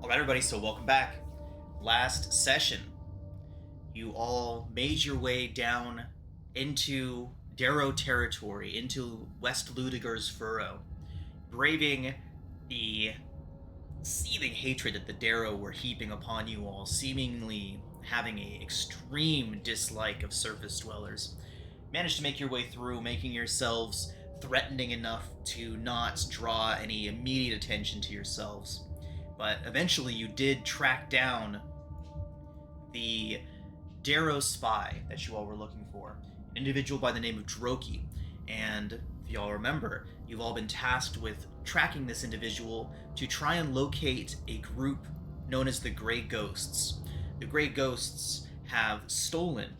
Alright, everybody, so welcome back. Last session, you all made your way down into Darrow territory, into West Ludiger's Furrow, braving the seething hatred that the Darrow were heaping upon you all, seemingly having an extreme dislike of surface dwellers. Managed to make your way through, making yourselves threatening enough to not draw any immediate attention to yourselves. But eventually you did track down the Darrow spy that you all were looking for, an individual by the name of Droki. And if you all remember, you've all been tasked with tracking this individual to try and locate a group known as the Grey Ghosts. The Grey Ghosts have stolen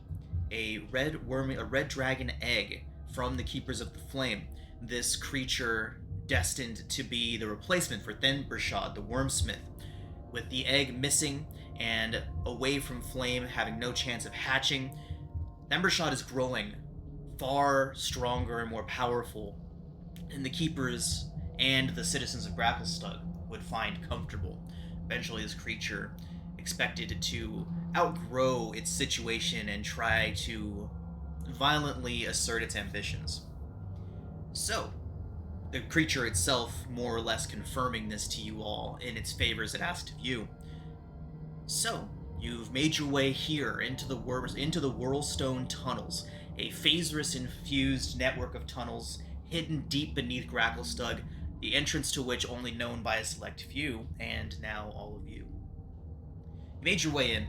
a red dragon egg from the Keepers of the Flame. This creature destined to be the replacement for Thembershad, the Wormsmith. With the egg missing and away from Flame, having no chance of hatching, Thembershad is growing far stronger and more powerful than the Keepers and the citizens of Gracklestug would find comfortable. Eventually, this creature expected to outgrow its situation and try to violently assert its ambitions. So, the creature itself more or less confirming this to you all in its favors it asked of you. So, you've made your way here into the Whirlstone Tunnels, a Phasris-infused network of tunnels hidden deep beneath Gracklestug, the entrance to which only known by a select few, and now all of you. You made your way in,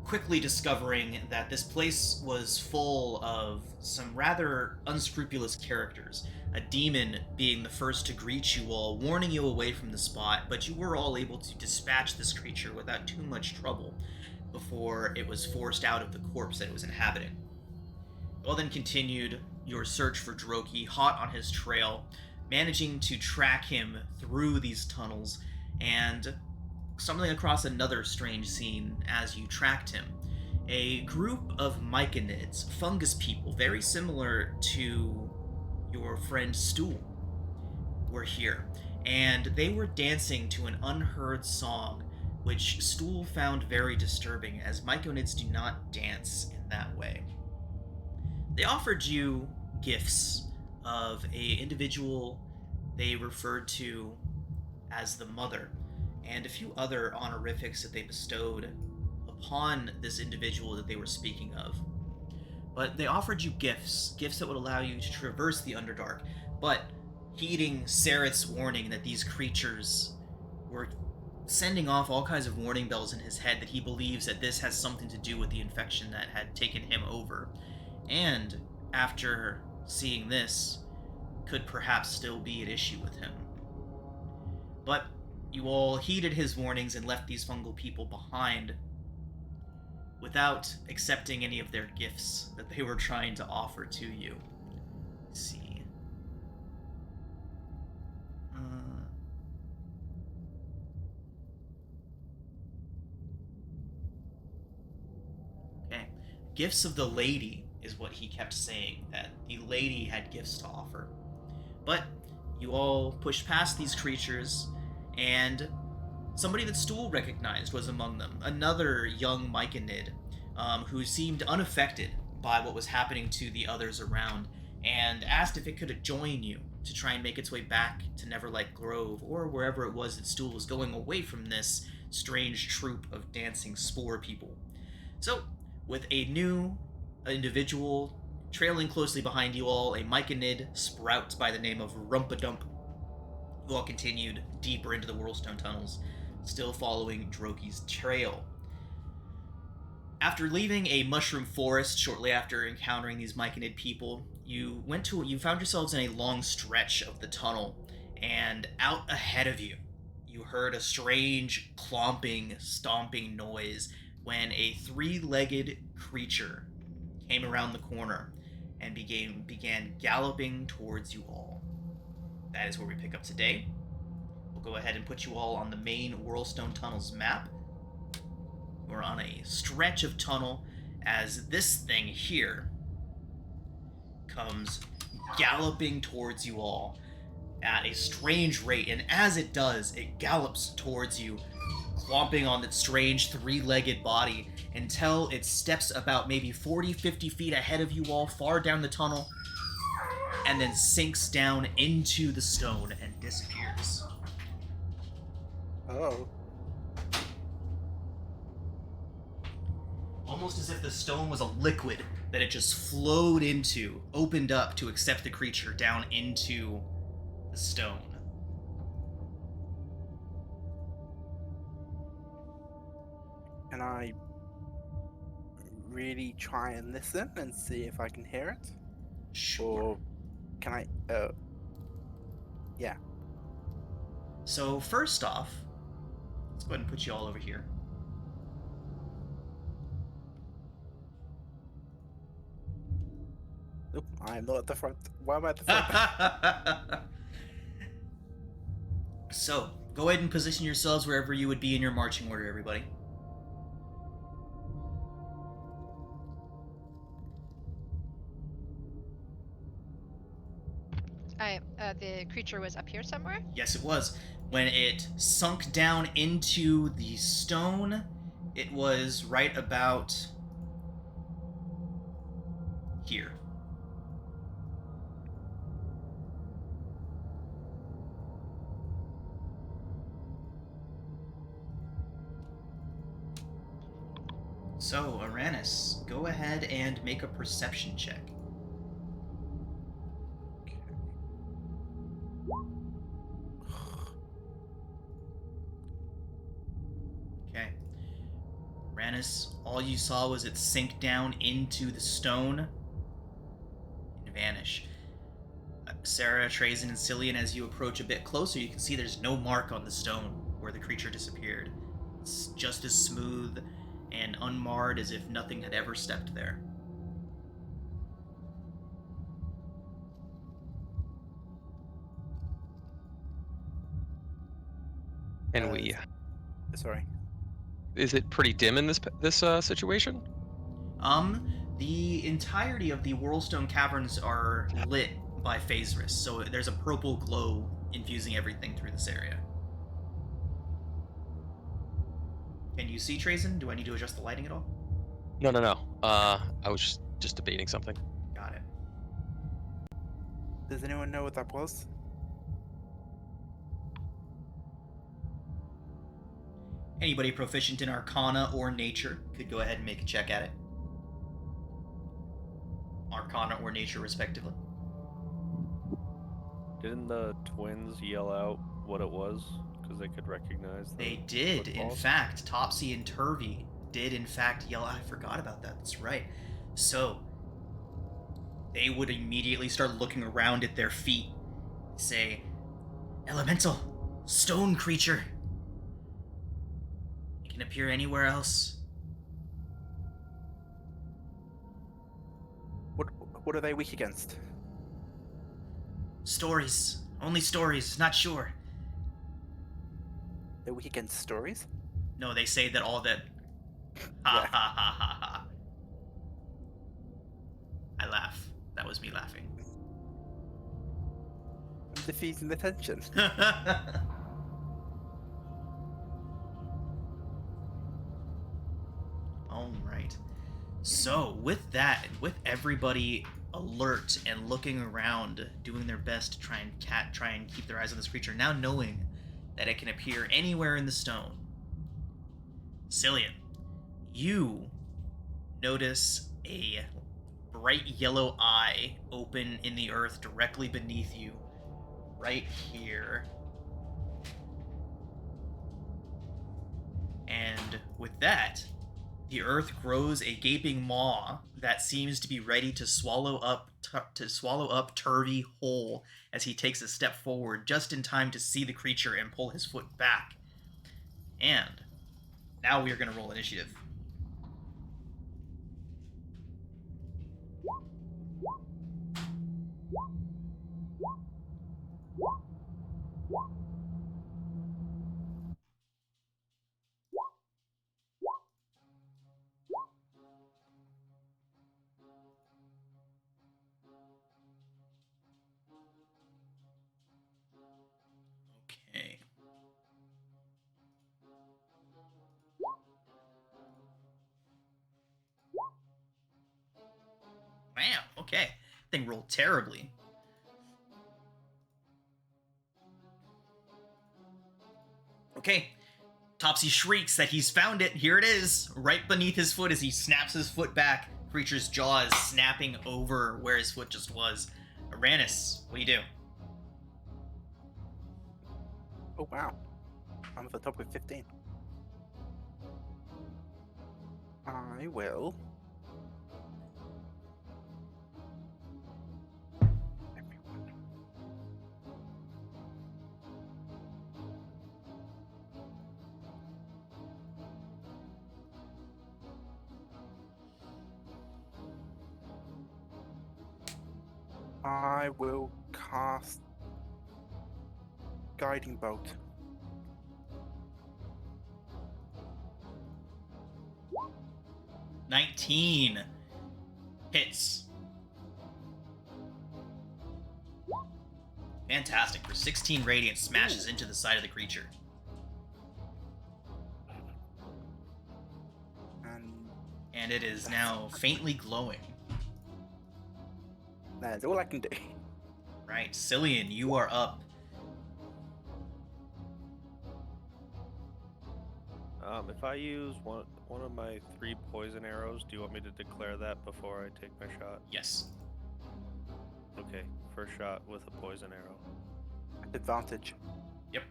quickly discovering that this place was full of some rather unscrupulous characters, a demon being the first to greet you all, warning you away from the spot, but you were all able to dispatch this creature without too much trouble before it was forced out of the corpse that it was inhabiting. You all then continued your search for Droki, hot on his trail, managing to track him through these tunnels, and stumbling across another strange scene as you tracked him. A group of myconids, fungus people, very similar to your friend Stool, were here, and they were dancing to an unheard song, which Stool found very disturbing, as myconids do not dance in that way. They offered you gifts of a individual they referred to as the Mother, and a few other honorifics that they bestowed upon this individual that they were speaking of. But they offered you gifts that would allow you to traverse the Underdark, but heeding Sareth's warning that these creatures were sending off all kinds of warning bells in his head, that he believes that this has something to do with the infection that had taken him over, and after seeing this, could perhaps still be at issue with him. But you all heeded his warnings and left these fungal people behind without accepting any of their gifts that they were trying to offer to you. Let's see. Okay. Gifts of the lady is what he kept saying, that the lady had gifts to offer. But you all pushed past these creatures, and somebody that Stool recognized was among them, another young myconid, who seemed unaffected by what was happening to the others around, and asked if it could join you to try and make its way back to Neverlight Grove, or wherever it was that Stool was going away from this strange troop of dancing spore people. So, with a new individual trailing closely behind you all, a myconid sprout by the name of Rumpadump, you all continued deeper into the Whirlstone Tunnels, still following Droki's trail. After leaving a mushroom forest shortly after encountering these myconid people, you found yourselves in a long stretch of the tunnel, and out ahead of you, you heard a strange clomping, stomping noise when a three-legged creature came around the corner and began galloping towards you all. That is where we pick up today. We'll go ahead and put you all on the main Whirlstone Tunnels map. We're on a stretch of tunnel as this thing here comes galloping towards you all at a strange rate, and as it does, it gallops towards you, clomping on its strange three-legged body until it steps about maybe 40, 50 feet ahead of you all, far down the tunnel, and then sinks down into the stone and disappears. Oh. Almost as if the stone was a liquid that it just flowed into, opened up to accept the creature down into the stone. Can I really try and listen and see if I can hear it? Sure. Or can I, yeah. So first off, let's go ahead and put you all over here. Nope, I'm not at the front. Why am I at the front? So, go ahead and position yourselves wherever you would be in your marching order, everybody. The creature was up here somewhere? Yes, it was. When it sunk down into the stone, it was right about here. So, Aranis, go ahead and make a perception check. Okay. Aranis, all you saw was it sink down into the stone and vanish. Sarah, Trazen, and Cillian, as you approach a bit closer, you can see there's no mark on the stone where the creature disappeared. It's just as smooth and unmarred as if nothing had ever stepped there. And we. Sorry. Is it pretty dim in this situation? The entirety of the Whirlstone Caverns are lit by Phaserus, so there's a purple glow infusing everything through this area. Can you see, Trazen? Do I need to adjust the lighting at all? No. I was just debating something. Got it. Does anyone know what that was? Anybody proficient in Arcana or Nature could go ahead and make a check at it. Arcana or Nature, respectively. Didn't the twins yell out what it was because they could recognize the They did, in footfalls? fact. Topsy and Turvy did, in fact, yell. I forgot about that. That's right. So, they would immediately start looking around at their feet, say, "Elemental, stone creature. It can appear anywhere else." What are they weak against? Stories. Only stories. Not sure. They're weak against stories? No, they say that all that. Ha ha ha ha ha. I laugh. That was me laughing. I'm defeating the tension. All right. So, with that, and with everybody alert and looking around, doing their best to try and keep their eyes on this creature, now knowing that it can appear anywhere in the stone, Cillian, you notice a bright yellow eye open in the earth directly beneath you, right here. And with that, the earth grows a gaping maw that seems to be ready to swallow up Turvy whole as he takes a step forward, just in time to see the creature and pull his foot back. And now we are going to roll initiative. Okay. Okay. Thing rolled terribly. Okay. Topsy shrieks that he's found it. Here it is, right beneath his foot as he snaps his foot back. Creature's jaw is snapping over where his foot just was. Aranis, what do you do? Oh wow. I'm at the top with 15. I will. Everyone. I will cast Guiding Bolt. $19 hits. Fantastic. For 16 radiant, smashes into the side of the creature. And it is now faintly glowing. That's all I can do. Right, Cillian, you are up. If I use one of my 3 poison arrows, do you want me to declare that before I take my shot? Yes. Okay, first shot with a poison arrow. Advantage. Yep.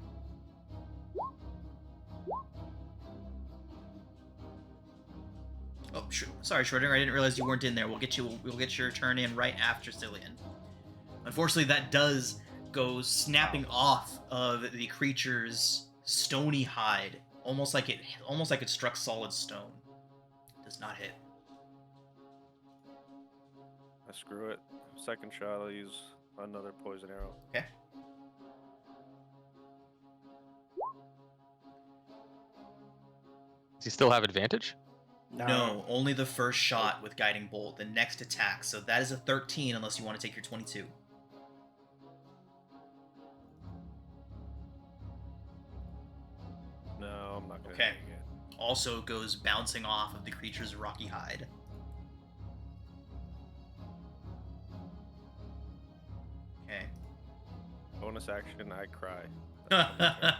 Oh, sorry, Schrodinger. I didn't realize you weren't in there. We'll get your turn in right after Cillian. Unfortunately, that does go snapping off of the creature's stony hide, almost like it struck solid stone. Does not hit. Screw it. Second shot, I'll use another poison arrow. Okay. Does he still have advantage? No, only the first shot with Guiding Bolt. The next attack. So that is a 13 unless you want to take your 22. No, I'm not gonna Okay. take it. Also goes bouncing off of the creature's rocky hide. Okay. Bonus action, I cry. That's my turn.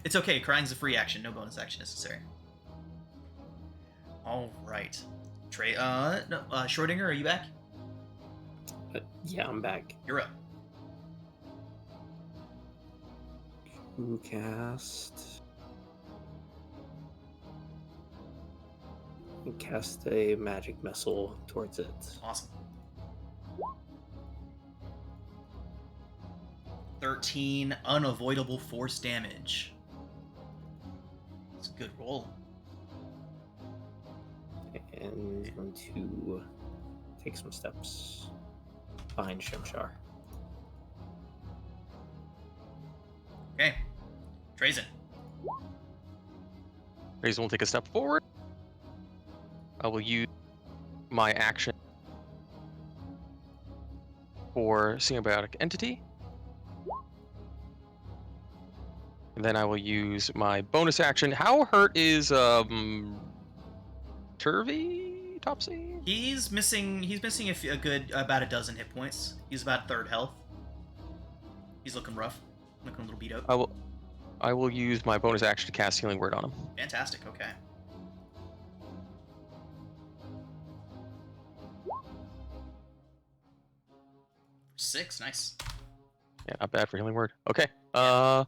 It's okay. Crying's a free action. No bonus action necessary. All right. Schrodinger, are you back? Yeah, I'm back. You're up. Who cast? Cast a magic missile towards it. Awesome. 13 unavoidable force damage. It's a good roll. And I'm going to take some steps behind Shimshar. Okay. Trazen. Razen will take a step forward. I will use my action for Symbiotic Entity. And then I will use my bonus action. How hurt is Turvy? Topsy? He's missing a good about a dozen hit points. He's about third health. He's looking rough. Looking a little beat up. I will use my bonus action to cast Healing Word on him. Fantastic. Okay. Six. Nice. Yeah, not bad for Healing Word. Okay. That'll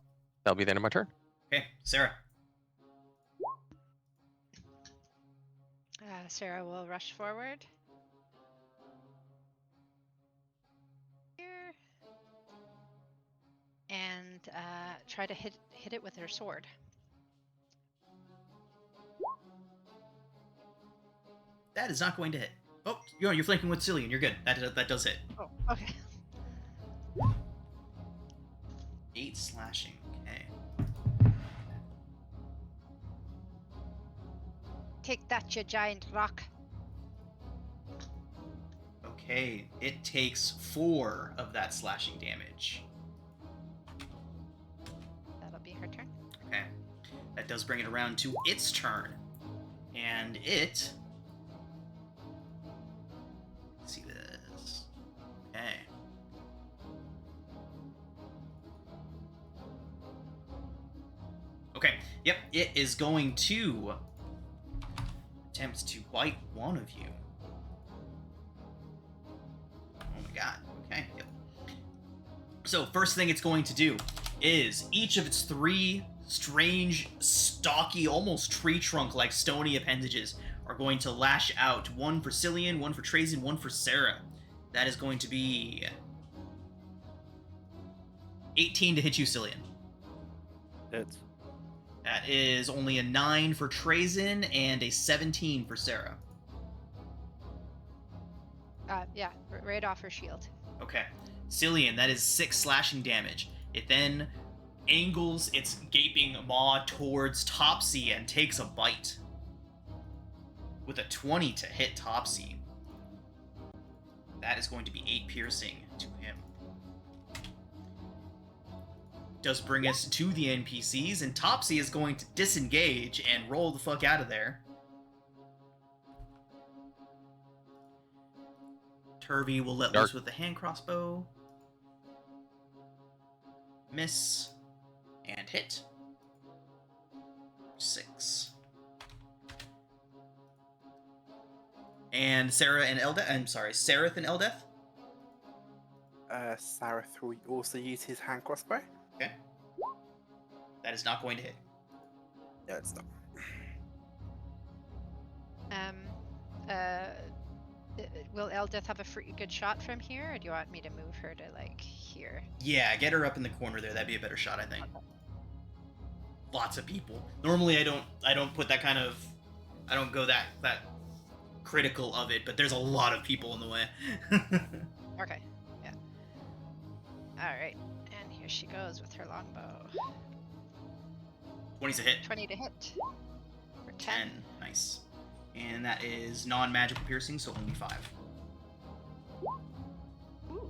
be the end of my turn. Okay, Sarah. Sarah will rush forward. Here. And try to hit it with her sword. That is not going to hit. Oh, you're flanking with Cillian. You're good. That does hit. Oh, okay. 8 slashing. Okay. Take that, you giant rock. Okay, it takes 4 of that slashing damage. That'll be her turn. Okay. That does bring it around to its turn. And it... Let's see this. Okay, yep, it is going to attempt to bite one of you. Oh my god, okay, yep. So, first thing it's going to do is each of its 3 strange, stocky, almost tree trunk-like stony appendages are going to lash out. One for Cillian, one for Trazen, one for Sarah. That is going to be 18 to hit you, Cillian. Hits. That is only a 9 for Trazen and a 17 for Sarah. Yeah, right off her shield. Okay. Cillian, that is 6 slashing damage. It then angles its gaping maw towards Topsy and takes a bite. With a 20 to hit Topsy. That is going to be 8 piercing to him. Does bring us to the NPCs, and Topsy is going to disengage and roll the fuck out of there. Turvy will let loose with the hand crossbow. Miss. And hit. 6. And Sarah and Eldeth. I'm sorry, Sareth and Eldeth. Sareth will also use his hand crossbow. Okay. That is not going to hit. Yeah, it's not. Will Eldeth have a pretty good shot from here, or do you want me to move her to like here? Yeah, get her up in the corner there. That'd be a better shot, I think. Lots of people. Normally, I don't put that kind of. I don't go that critical of it, but there's a lot of people in the way. Okay. Yeah. All right. And here she goes with her longbow. 20's a hit. 20 to hit. For 10. 10. Nice. And that is non-magical piercing, so only 5. Ooh.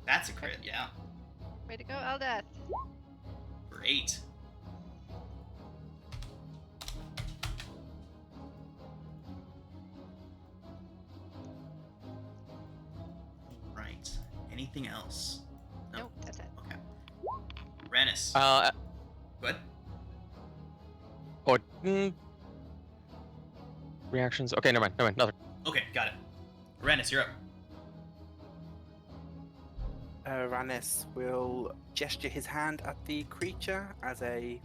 That's a crit, yeah. Way to go, Eldeth. For 8. Right. Anything else? No. Nope, that's it. Okay. Rennis. Good. Oh, reactions. Okay, never mind. Nothing. Okay, got it. Rennis, you're up. Ranis will gesture his hand at the creature as a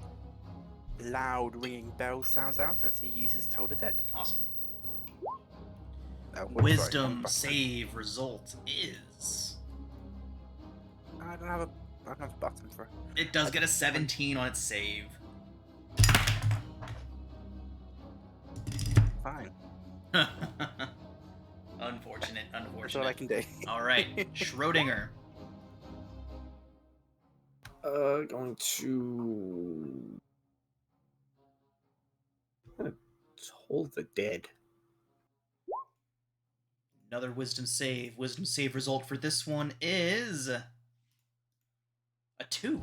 loud ringing bell sounds out as he uses Toll the Dead. Awesome. Wisdom Save result is. I don't have a button for it. It does get a 17 on its save. Fine. Unfortunate. That's all I can do. All right, Schrodinger. Going to Toll the Dead. Another wisdom save. Wisdom save result for this one is a 2.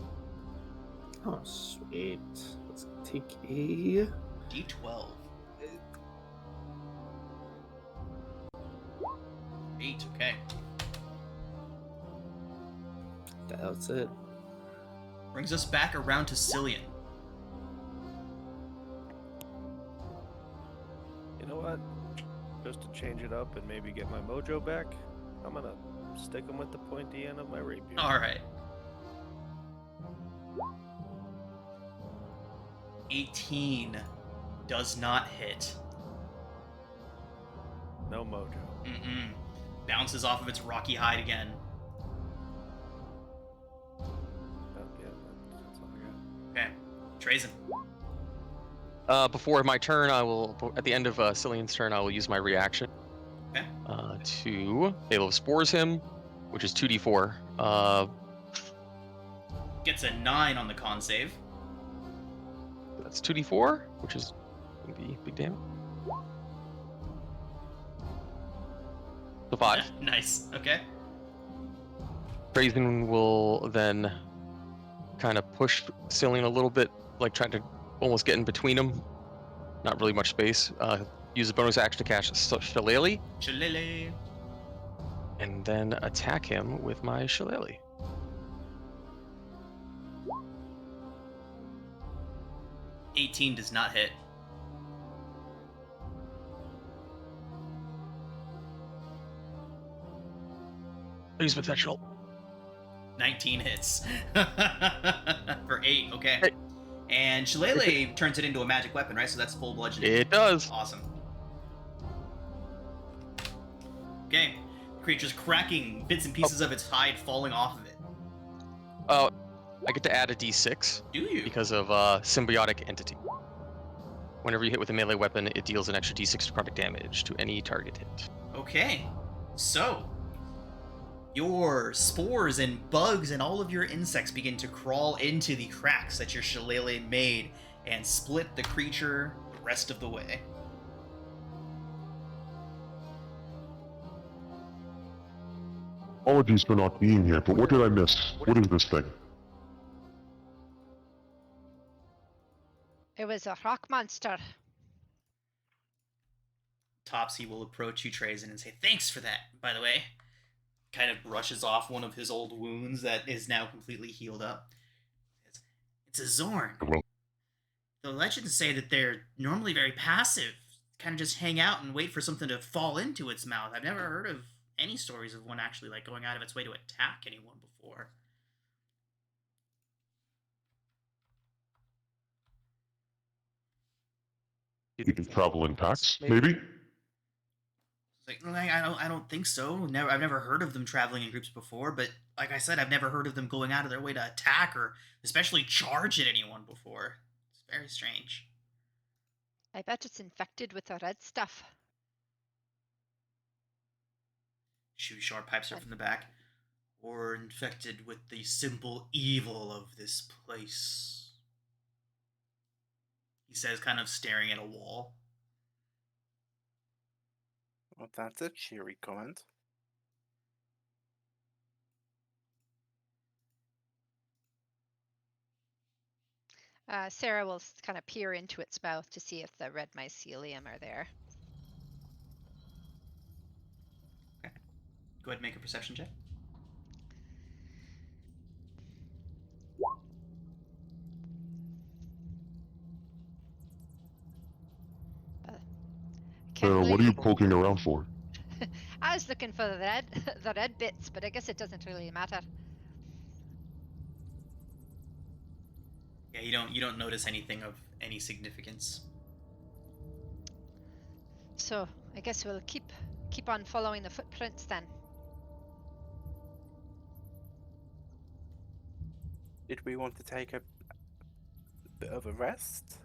Oh, sweet. Let's take a D12. 8. Okay. That's it. Brings us back around to Cillian. You know what? Just to change it up and maybe get my mojo back, I'm gonna stick him with the pointy end of my rapier. All right. 18 does not hit. No mojo. Mm-mm. Bounces off of its rocky hide again. Yeah, that's all I got. Okay. Trazen. Before my turn, at the end of Cillian's turn, I will use my reaction. Okay. To Halo of Spores him, which is 2d4. Gets a 9 on the con save. That's 2d4, which is going to be big damage. So 5. Nice. Okay. Brazen will then kind of push Cillian a little bit, like trying to almost get in between them. Not really much space. Use a bonus action to cast Shillelagh, Shillelagh. and then attack him with my Shillelagh. 18 does not hit. Use potential. 19 hits. For 8, okay. Hey. And Shillelagh turns it into a magic weapon, right? So that's full bludgeoning. It does. Awesome. Okay. The creature's cracking, bits and pieces of its hide falling off of it. Oh, I get to add a d6 Do you? because of symbiotic entity. Whenever you hit with a melee weapon, it deals an extra d6 necrotic damage to any target hit. Okay. So, your spores and bugs and all of your insects begin to crawl into the cracks that your shillelagh made and split the creature the rest of the way. Apologies for not being here, but what did I miss? What is this thing? It was a rock monster. Topsy will approach you, Trazen, and say, "Thanks for that, by the way." Kind of brushes off one of his old wounds that is now completely healed up. It's a Zorn. Hello? The legends say that they're normally very passive, kind of just hang out and wait for something to fall into its mouth. I've never heard of any stories of one actually like going out of its way to attack anyone before. You can travel in packs, maybe? It's like, I don't think so. I've never heard of them traveling in groups before, but like I said, I've never heard of them going out of their way to attack or especially charge at anyone before. It's very strange. I bet it's infected with the red stuff. Shushar pipes her from the back. Or infected with the simple evil of this place. He says, kind of staring at a wall. Well, that's a cheery comment. Sarah will kind of peer into its mouth to see if the red mycelium are there. Okay. Go ahead and make a perception check. Sarah, what are you poking around for? I was looking for the red, the red bits, but I guess it doesn't really matter. Yeah, you don't notice anything of any significance. So I guess we'll keep on following the footprints then. Did we want to take a bit of a rest?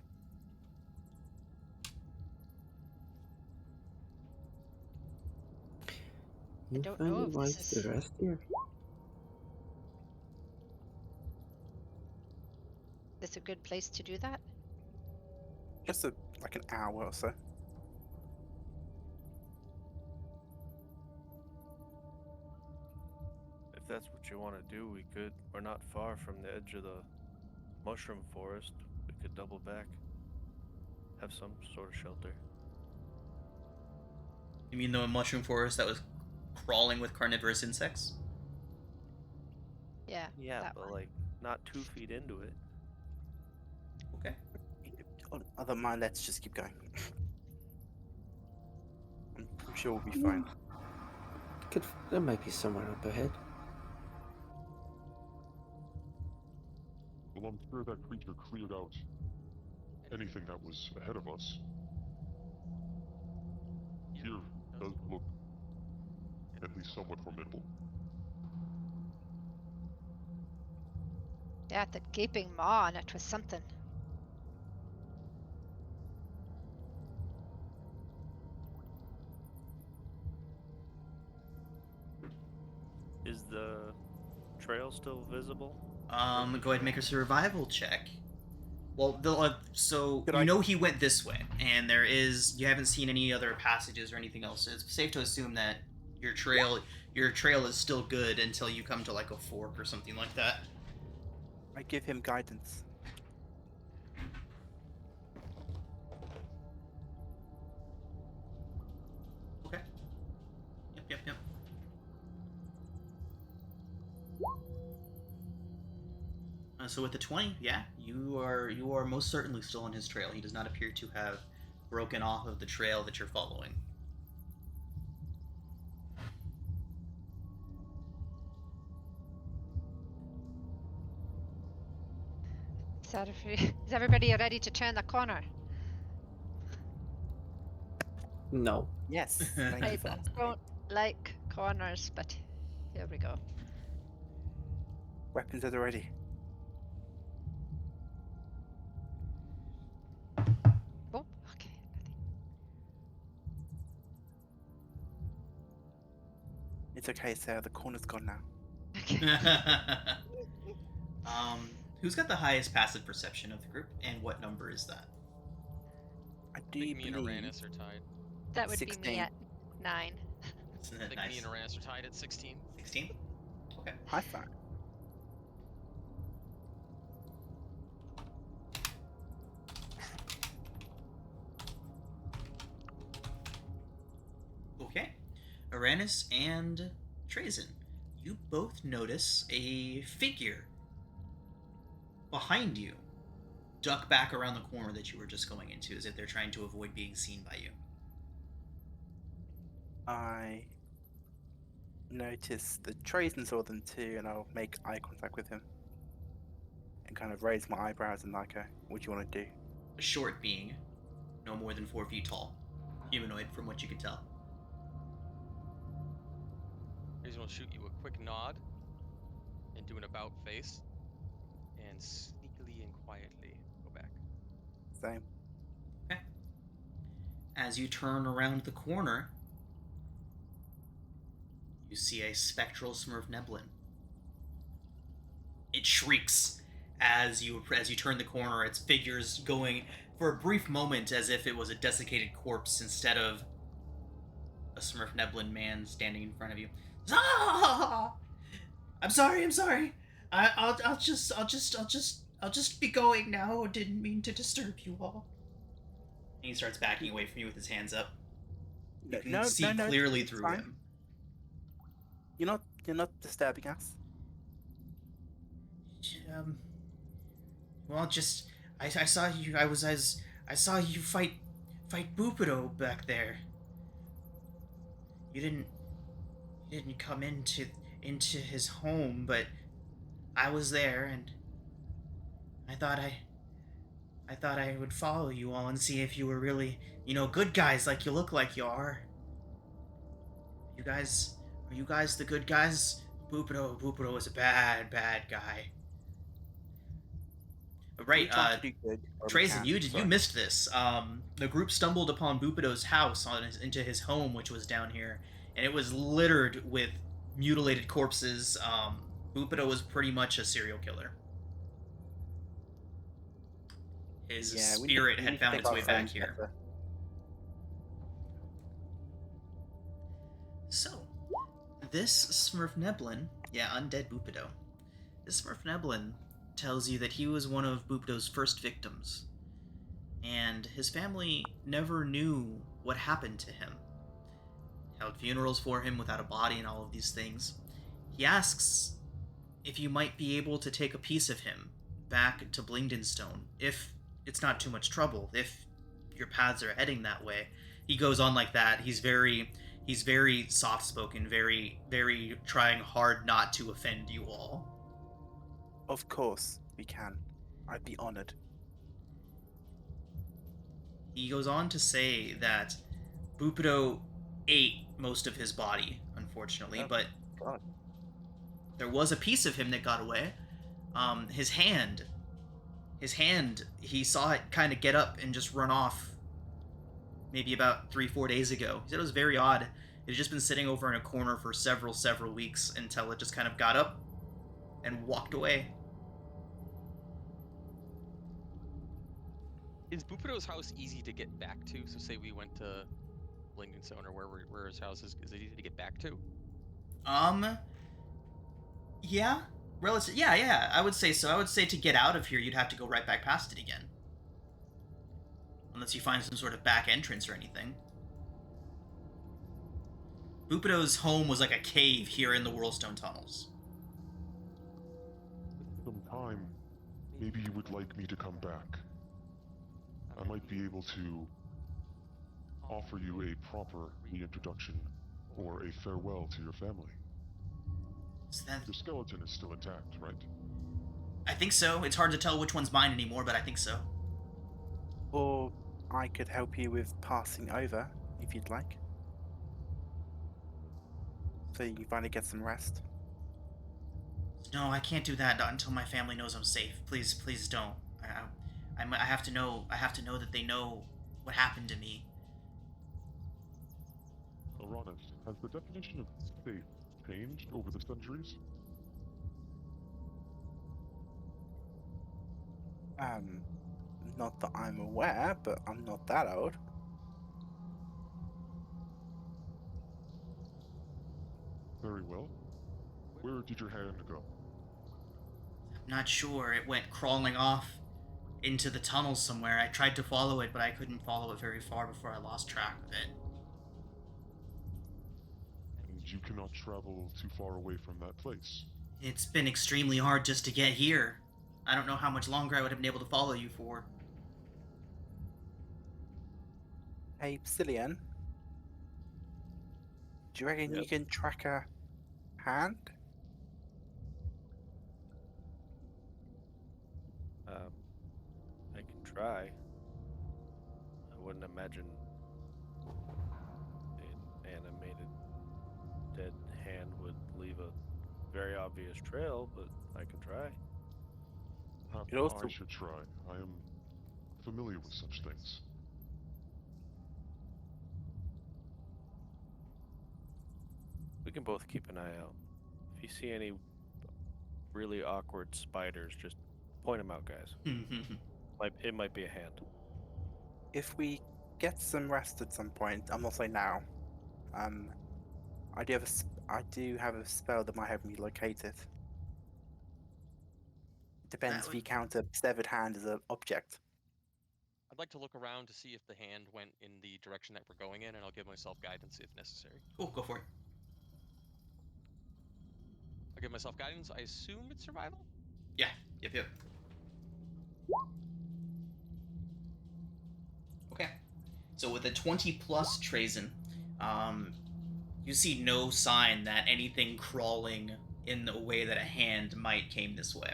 You don't find know it if wise this to is- rest here? Is a good place to do that? Just like an hour or so. If that's what you want to do, we could. We're not far from the edge of the mushroom forest. We could double back. Have some sort of shelter. You mean the mushroom forest that was crawling with carnivorous insects? Yeah. Yeah, that but one. like not 2 feet into it. Okay. Other mind, let's just keep going. I'm sure we'll be fine. There might be someone up ahead. Well, I'm sure that creature cleared out anything that was ahead of us. Here does look at least somewhat formidable. Yeah, that gaping maw on it was something. Is the trail still visible? Go ahead and make a survival check. Well, so Could you I- know he went this way, and you haven't seen any other passages or anything else. So it's safe to assume that your trail is still good until you come to like a fork or something like that. I give him guidance. Okay. Yep. So with the 20, yeah, you are most certainly still on his trail. He does not appear to have broken off of the trail that you're following. Is everybody ready to turn the corner? No. Yes. Thank I you, Fox. don't like corners, but here we go. Weapons at the ready. Oh, okay. It's okay, Sarah. The corner's gone now. Okay. Who's got the highest passive perception of the group, and what number is that? I I do think me and believe Uranus are tied. That would be 16. me at 9. Isn't I that think me nice? and Uranus are tied at 16. 16? Okay. high five. Okay. Uranus and Trazen, you both notice a figure behind you duck back around the corner that you were just going into, as if they're trying to avoid being seen by you. I notice the Trazen saw them too, and I'll make eye contact with him. And kind of raise my eyebrows and like, what do you want to do? A short being, no more than 4 feet tall. Humanoid, from what you can tell. He's gonna shoot you a quick nod and do an about face, and sneakily and quietly go back. Same. As you turn around the corner, you see a spectral Smurf Neblin. It shrieks as you turn the corner, its figures going for a brief moment as if it was a desiccated corpse instead of a Smurf Neblin man standing in front of you. Ah! I'm sorry. I'll just be going now. Didn't mean to disturb you all. And he starts backing away from you with his hands up. You can see clearly it's through fine. him. You're not disturbing us. Well, just I saw you. I saw you fight Bupido back there. You didn't come into his home, but I was there, and I thought I would follow you all and see if you were really, good guys like you look like you are. Are you guys the good guys? Bupido is a bad guy. Right, We try to do good where we Trazen, can. you missed this. The group stumbled upon Bupido's house into his home, which was down here, and it was littered with mutilated corpses. Bupido was pretty much a serial killer. His spirit had found its way back here. Better. So, this Smurf Neblin, undead Bupido. This Smurf Neblin tells you that he was one of Bupido's first victims, and his family never knew what happened to him. Held funerals for him without a body and all of these things. He asks if you might be able to take a piece of him back to Blingdenstone, if it's not too much trouble, if your paths are heading that way. He goes on like that. He's very soft-spoken, very trying hard not to offend you all. Of course, we can. I'd be honored. He goes on to say that Bupido ate most of his body, unfortunately, Oh, but God. there was a piece of him that got away. His hand, he saw it kind of get up and just run off maybe about 3-4 days ago. He said it was very odd. It had just been sitting over in a corner for several weeks until it just kind of got up and walked away. Is Bupido's house easy to get back to? So say we went to Blingdenstone or where his house is it easy to get back to? Yeah. Yeah, I would say so. I would say to get out of here, you'd have to go right back past it again. Unless you find some sort of back entrance or anything. Bupido's home was like a cave here in the Whirlstone Tunnels. Some time maybe you would like me to come back. I might be able to offer you a proper reintroduction or a farewell to your family. So then, Your skeleton is still intact, right? I think so. It's hard to tell which one's mine anymore, but I think so. Or I could help you with passing over, if you'd like. So you can finally get some rest. No, I can't do that not until my family knows I'm safe. Please, please don't. I have to know. I have to know that they know what happened to me. Uranus, has the definition of safe changed over the centuries? Not that I'm aware, but I'm not that old. Very well. Where did your hand go? I'm not sure. It went crawling off into the tunnel somewhere. I tried to follow it, but I couldn't follow it very far before I lost track of it. And you cannot travel too far away from that place. It's been extremely hard just to get here. I don't know how much longer I would have been able to follow you for. Hey, Cillian. Do you reckon you can track a hand? I can try. I wouldn't imagine an animated dead hand would leave a very obvious trail, but I can try. Perhaps It also- I should try. I am familiar with such things. We can both keep an eye out. If you see any really awkward spiders, just point them out, guys. It might be a hand. If we get some rest at some point, I'm not saying now. I do have a spell that might help me locate it. Depends if you count a severed hand as an object. I'd like to look around to see if the hand went in the direction that we're going in, and I'll give myself guidance if necessary. Cool, go for it. I'll give myself guidance. I assume it's survival? Yeah, yep. Okay. So with a 20 plus Trazen, you see no sign that anything crawling in the way that a hand might came this way.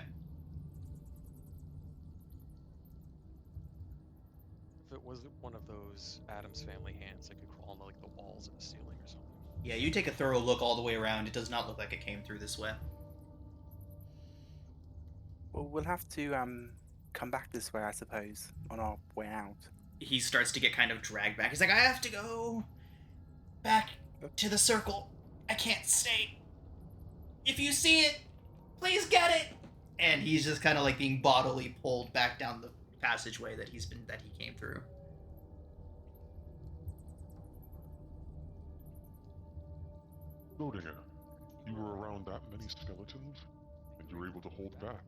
If it was one of those Addams Family hands that could crawl on like the walls of the ceiling or something. Yeah, you take a thorough look all the way around. It does not look like it came through this way. Well, we'll have to come back this way, I suppose, on our way out. He starts to get kind of dragged back. He's like, I have to go back to the circle. I can't stay. If you see it, please get it. And he's just kind of like being bodily pulled back down the passageway that he came through. Rodinger, you were around that many skeletons, and you were able to hold back.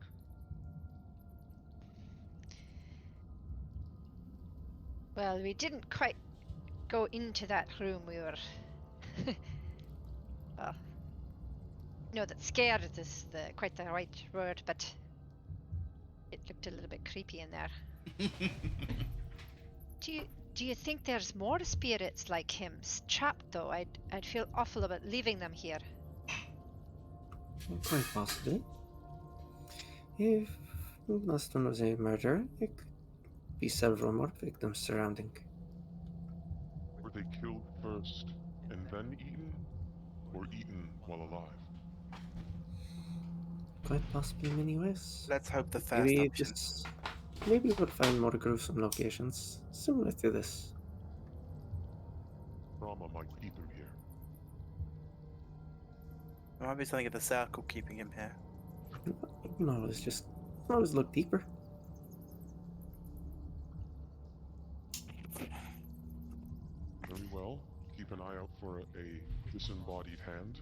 Well, we didn't quite go into that room. We were, well, no, that scared is quite the right word, but it looked a little bit creepy in there. Do you think there's more spirits like him trapped though? I'd feel awful about leaving them here. Quite possibly. If last one was a murder, it could be several more victims surrounding. Were they killed first and then eaten, or eaten while alive? Quite possibly in many ways. Let's hope the first option. Maybe we'll find more gruesome locations similar to this. Rama might keep him here. There might be something at the circle keeping him here. You can always look deeper. Very well. Keep an eye out for a disembodied hand.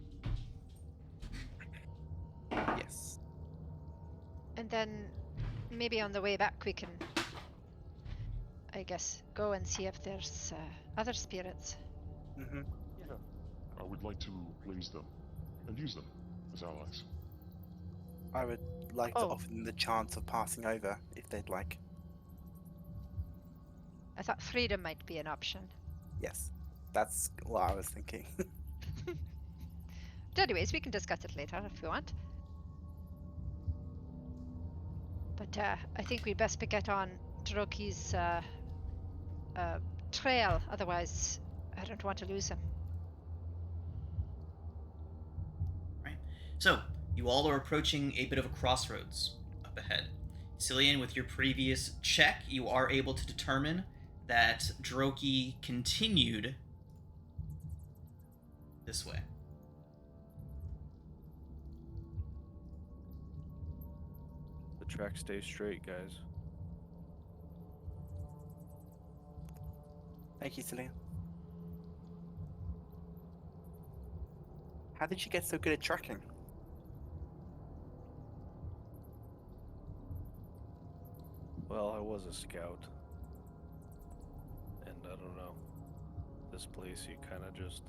Yes. And then maybe on the way back we can, I guess, go and see if there's other spirits. Mm-hmm. I would like to raise them and use them as allies. I would like to Oh. offer them the chance of passing over if they'd like. I thought freedom might be an option. Yes, that's what I was thinking. But anyways, we can discuss it later if you want. But I think we'd best get on Droki's trail, otherwise I don't want to lose him. Right. So, you all are approaching a bit of a crossroads up ahead. Cillian, with your previous check, you are able to determine that Droki continued this way. The track stays straight, guys. Thank you, Celine. How did you get so good at tracking? Well, I was a scout. And I don't know. This place, you kind of just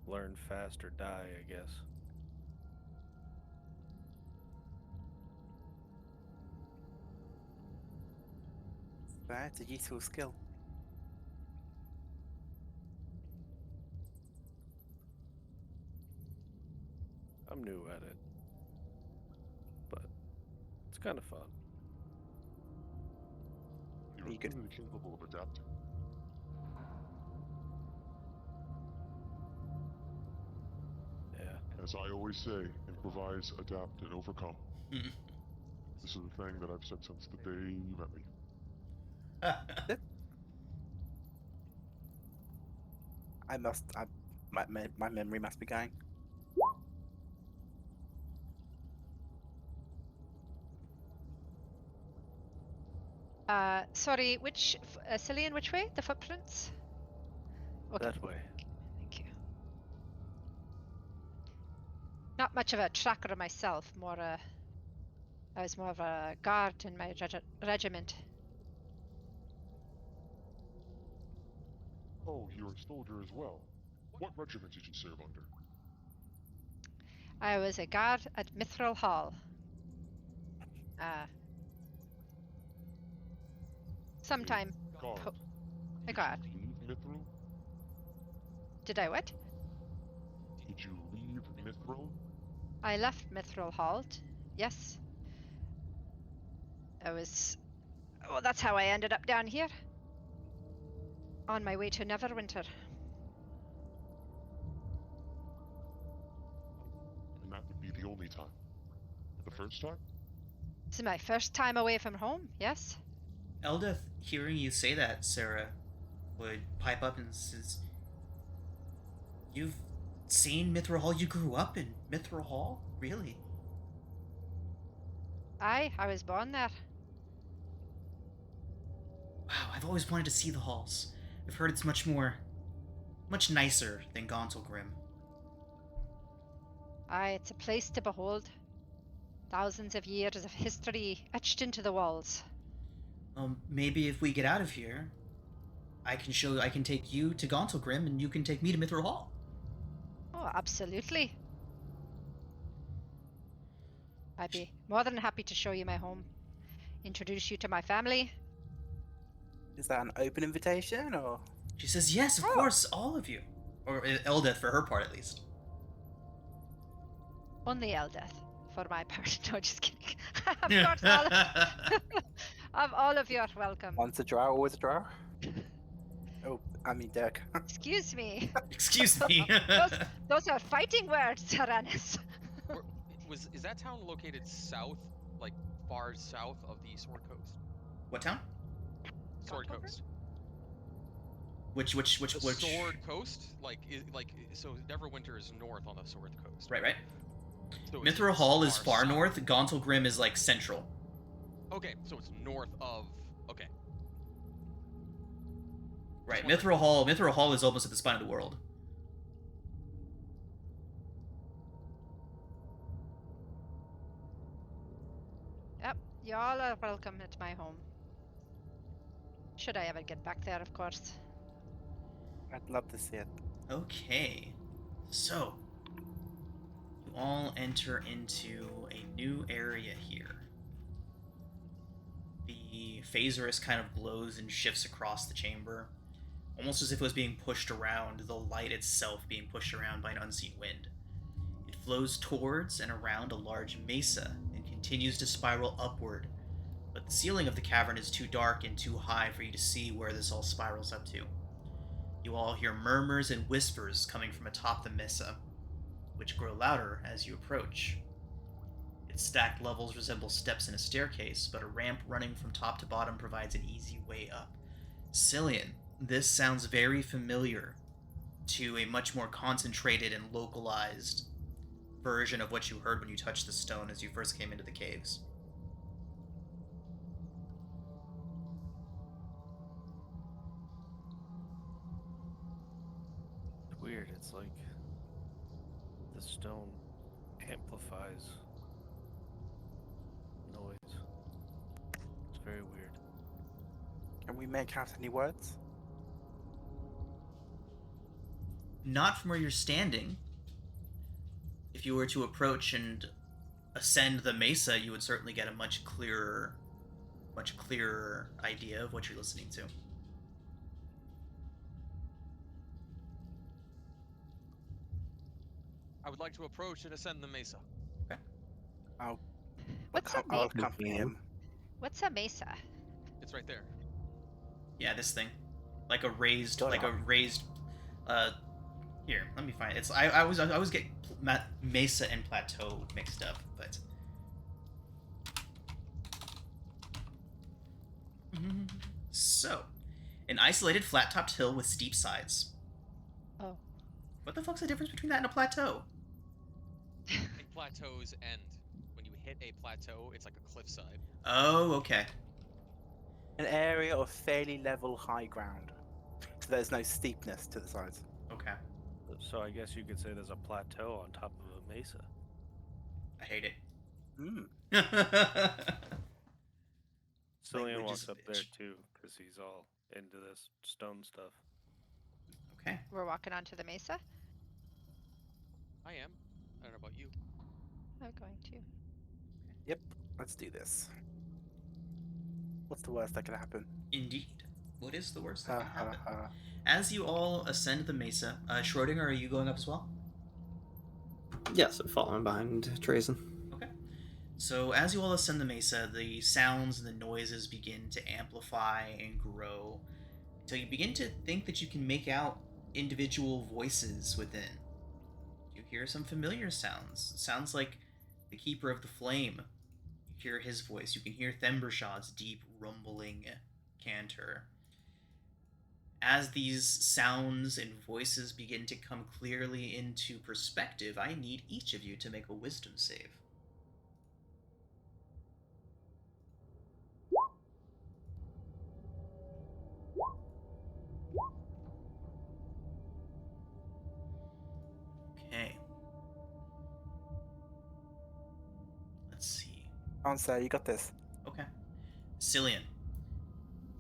learn fast or die, I guess. That's a useful skill. I'm new at it. But it's kind of fun. You're You could- clearly capable of adapting. Yeah. As I always say, improvise, adapt, and overcome. This is the thing that I've said since the day you met me. My memory must be going. Sorry, which Cillian, which way? The footprints? Okay. That way. Thank you. Not much of a tracker myself. I was more of a guard in my regiment. Oh, you're a soldier as well. What regiment did you serve under? I was a guard at Mithril Hall. Sometime. Guard. A Did guard. you leave Mithril? Did I what? Did you leave Mithril? I left Mithril Hall. Yes. Well, that's how I ended up down here. On my way to Neverwinter. And that would be the only time. The first time? This is my first time away from home, yes. Eldeth, hearing you say that, Sarah, would pipe up and says, "You've seen Mithril Hall? You grew up in Mithril Hall? Really?" I was born there. Wow, I've always wanted to see the halls. I've heard it's much nicer than Gauntlgrim. It's a place to behold. Thousands of years of history etched into the walls. Maybe if we get out of here, I can take you to Gauntlgrim and you can take me to Mithril Hall. Oh, absolutely. I'd be more than happy to show you my home. Introduce you to my family. Is that an open invitation, or? She says, "Yes, of course, all of you." Or Eldeth, for her part at least. Only Eldeth, for my part. No, just kidding. Of course, all of you are welcome. Once a drow, always a drow? Oh, I mean Dirk. Excuse me. Excuse me. Those are fighting words, Tyrannus. Is that town located south, like far south of the Sword Coast? What town? Sword Gauntlgrim? Coast. Which? The Sword Coast, so Neverwinter is north on the Sword Coast. Right. So it's Mithril Hall is far south. north. Gauntlgrim is like central. Okay, so it's north of. Okay. Right. Just wondering. Mithril Hall is almost at the spine of the world. Yep, you all are welcome at my home. Should I ever get back there, of course. I'd love to see it. Okay. So, You all enter into a new area here. The Phaserus kind of glows and shifts across the chamber, almost as if it was being pushed around, the light itself being pushed around by an unseen wind. It flows towards and around a large mesa and continues to spiral upward, but the ceiling of the cavern is too dark and too high for you to see where this all spirals up to. You all hear murmurs and whispers coming from atop the mesa, which grow louder as you approach. Its stacked levels resemble steps in a staircase, but a ramp running from top to bottom provides an easy way up. Cillian, this sounds very familiar to a much more concentrated and localized version of what you heard when you touched the stone as you first came into the caves. It's weird. It's like the stone amplifies noise. It's very weird. Can we make out any words? Not from where you're standing. If you were to approach and ascend the mesa, you would certainly get a much clearer idea of what you're listening to. I would like to approach and ascend the mesa. What's a I'll mesa? accompany him. What's a mesa? It's right there. Yeah, this thing, like a raised, Go on. Here, let me find it. It's I always get mesa and plateau mixed up, but. So, an isolated flat-topped hill with steep sides. Oh. What the fuck's the difference between that and a plateau? A plateau's end. When you hit a plateau, it's like a cliffside. Oh, okay. An area of fairly level high ground. So there's no steepness to the sides. Okay. So I guess you could say there's a plateau on top of a mesa. I hate it. Hmm. Cillian Language walks is a up there bitch. too, because he's all into this stone stuff. Okay. We're walking onto the mesa. I am. I don't know about you. I'm going to. Yep, let's do this. What's the worst that could happen? Indeed. What is the worst that can Ha, happen? ha, ha. As you all ascend the mesa, Schrodinger, are you going up as well? Yes, I'm following behind Trazen. Okay. So as you all ascend the mesa, the sounds and the noises begin to amplify and grow until you begin to think that you can make out individual voices within. You hear some familiar sounds. It sounds like the Keeper of the Flame. You hear his voice. You can hear Thembershaw's deep, rumbling canter. As these sounds and voices begin to come clearly into perspective, I need each of you to make a wisdom save. Okay. Let's see. Answer, you got this. Okay. Cillian,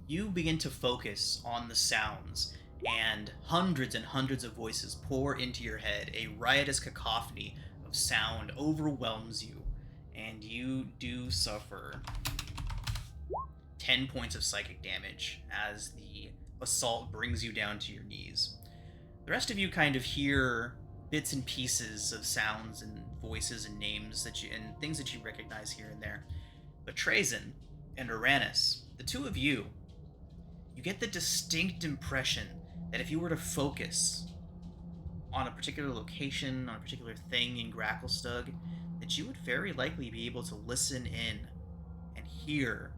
you begin to focus on the sounds, and hundreds of voices pour into your head. A riotous cacophony of sound overwhelms you, and you do suffer 10 points of psychic damage as the assault brings you down to your knees. The rest of you kind of hear bits and pieces of sounds and voices and names and things that you recognize here and there. But Trazen and Uranus, the two of you get the distinct impression that if you were to focus on a particular location, on a particular thing in Gracklestug, that you would very likely be able to listen in and hear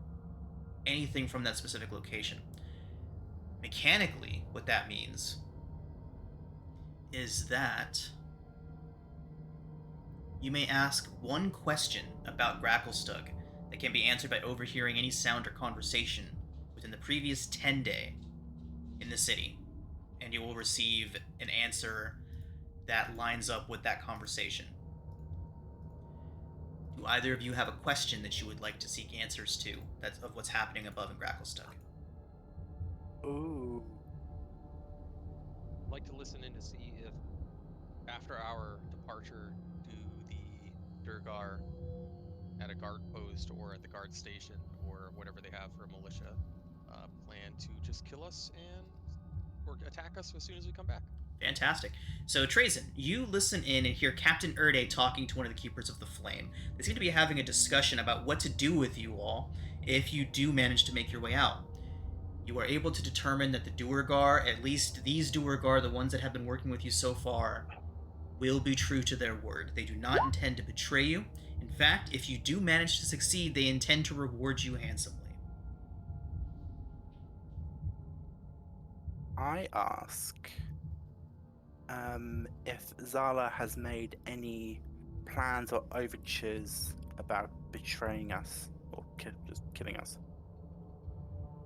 anything from that specific location. Mechanically, what that means is that you may ask one question about Gracklestug that can be answered by overhearing any sound or conversation within the previous 10 day in the city, and you will receive an answer that lines up with that conversation. Do either of you have a question that you would like to seek answers to that's of what's happening above in Gracklestug? Ooh. I'd like to listen in to see if, after our departure, do Durgar at a guard post or at the guard station or whatever they have for a militia plan to just kill us or attack us as soon as we come back. Fantastic. So, Trazen, you listen in and hear Captain Erde talking to one of the Keepers of the Flame. They seem to be having a discussion about what to do with you all if you do manage to make your way out. You are able to determine that the Duergar, at least these Duergar, the ones that have been working with you so far, will be true to their word. They do not intend to betray you. In fact, if you do manage to succeed, they intend to reward you handsomely. I ask if Zala has made any plans or overtures about betraying us or just killing us.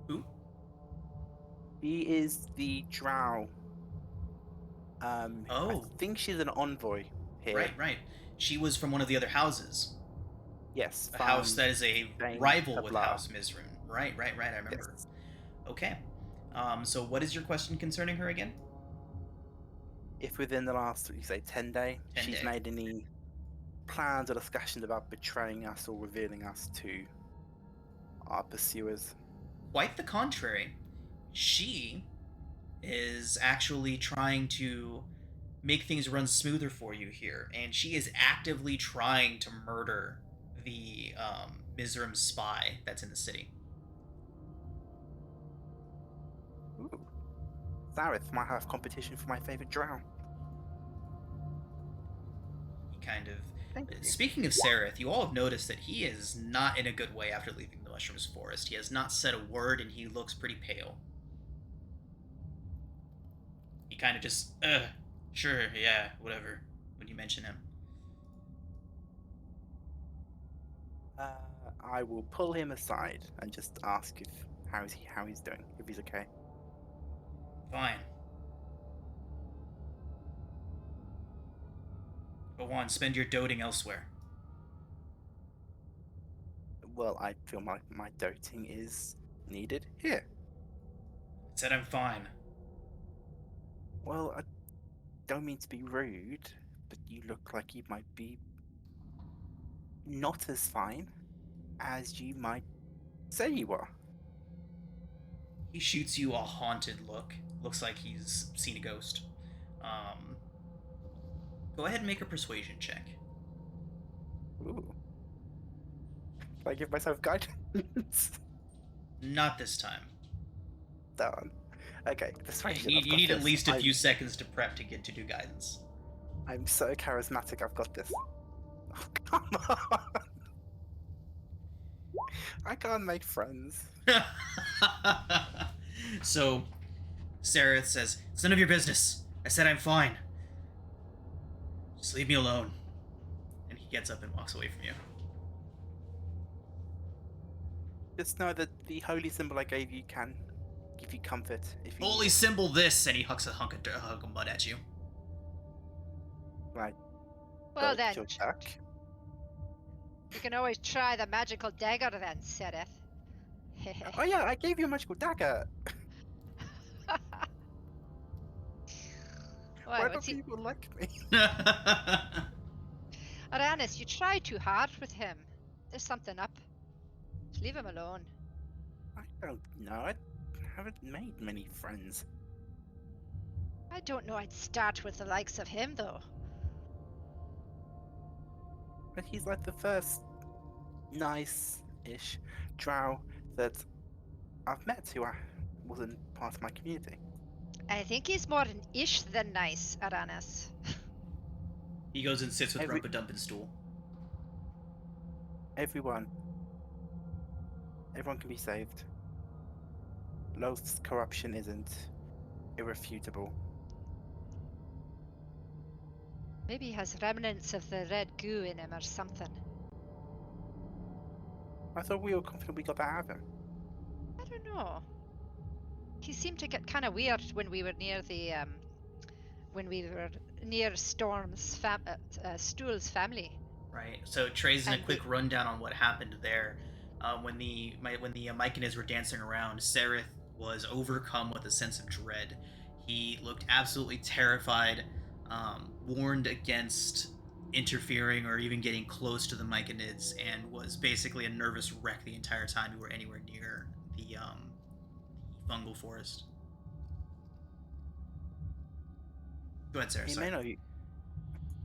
Who? He is the Drow. I Oh. think she's an envoy here. Right. She was from one of the other houses. Yes. A house that is a Bane rival with Tabla. House Mizrun. Right, I remember. Yes. Okay. So what is your question concerning her again? If within the last, 10 days, 10 she's day. made any plans or discussions about betraying us or revealing us to our pursuers. Quite the contrary. She is actually trying to make things run smoother for you here, and she is actively trying to murder the Mizram spy that's in the city. Ooh. Zareth might have competition for my favorite Drow. He kind of... Thank you. Speaking of Sareth, you all have noticed that he is not in a good way after leaving the Mushrooms Forest. He has not said a word, and he looks pretty pale. He kind of just, sure, yeah, whatever, when you mention him. I will pull him aside and just ask how he's doing, if he's okay. Fine. Go on, spend your doting elsewhere. Well, I feel my doting is needed here. Said I'm fine. Well, I don't mean to be rude, but you look like you might be not as fine as you might say you are. He shoots you a haunted look. Looks like he's seen a ghost. Go ahead and make a persuasion check. Ooh. Can I give myself guidance? Not this time. Darn. Okay, persuasion. You I've got need at this. least a few seconds to prep to get to do guidance. I'm so charismatic, I've got this. Oh, come on! I can't make friends. So, Sareth says, "It's none of your business. I said I'm fine. Just leave me alone." And he gets up and walks away from you. Just know that the holy symbol I gave you can give you comfort if you Holy need it. symbol this! And he hucks a hunk of mud at you. Right. Well Don't then, kill Jack. you can always try the magical dagger then, Sereth. Oh yeah, I gave you a magical dagger. Why, Why don't what's he... people like me? Aranis, you try too hard with him. There's something up. Just leave him alone. I don't know. I haven't made many friends. I don't know I'd start with the likes of him, though. But he's like the first nice-ish drow that I've met who wasn't part of my community. I think he's more an ish than nice, Aranis. He goes and sits with Every- Rumpa stool. Everyone can be saved. Loth's corruption isn't irrefutable. Maybe he has remnants of the red goo in him or something. I thought we were confident we got that out of him. I don't know. He seemed to get kind of weird when we were near the Storm's Stool's family. Right. So Trazen, a And quick rundown on what happened there. When the Myconids were dancing around, Sareth was overcome with a sense of dread. He looked absolutely terrified, warned against interfering or even getting close to the myconids, and was basically a nervous wreck the entire time you were anywhere near the fungal forest. Go ahead, Sarah. He Sorry. may not.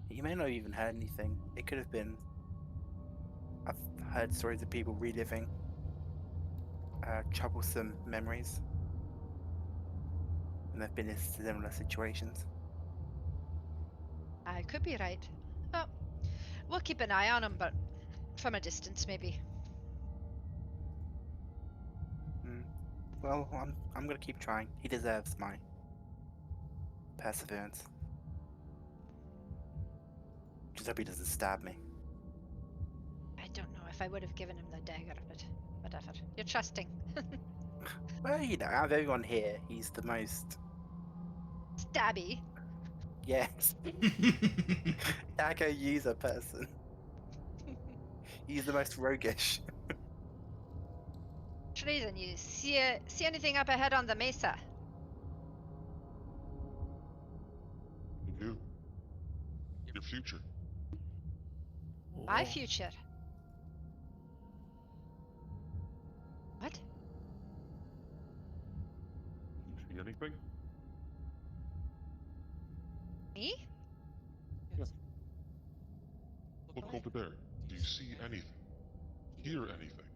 He may not even had anything. It could have been. I've heard stories of people reliving troublesome memories, and they've been in similar situations. I could be right. Oh, we'll keep an eye on him, but from a distance, maybe. Well, I'm gonna keep trying. He deserves my perseverance. Just hope he doesn't stab me. I don't know if I would have given him the dagger, but whatever. You're trusting. Well, you know, out of everyone here, he's the most. Stabby. Yes, dagger user person. He's the most roguish. Treason, you see anything up ahead on the mesa? You do. Your future. My Oh. future. What? You see anything? Me? Look over there. Do you see anything? Hear anything?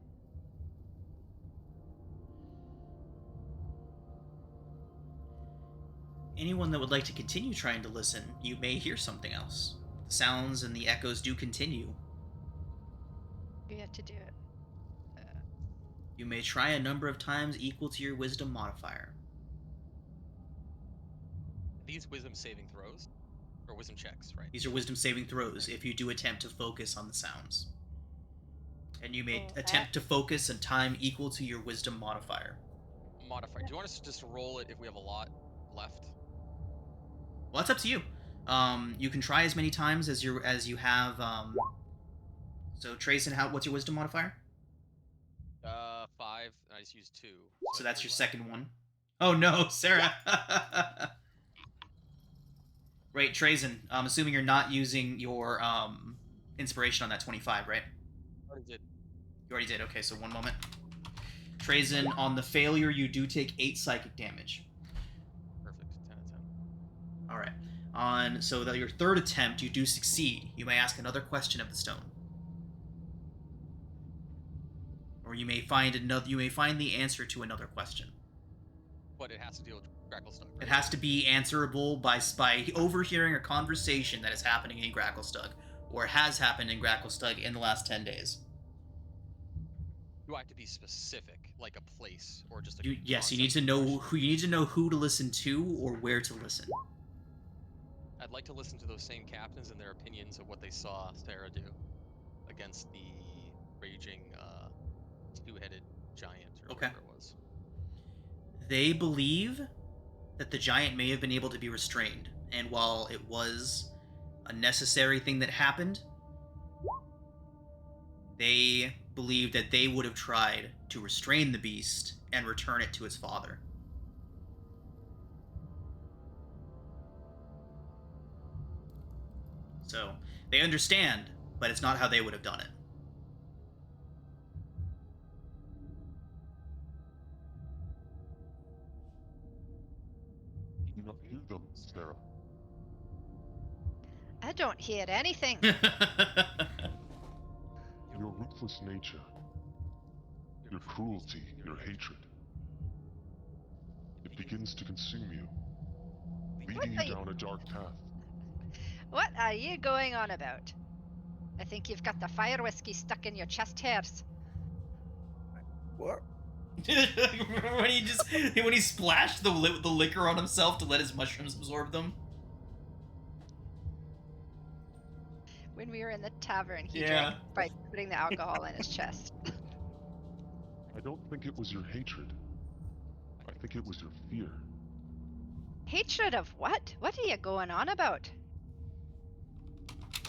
Anyone that would like to continue trying to listen, you may hear something else. The sounds and the echoes do continue. You have to do it. You may try a number of times equal to your wisdom modifier. These wisdom saving throws, or wisdom checks, right? These are wisdom saving throws if you do attempt to focus on the sounds. And you may attempt to focus in time equal to your wisdom modifier. Modifier. Do you want us to just roll it if we have a lot left? Well, that's up to you. You can try as many times as you have. So Trayson, what's your wisdom modifier? 5. And I just used 2. So that's your second one. Oh no, Sarah. Right, Trayson. I'm assuming you're not using your inspiration on that 25, right? Already did. You already did. Okay, so one moment. Trayson, on the failure, you do take 8 psychic damage. Perfect. 10 out of 10. All right. So that your third attempt, you do succeed. You may ask another question of the stone, or you may find another. You may find the answer to another question. But it has to deal with Gracklestug. Right? It has to be answerable by overhearing a conversation that is happening in Gracklestug, or has happened in Gracklestug in the last 10 days. Do I have to be specific, like a place, or just a? Yes, you need to know who. You need to know who to listen to or where to listen. I'd like to listen to those same captains and their opinions of what they saw Sarah do against the raging two-headed giant or whatever it was. They believe that the giant may have been able to be restrained, and while it was a necessary thing that happened, they believe that they would have tried to restrain the beast and return it to its father. So, they understand, but it's not how they would have done it. You do not hear them, Sarah. I don't hear anything. Your ruthless nature, your cruelty, your hatred. It begins to consume you, leading you down a dark path. What are you going on about? I think you've got the fire whiskey stuck in your chest hairs. What? when he splashed the liquor on himself to let his mushrooms absorb them. When we were in the tavern, he drank by putting the alcohol in his chest. I don't think it was your hatred. I think it was your fear. Hatred of what? What are you going on about?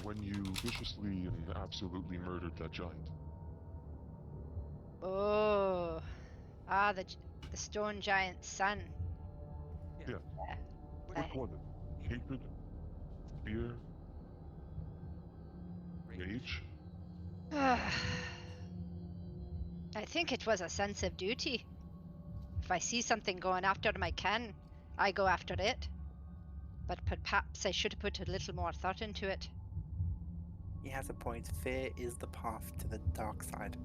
When you viciously and absolutely murdered that giant. Oh, the stone giant's son. Yeah. Which one? Hatred? Fear? mage? I think it was a sense of duty. If I see something going after my kin, I go after it. But perhaps I should have put a little more thought into it. He has a point. Fear is the path to the dark side.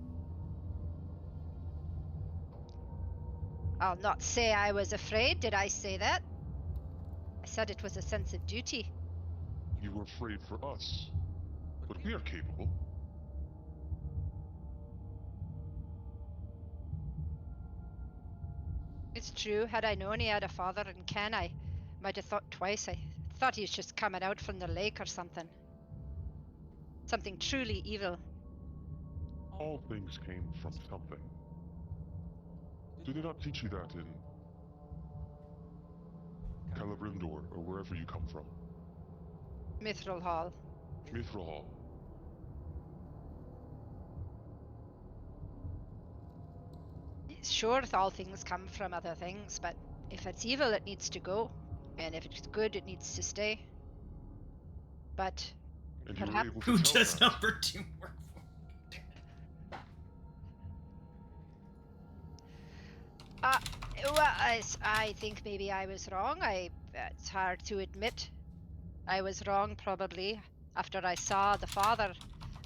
I'll not say I was afraid, did I say that? I said it was a sense of duty. You were afraid for us, but we are capable. It's true, had I known he had a father and kin, I might have thought twice. I thought he was just coming out from the lake or something. Something truly evil. All things came from something. Did they not teach you that in Celebrimbor, or wherever you come from? Mithril Hall. Mithril. Sure, all things come from other things, but if it's evil, it needs to go. And if it's good, it needs to stay. But And you were perhaps... able to Who tell does that. number 2 work for? Well, I think maybe I was wrong. It's hard to admit. I was wrong, probably. After I saw the father,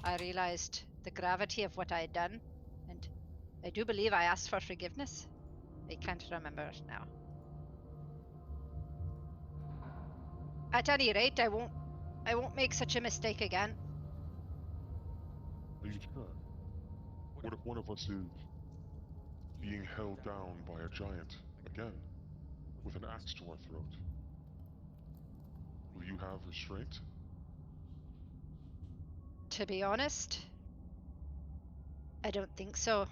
I realized the gravity of what I had done. And I do believe I asked for forgiveness. I can't remember now. At any rate, I won't make such a mistake again. Are you sure? What if one of us is being held down by a giant again, with an axe to our throat? Will you have restraint? To be honest, I don't think so.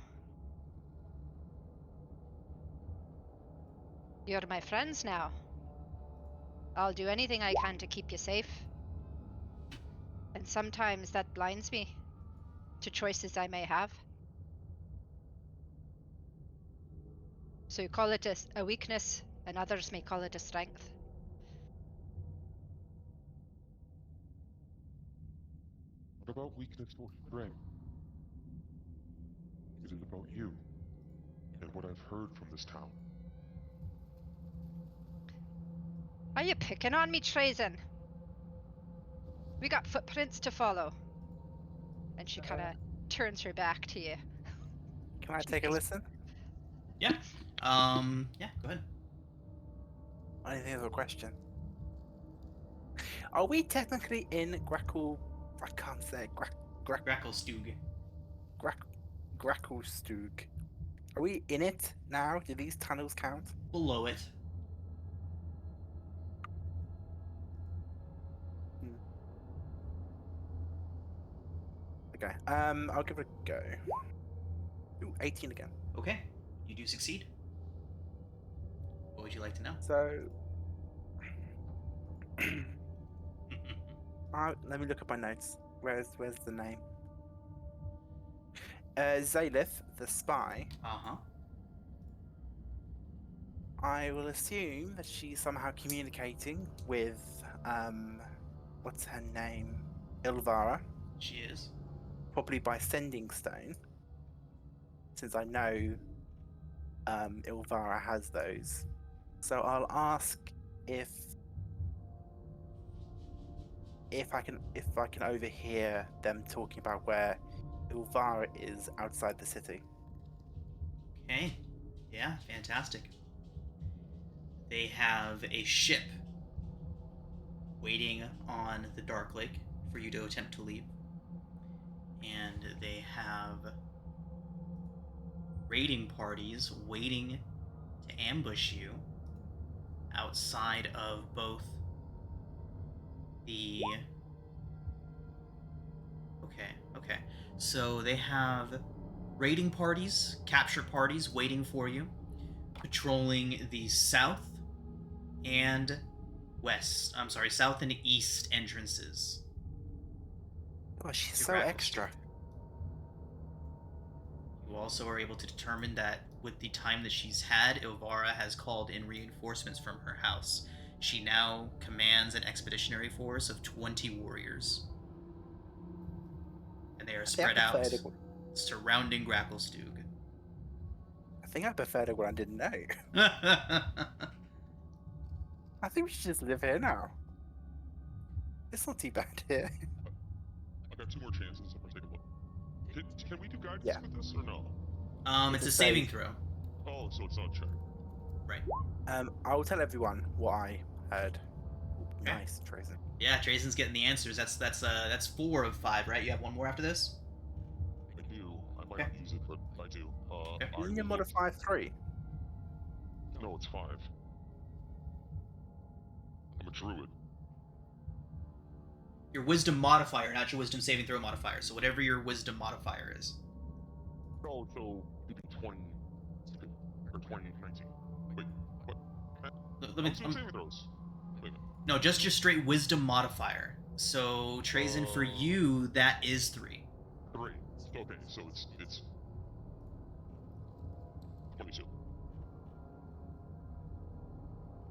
You're my friends now. I'll do anything I can to keep you safe. And sometimes that blinds me to choices I may have. So you call it a weakness, and others may call it a strength. What about weakness or strength? It is about you, and what I've heard from this town. Are you picking on me, Trazen? We got footprints to follow. And she kind of turns her back to you. Can I take a listen? Yeah. Yeah, go ahead. I think there's a question. Are we technically in Grackle? I can't say Gracklestug. Gracklestug. Are we in it now? Do these tunnels count? Below it. Okay. I'll give it a go. Ooh, 18 again. Okay. You do succeed. What would you like to know? So, let me look at my notes. Where's the name? Zalith, the spy. Uh-huh. I will assume that she's somehow communicating with, what's her name? Ilvara. She is. Probably by sending stone. Since I know Ilvara has those. So I'll ask if I can overhear them talking about where Ilvara is outside the city. Okay. Yeah, fantastic. They have a ship waiting on the Dark Lake for you to attempt to leave. And they have raiding parties waiting to ambush you outside of both the... Okay. So they have raiding parties, capture parties waiting for you, patrolling the south and south and east entrances. Oh, she's to so Gracklestug. extra. You also are able to determine that with the time that she's had, Ilvara has called in reinforcements from her house. She now commands an expeditionary force of 20 warriors. and they are I spread out, preferred it. surrounding Gracklestug. I think I preferred it when I didn't know. I think we should just live here now. It's not too bad here. I got 2 more chances. I'm gonna take a look. Can we do guidance Yeah. with this or no? It's It's a a saving save. throw. Oh, so it's not a check. Right. I will tell everyone what I heard. Okay. Nice, Trazen. Yeah, Trazen's getting the answers. That's 4 of 5, right? You have 1 more after this? I do. I might not use it, but I do. Okay. I Isn't your will modifier 3? No, it's 5. I'm a druid. Your wisdom modifier, not your wisdom saving throw modifier. So whatever your wisdom modifier is. Oh, so it'd be 20 or 20, 19. Wait, what? Let me. I'm saving throws. Wait a minute. No, just your straight wisdom modifier. So Trazen, for you, that is 3. 3. Okay, so it's 22.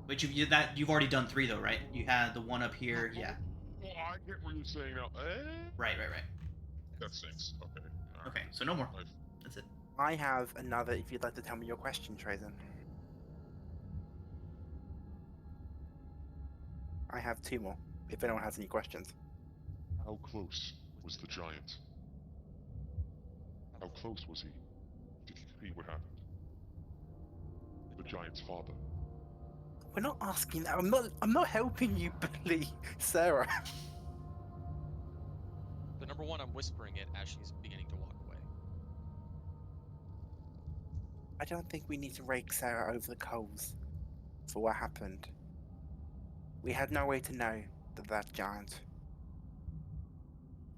But you've already done 3 though, right? You had the one up here, yeah. Well, I get what you're saying now. Right. That stinks. Okay. Okay, so no more. I've- That's it. I have another, if you'd like to tell me your question, Trazen. I have 2 more, if anyone has any questions. How close was the giant? How close was he? Did you see what happened? The giant's father. We're not asking that. I'm not helping you bully Sarah. The number one, I'm whispering it as she's beginning to walk away. I don't think we need to rake Sarah over the coals for what happened. We had no way to know that giant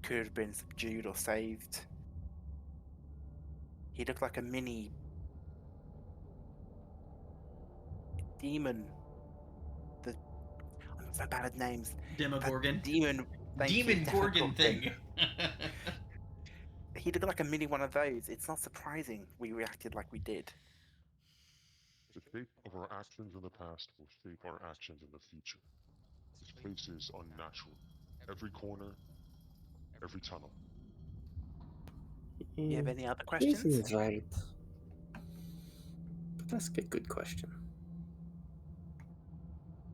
could have been subdued or saved. He looked like a mini demon. I'm so bad at names. Demogorgon. Demon. Thank you, Demon Gorgon thing. He looked like a mini one of those. It's not surprising we reacted like we did. The shape of our actions in the past will shape our actions in the future. This place is unnatural. Every corner, every tunnel. You have any other Jason questions? is right. But ask a good question.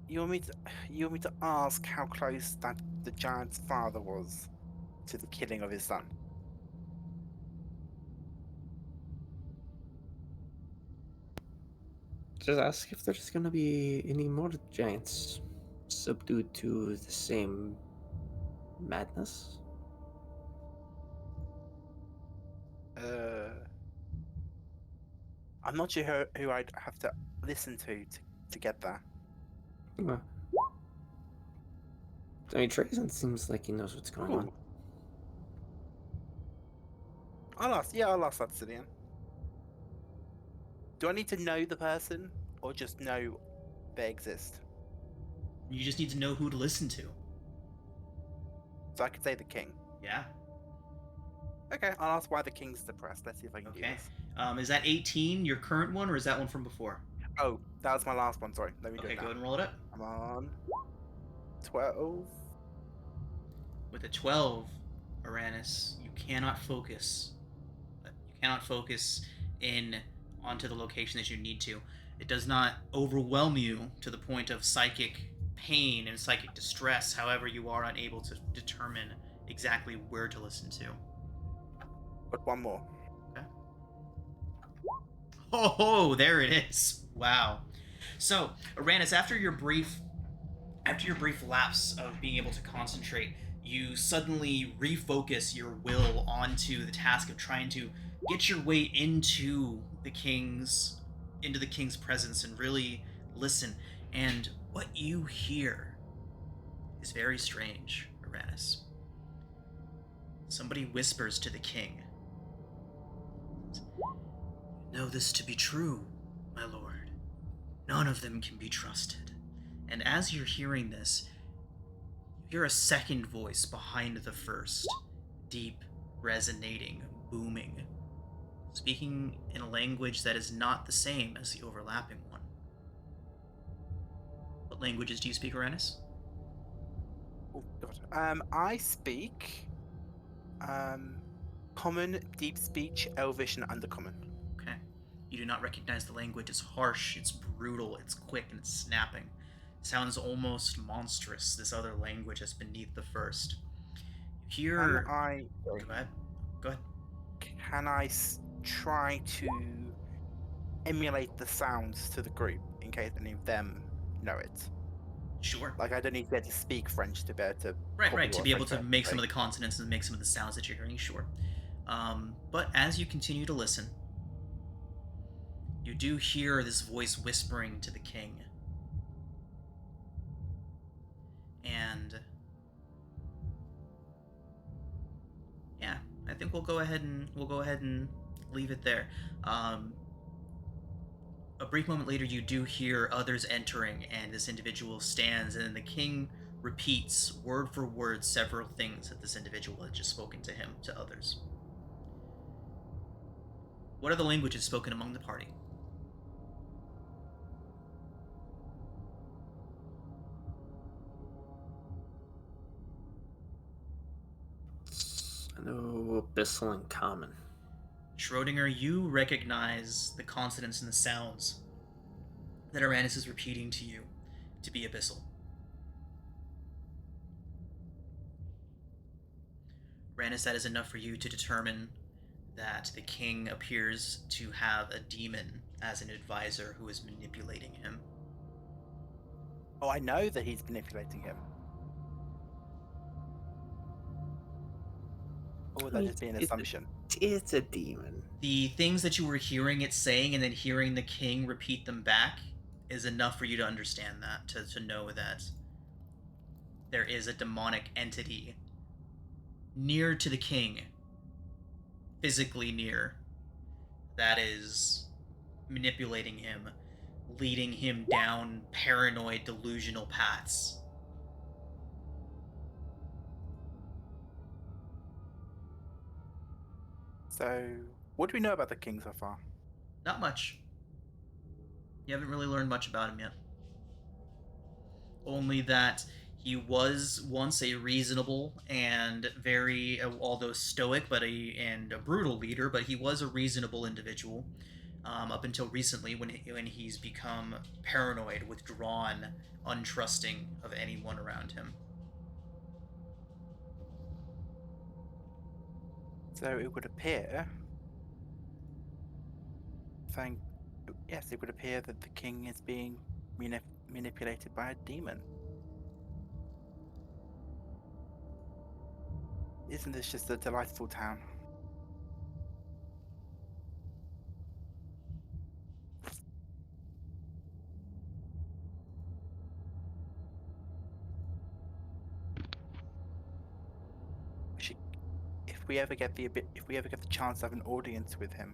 You want me to ask how close that the giant's father was to the killing of his son? Just ask if there's gonna be any more giants subdued to the same madness. I'm not sure who I'd have to listen to get that. Well, I mean, Trazen seems like he knows what's going on. Ooh. I'll ask that, Cillian. Do I need to know the person or just know they exist? You just need to know who to listen to. So I could say the king. Yeah. Okay, I'll ask why the king's depressed. Let's see if I can do Okay. this. Is that 18 your current one, or is that one from before? Oh, that was my last one. Sorry. Let me do Okay, it go now. ahead and roll it up. Come on. 12. With a 12, Uranus, you cannot focus. You cannot focus in onto the location that you need to. It does not overwhelm you to the point of psychic pain and psychic distress. However, you are unable to determine exactly where to listen to. But one more. Okay. Oh, there it is. Wow. So, Uranus, after your brief lapse of being able to concentrate, you suddenly refocus your will onto the task of trying to get your way into the king's presence and really listen. And what you hear is very strange, Uranus. Somebody whispers to the king, "Know this to be true, my lord. None of them can be trusted." And as you're hearing this, you hear a second voice behind the first, deep, resonating, booming, speaking in a language that is not the same as the overlapping one. What languages do you speak, Uranus? Oh, God. I speak Common, deep speech, Elvish, and Undercommon. Okay. You do not recognize the language. It's harsh, it's brutal, it's quick, and it's snapping. It sounds almost monstrous, this other language that's beneath the first. You Can hear... I Go ahead. Go ahead. can I try to emulate the sounds to the group in case any of them know it? Sure. Like, I don't need to be able to speak French to be able to Right, copy to what be able French to person make say. some of the consonants and make some of the sounds that you're hearing, sure. But as you continue to listen, you do hear this voice whispering to the king. And yeah, I think we'll go ahead and leave it there. A brief moment later, you do hear others entering, and this individual stands, and then the king repeats word for word several things that this individual had just spoken to him, to others. What are the languages spoken among the party? I know Abyssal and Common. Schrodinger, you recognize the consonants and the sounds that Aranis is repeating to you to be Abyssal. Aranis, that is enough for you to determine that the king appears to have a demon as an advisor who is manipulating him. Oh, I know that he's manipulating him. Or would that just be an assumption? It's a demon. The things that you were hearing it saying and then hearing the king repeat them back is enough for you to understand that, to know that there is a demonic entity near to the king, physically near, that is manipulating him, leading him down paranoid, delusional paths. So, what do we know about the king so far? Not much. You haven't really learned much about him yet. Only that he was once a reasonable and very, although stoic, and a brutal leader, but he was a reasonable individual up until recently when he's become paranoid, withdrawn, untrusting of anyone around him. So it would appear... Yes, it would appear that the king is being manipulated by a demon. Isn't this just a delightful town? If we ever get the chance to have an audience with him,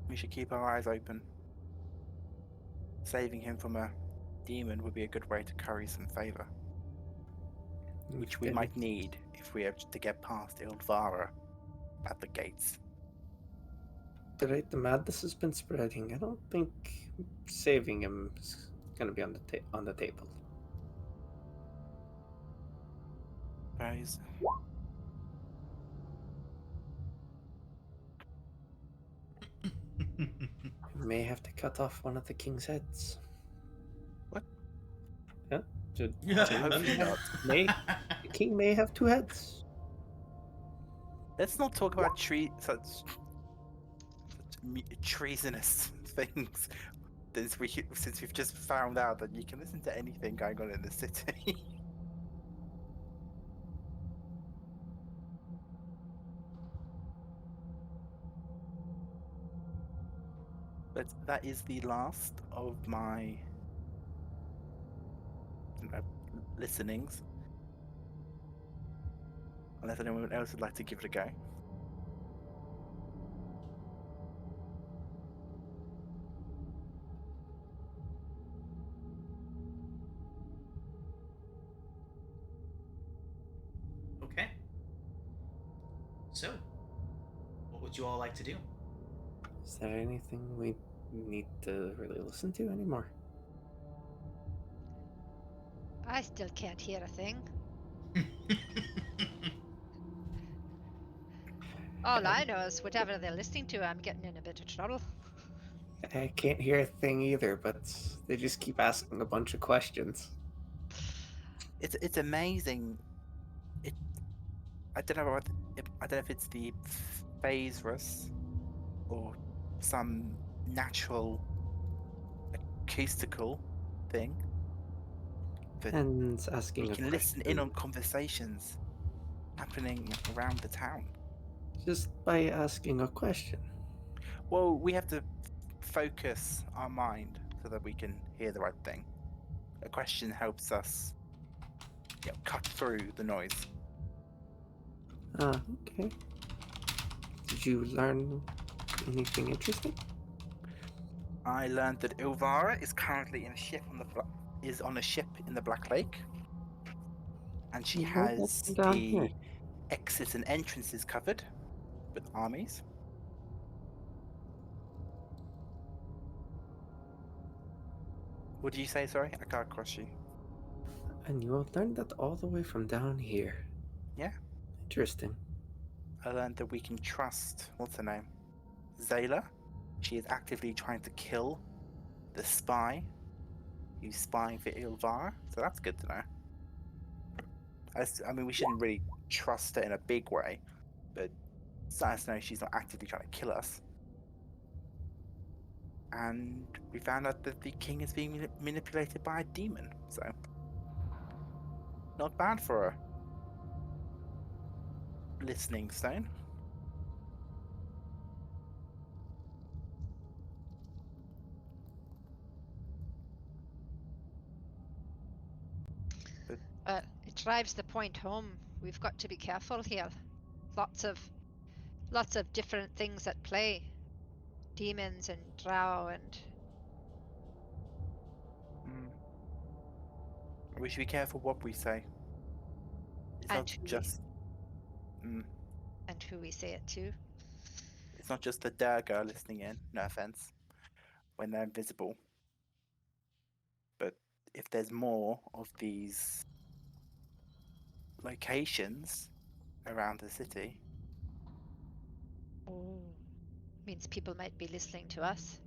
we should keep our eyes open. Saving him from a demon would be a good way to curry some favor, which we might need if we have to get past Ildvara at the gates. The rate the madness has been spreading, I don't think saving him is going to be on the table. Guys, We may have to cut off one of the king's heads. What? Yeah. Hopefully not. The king may have two heads. Let's not talk about such treasonous things. Since we've just found out that you can listen to anything going on in the city. But that is the last of my listenings. Unless anyone else would like to give it a go. Okay. So, what would you all like to do? Is there anything we need to really listen to anymore? I still can't hear a thing. All I know is whatever they're listening to, I'm getting in a bit of trouble. I can't hear a thing either, but they just keep asking a bunch of questions. It's amazing. I don't know I don't know if it's the phasers or some natural acoustical thing, but And it's we asking a can listen in question on conversations happening around the town. just by asking a question. Well, we have to focus our mind so that we can hear the right thing. A question helps us cut through the noise. Ah, okay. Did you learn anything interesting? I learned that Ilvara is currently in a ship on a ship in the Black Lake, and she What about has from down here? the exits and entrances covered with armies. What did you say? Sorry, I got across you. And you learned that all the way from down here. Yeah. Interesting. I learned that we can trust, what's her name? Zayla. She is actively trying to kill the spy who's spying for Ilvara, so that's good to know. I mean, we shouldn't really trust her in a big way, but it's nice to know she's not actively trying to kill us. And we found out that the king is being manipulated by a demon, so not bad for a listening stone. It drives the point home. We've got to be careful here. Lots of different things at play. Demons and drow and We should be careful what we say. It's And not who we- just and who we say it to. it's not just the Durga listening in, no offense, when they're invisible. But if there's more of these locations around the city, Means people might be listening to us.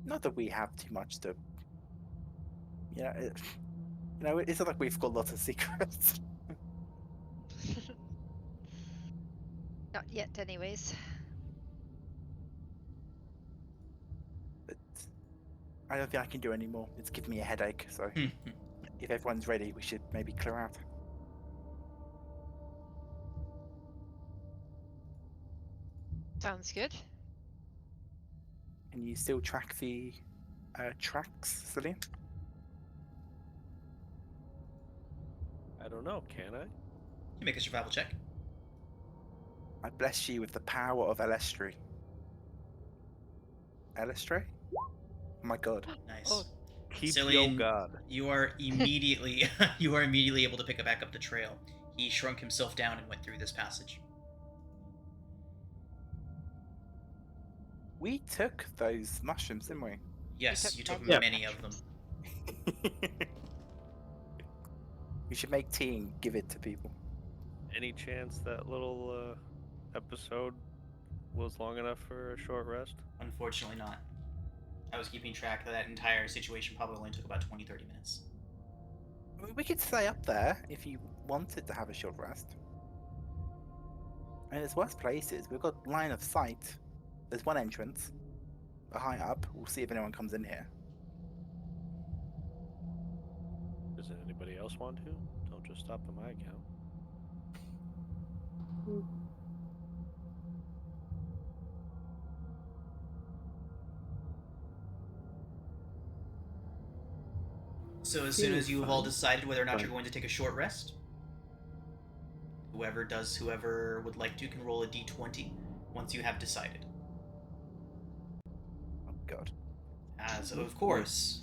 not that we have too much to, it's not like we've got lots of secrets. Not yet, anyways. But I don't think I can do any more. It's giving me a headache. So if everyone's ready, we should maybe clear out. Sounds good. Can you still track the tracks, Cillian? I don't know. Can I? You make a survival check. I bless you with the power of Elestri. Elestri? Oh my god. Nice. Oh. Keep Cillian, yo god. you are immediately able to pick back up the trail. He shrunk himself down and went through this passage. We took those mushrooms, didn't we? Yes, took you took many many of them. We should make tea and give it to people. Any chance that little episode was long enough for a short rest? Unfortunately not. I was keeping track that entire situation probably only took about 20-30 minutes. I mean, we could stay up there if you wanted to have a short rest. And there's worse places. We've got line of sight. There's one entrance. High up. We'll see if anyone comes in here. Does anybody else want to? Don't just stop at my account. So as soon as you have all Fine. decided whether or not you're Fine. going to take a short rest, whoever would like to can roll a d20 once you have decided. Oh god. As of course,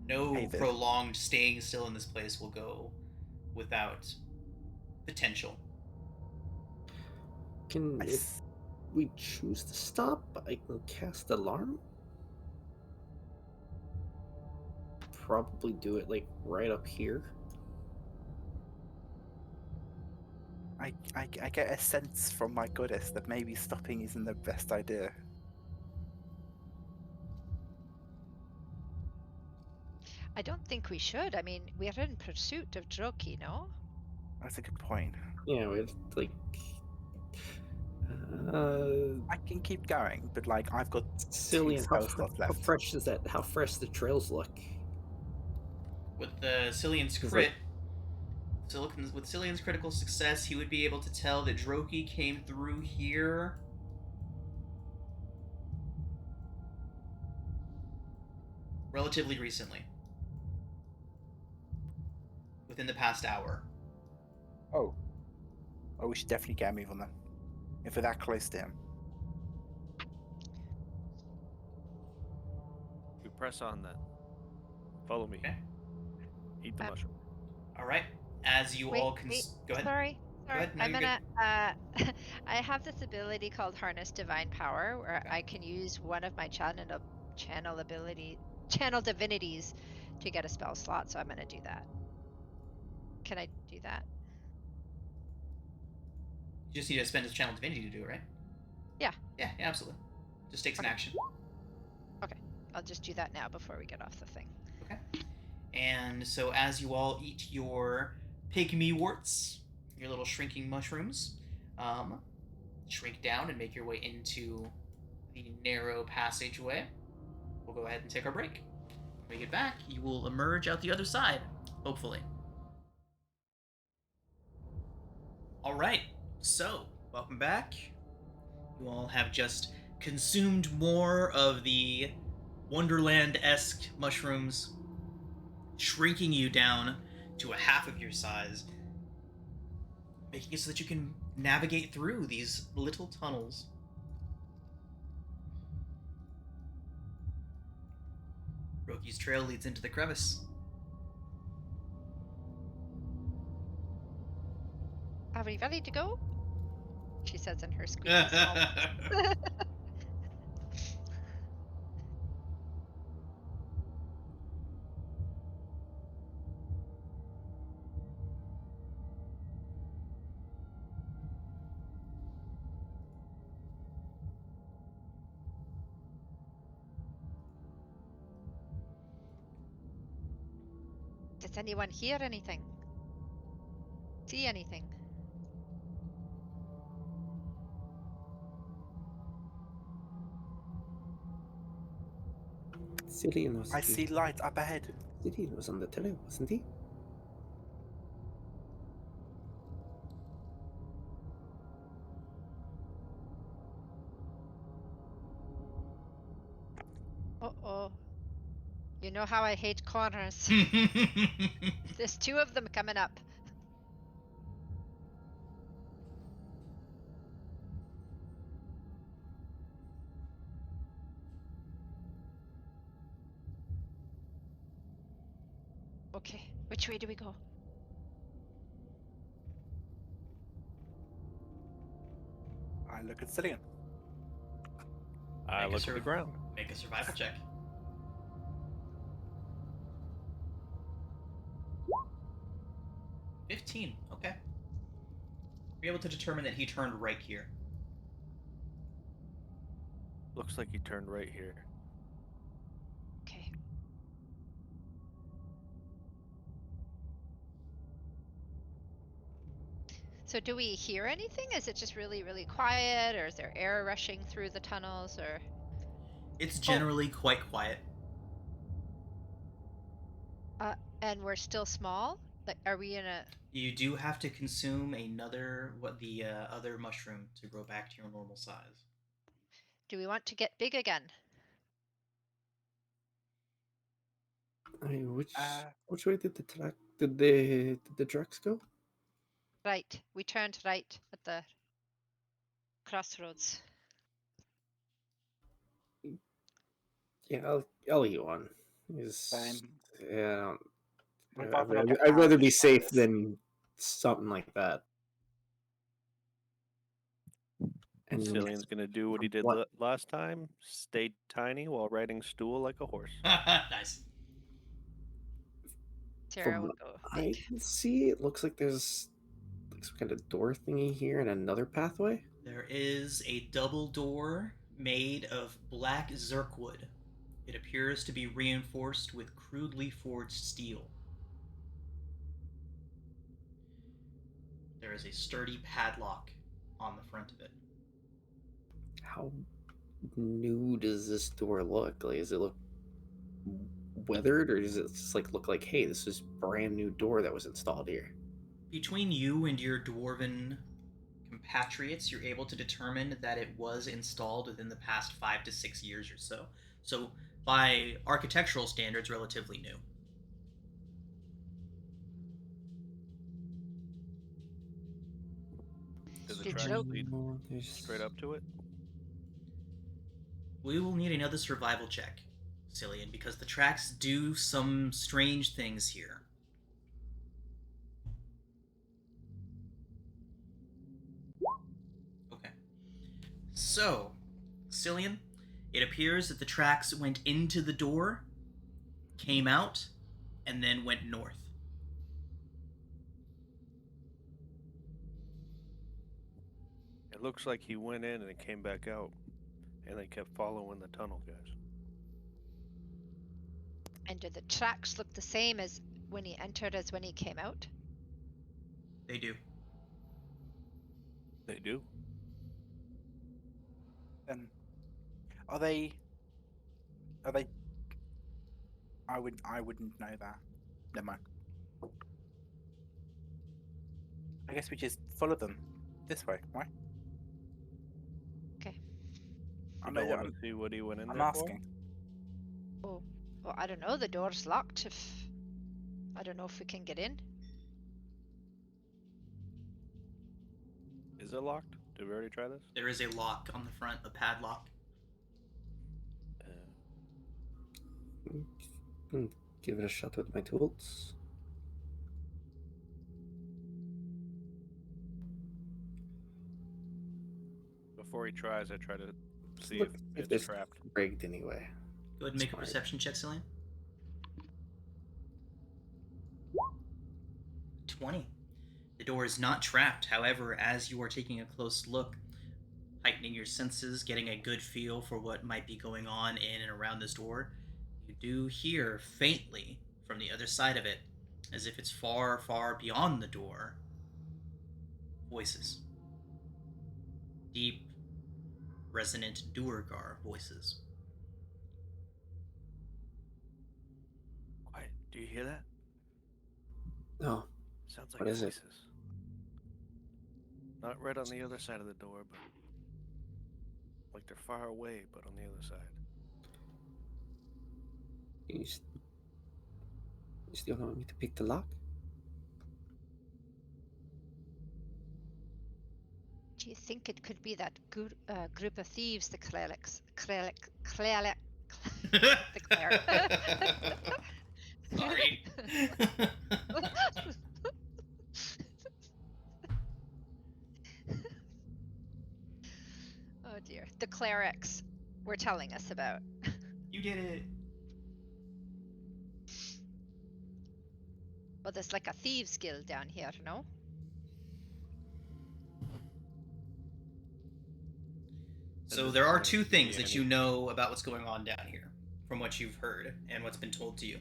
no Hey, Viv. prolonged staying still in this place will go without potential. If we choose to stop, I can cast alarm. Probably do it like right up here. I get a sense from my goddess that maybe stopping isn't the best idea. I don't think we should. I mean, we're in pursuit of Droki, no? That's a good point. Yeah, with like. I can keep going, but like I've got 2 Cillian, spell slots how left. fresh is that? How fresh the trails look? With the Cillian's Is crit, with Cillian's critical success, he would be able to tell that Droki came through here relatively recently. Within the past hour. Oh, we should definitely get a move on them if we're that close to him. We press on then. Follow me. Okay. Eat the mushroom. All right. As you all can go ahead. Sorry. Go ahead. No, I'm you're gonna. I have this ability called Harness Divine Power, where I can use one of my channel divinities to get a spell slot. So I'm gonna do that. Can I do that? You just need to spend his channel divinity to do it, right? Yeah. Yeah, absolutely. Just takes an action. Okay. I'll just do that now before we get off the thing. Okay. And so as you all eat your pygmy warts, your little shrinking mushrooms, shrink down and make your way into the narrow passageway. We'll go ahead and take our break. When we get back, you will emerge out the other side, hopefully. All right, so welcome back. You all have just consumed more of the Wonderland-esque mushrooms, shrinking you down to a half of your size, making it so that you can navigate through these little tunnels. Roki's trail leads into the crevice. Are we ready to go? She says in her squeaky small. Does anyone hear anything? See anything? Cillian was. I see light up ahead. Cillian was on the telly, wasn't he? Uh-oh. You know how I hate corners. There's 2 of them coming up. Okay, which way do we go? I look at Cillian. I look at the ground. Make a survival check. $15. Okay. You're able to determine that he turned right here. Looks like he turned right here. Okay. So do we hear anything? Is it just really, really quiet, or is there air rushing through the tunnels, or? It's generally quite quiet. And we're still small? Like, are we in a? You do have to consume the other mushroom to grow back to your normal size. Do we want to get big again? I mean, which way did the tracks go? Right. We turned right at the crossroads. Yeah, I'll eat one. Same. Yeah, I'd rather not get I'd rather be ambushed by safe this. than something like that. And Cillian's gonna do what he did last time. Stay tiny while riding stool like a horse. Nice. Sarah from will what go I big. can see, it looks like there's some kind of door thingy here and another pathway? There is a double door made of black zirkwood. It appears to be reinforced with crudely forged steel. There is a sturdy padlock on the front of it. How new does this door look? Like, does it look weathered, or does it just like look like, hey, this is brand new door that was installed here? Between you and your dwarven compatriots, you're able to determine that it was installed within the past 5 to 6 years or so. So, by architectural standards, relatively new. Does the Did track you- lead No, there's straight up to it? We will need another survival check, Cillian, because the tracks do some strange things here. Okay. So, Cillian, it appears that the tracks went into the door, came out, and then went north. It looks like he went in and it came back out, and then kept following the tunnel, guys. And do the tracks look the same as when he entered as when he came out? They do. They do. Are they? I wouldn't know that. Never mind. I guess we just follow them this way, right? Okay. I You mean, don't want to see what he went in I'm there asking. Oh, well, I don't know. The door's locked. I don't know if we can get in. for? Is it locked? Did we already try this? There is a lock on the front, a padlock. give it a shot with my tools. Before he tries, I try to see Look if this it's trapped. rigged anyway. Go ahead and make a Smart. perception check, Cillian. 20. The door is not trapped. However, as you are taking a close look, heightening your senses, getting a good feel for what might be going on in and around this door, you do hear faintly from the other side of it, as if it's far, far beyond the door, voices. Deep, resonant Duergar voices. Quiet. Do you hear that? No, Sounds like What is it? voices. Not right on the other side of the door, but like they're far away, but on the other side. you still want me to pick the lock? Do you think it could be that group of thieves, the clerics? The cleric. Sorry. Oh dear. The clerics were telling us about. You did it. Well, there's like a thieves guild down here, no? So this there is are gonna two be things that any- you know about what's going on down here, from what you've heard and what's been told to you.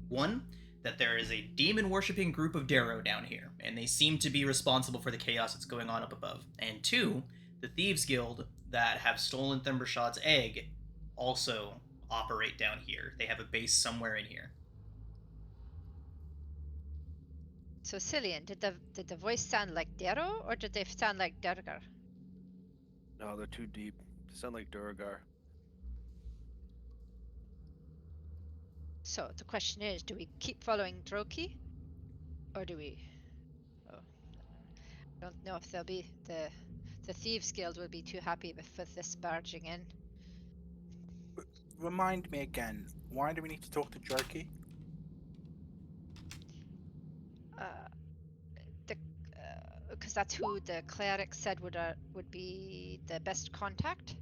One, that there is a demon-worshipping group of Darrow down here, and they seem to be responsible for the chaos that's going on up above. And two, the Thieves Guild that have stolen Thumbershad's egg also operate down here. They have a base somewhere in here. So Cillian, did the voice sound like Darrow or did they sound like Durgar? No, they're too deep. They sound like Duragar. So the question is, do we keep following Droki? Or do we I don't know if they'll be the Thieves Guild will be too happy with this barging in. Remind me again. Why do we need to talk to Jerky? Because that's who the cleric said would be the best contact.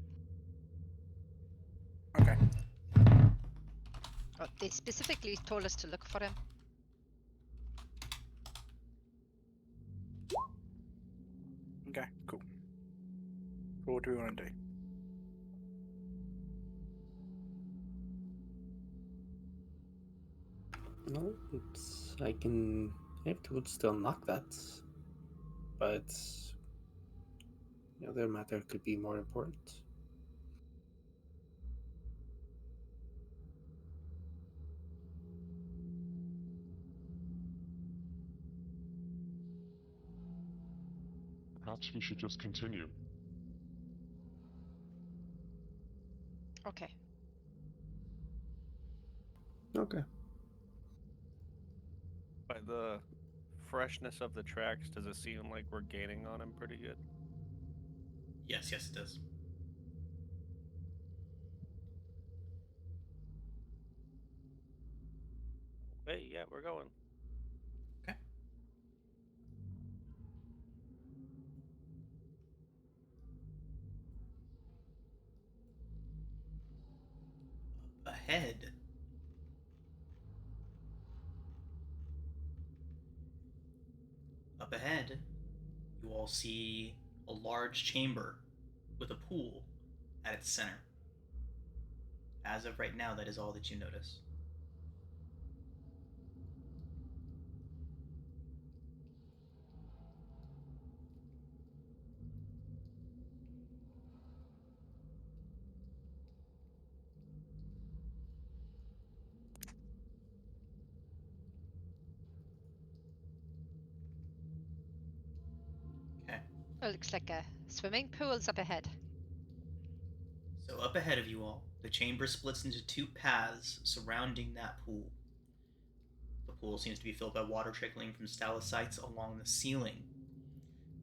Okay. Oh, they specifically told us to look for him. Okay, cool. So what do we want to do? No, I can have to still knock that, but the other matter could be more important. Perhaps we should just continue. Okay. Okay. By the freshness of the tracks, does it seem like we're gaining on him pretty good? Yes, it does. Hey, yeah, we're going. Okay. Up ahead. Up ahead, you all see a large chamber with a pool at its center. As of right now, that is all that you notice. Okay. It looks like a swimming pool's up ahead. So up ahead of you all, the chamber splits into two paths surrounding that pool. The pool seems to be filled by water trickling from stalactites along the ceiling.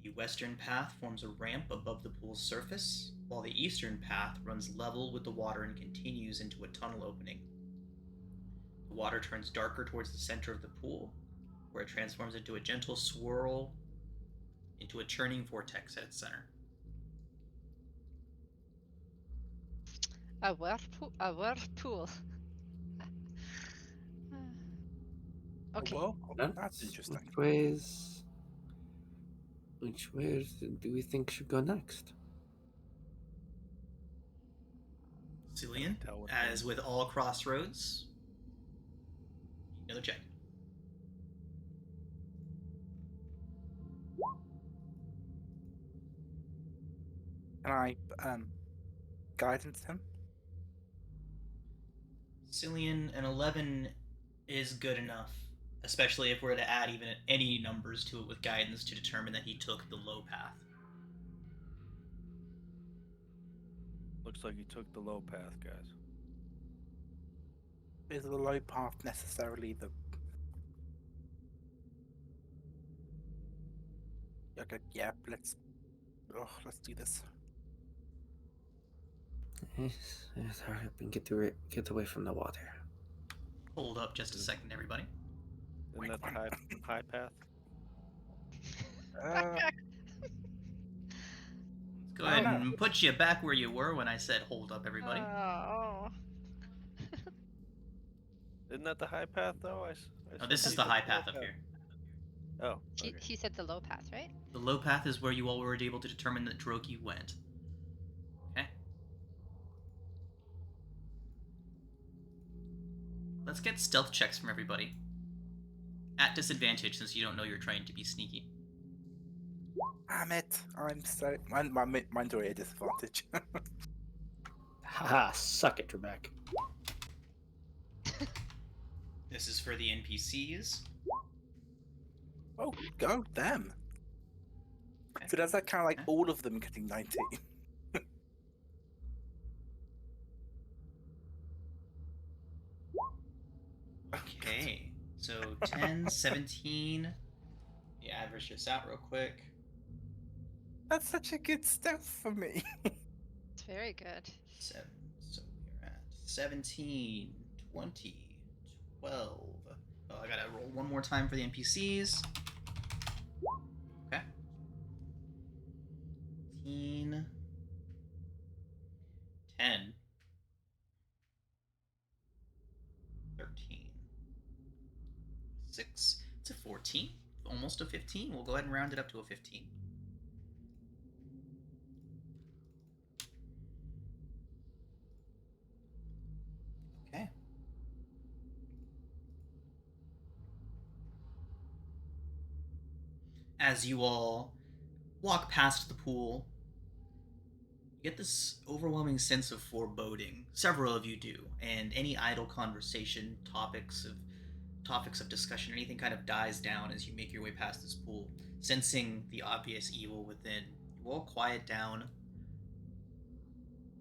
The western path forms a ramp above the pool's surface, while the eastern path runs level with the water and continues into a tunnel opening. The water turns darker towards the center of the pool, where it transforms into a gentle swirl into a churning vortex at its center. A whirlpool. A whirlpool. Okay. Oh, well, that's That's interesting. Which ways do we think should go next? Cillian, Tell what as with all crossroads, another check. Can I guidance him? Cillian, an 11 is good enough, especially if we're to add even any numbers to it with guidance to determine that he took the low path. Looks like he took the low path, guys. Is the low path necessarily the? Okay, yeah. Let's do this. Yes, hurry up and get away from the water. Hold up just a second, everybody. Isn't that the high path? Uh, Go I ahead don't know. and put you back where you were when I said hold up, everybody. Oh. Isn't that the high path, though? Oh, this is the high path up here. Oh, okay. He said the low path, right? The low path is where you all were able to determine that Droki went. Okay. Let's get stealth checks from everybody. At disadvantage, since you don't know you're trying to be sneaky. Damn it! Mine's already a disadvantage. Haha, suck it, Trebek. This is for the NPCs. Oh, go them. Okay. So does that kind of like all of them getting 19? Okay. So 10, 17. You average this out real quick. That's such a good stealth for me. It's very good. 7. So we're at 17, 20, 12. Oh, I gotta roll one more time for the NPCs. Okay. 15, 10, 13, 6. It's a 14. Almost a 15. We'll go ahead and round it up to a 15. as you all walk past the pool, you get this overwhelming sense of foreboding. Several of you do, and any idle conversation, topics of discussion, anything kind of dies down as you make your way past this pool, sensing the obvious evil within. You all quiet down,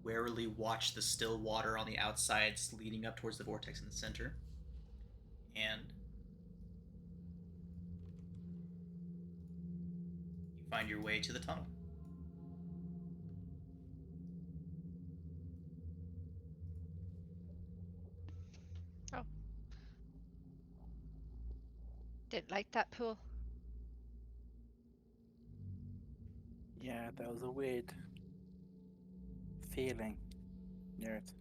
warily watch the still water on the outsides leading up towards the vortex in the center, and you find your way to the tunnel. Oh. Didn't like that pool. Yeah, that was a weird feeling near it.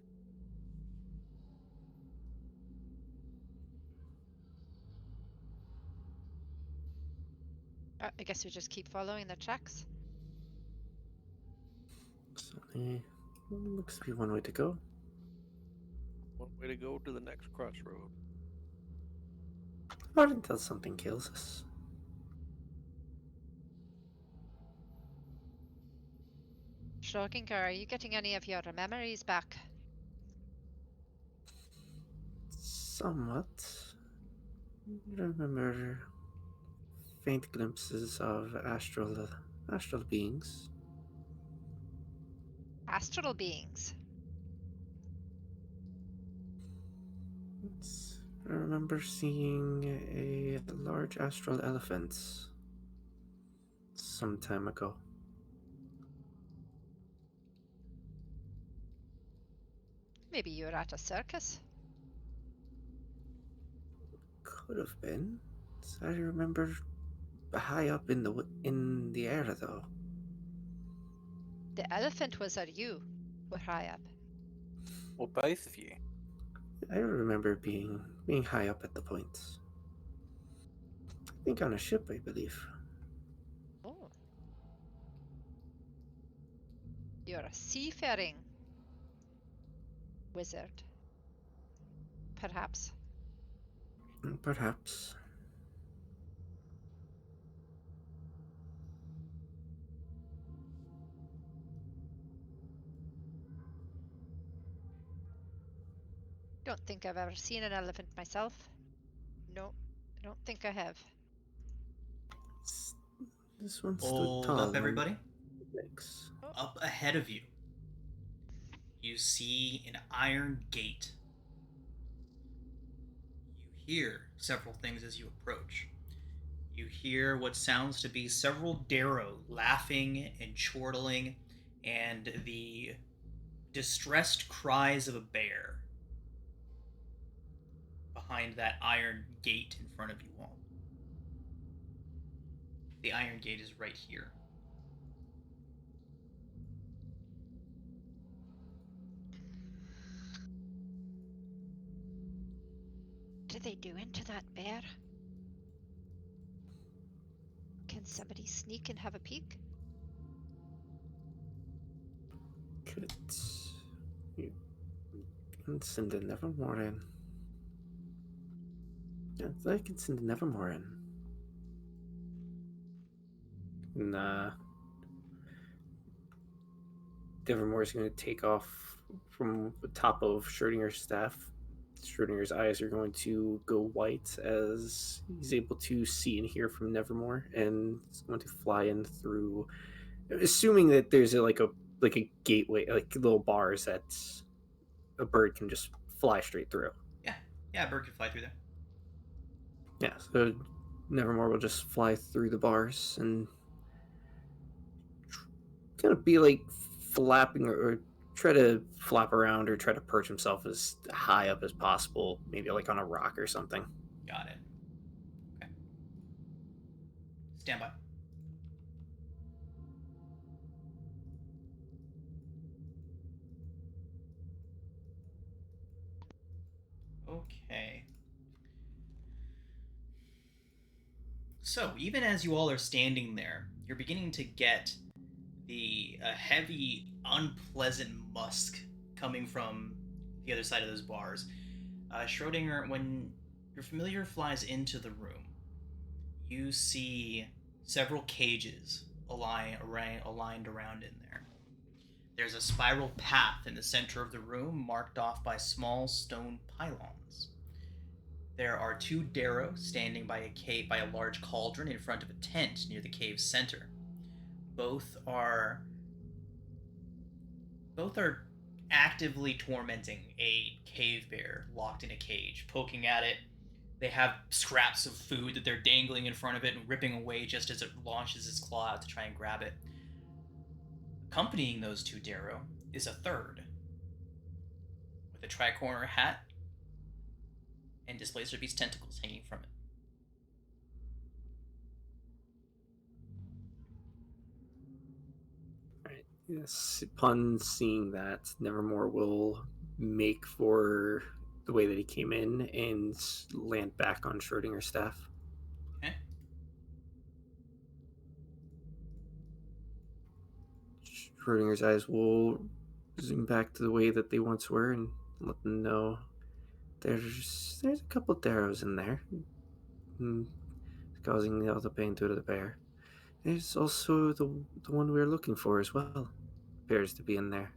I guess we just keep following the tracks. So, looks to be one way to go. One way to go to the next crossroad. Not until something kills us. Schrodinger, are you getting any of your memories back? Somewhat. I remember faint glimpses of astral beings. Astral beings. I remember seeing a large astral elephant some time ago. Maybe you were at a circus. Could have been. I remember high up in the air though. The elephant was or you were high up. Or both of you. I remember being high up at the point. I think on a ship, I believe. Oh. You're a seafaring wizard. Perhaps. Perhaps. Don't think I've ever seen an elephant myself. No, I don't think I have. This one stood Hold tall. up, everybody. Legs. Up ahead of you, you see an iron gate. You hear several things as you approach. You hear what sounds to be several Darrow laughing and chortling, and the distressed cries of a bear behind that iron gate in front of you all. The iron gate is right here. Did they do into that bear? Can somebody sneak and have a peek? Could you can send a Nevermore in? Yeah, I can send a Nevermore in. And Nevermore is going to take off from the top of Schrodinger's staff. Schrodinger's eyes are going to go white as he's able to see and hear from Nevermore, and it's going to fly in through. Assuming that there's a gateway, like little bars that a bird can just fly straight through. Yeah, a bird can fly through there. Yeah, so Nevermore will just fly through the bars and kind of be like flapping or try to flap around or try to perch himself as high up as possible, maybe like on a rock or something. Got it. Okay. Stand by. Okay. So, even as you all are standing there, you're beginning to get the heavy, unpleasant musk coming from the other side of those bars. Schrodinger, when your familiar flies into the room, you see several cages aligned around in there. There's a spiral path in the center of the room marked off by small stone pylons. There are 2 Darrow standing by a large cauldron in front of a tent near the cave's center. Both are actively tormenting a cave bear locked in a cage, poking at it. They have scraps of food that they're dangling in front of it and ripping away just as it launches its claw out to try and grab it. Accompanying those 2 Darrow is a third with a tricorner hat and displays Beast's tentacles hanging from it. Right. Yes. Upon seeing that, Nevermore will make for the way that he came in and land back on Schrodinger's staff. Okay. Schrodinger's eyes will zoom back to the way that they once were and let them know there's a couple Darrows in there, causing all the pain to the bear. There's also the one we were looking for as well. Appears to be in there.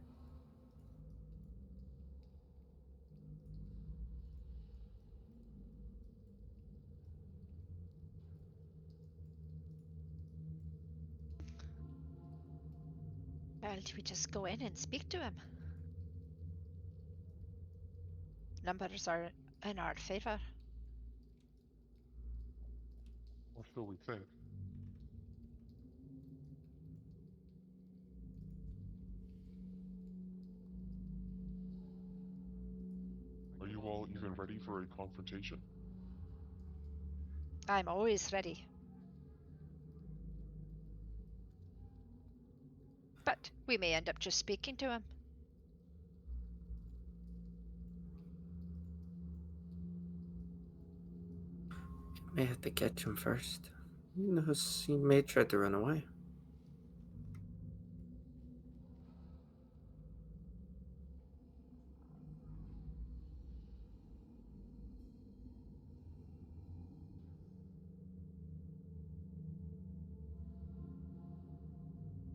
Well, do we just go in and speak to him? Numbers are in our favor. Or so we think. Are you all even ready for a confrontation? I'm always ready. But we may end up just speaking to him. May have to catch him first. Who knows? He may try to run away.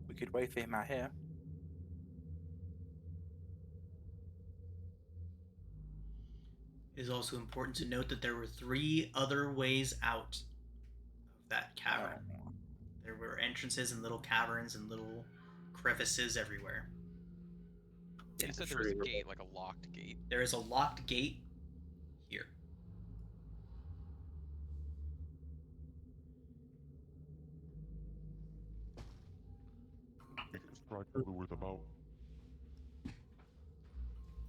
We could wait for him out here. It is also important to note that there were 3 other ways out of that cavern. Oh. There were entrances and little caverns and little crevices everywhere. You said there was a gate, like a locked gate. There is a locked gate here. We could try to lure them out.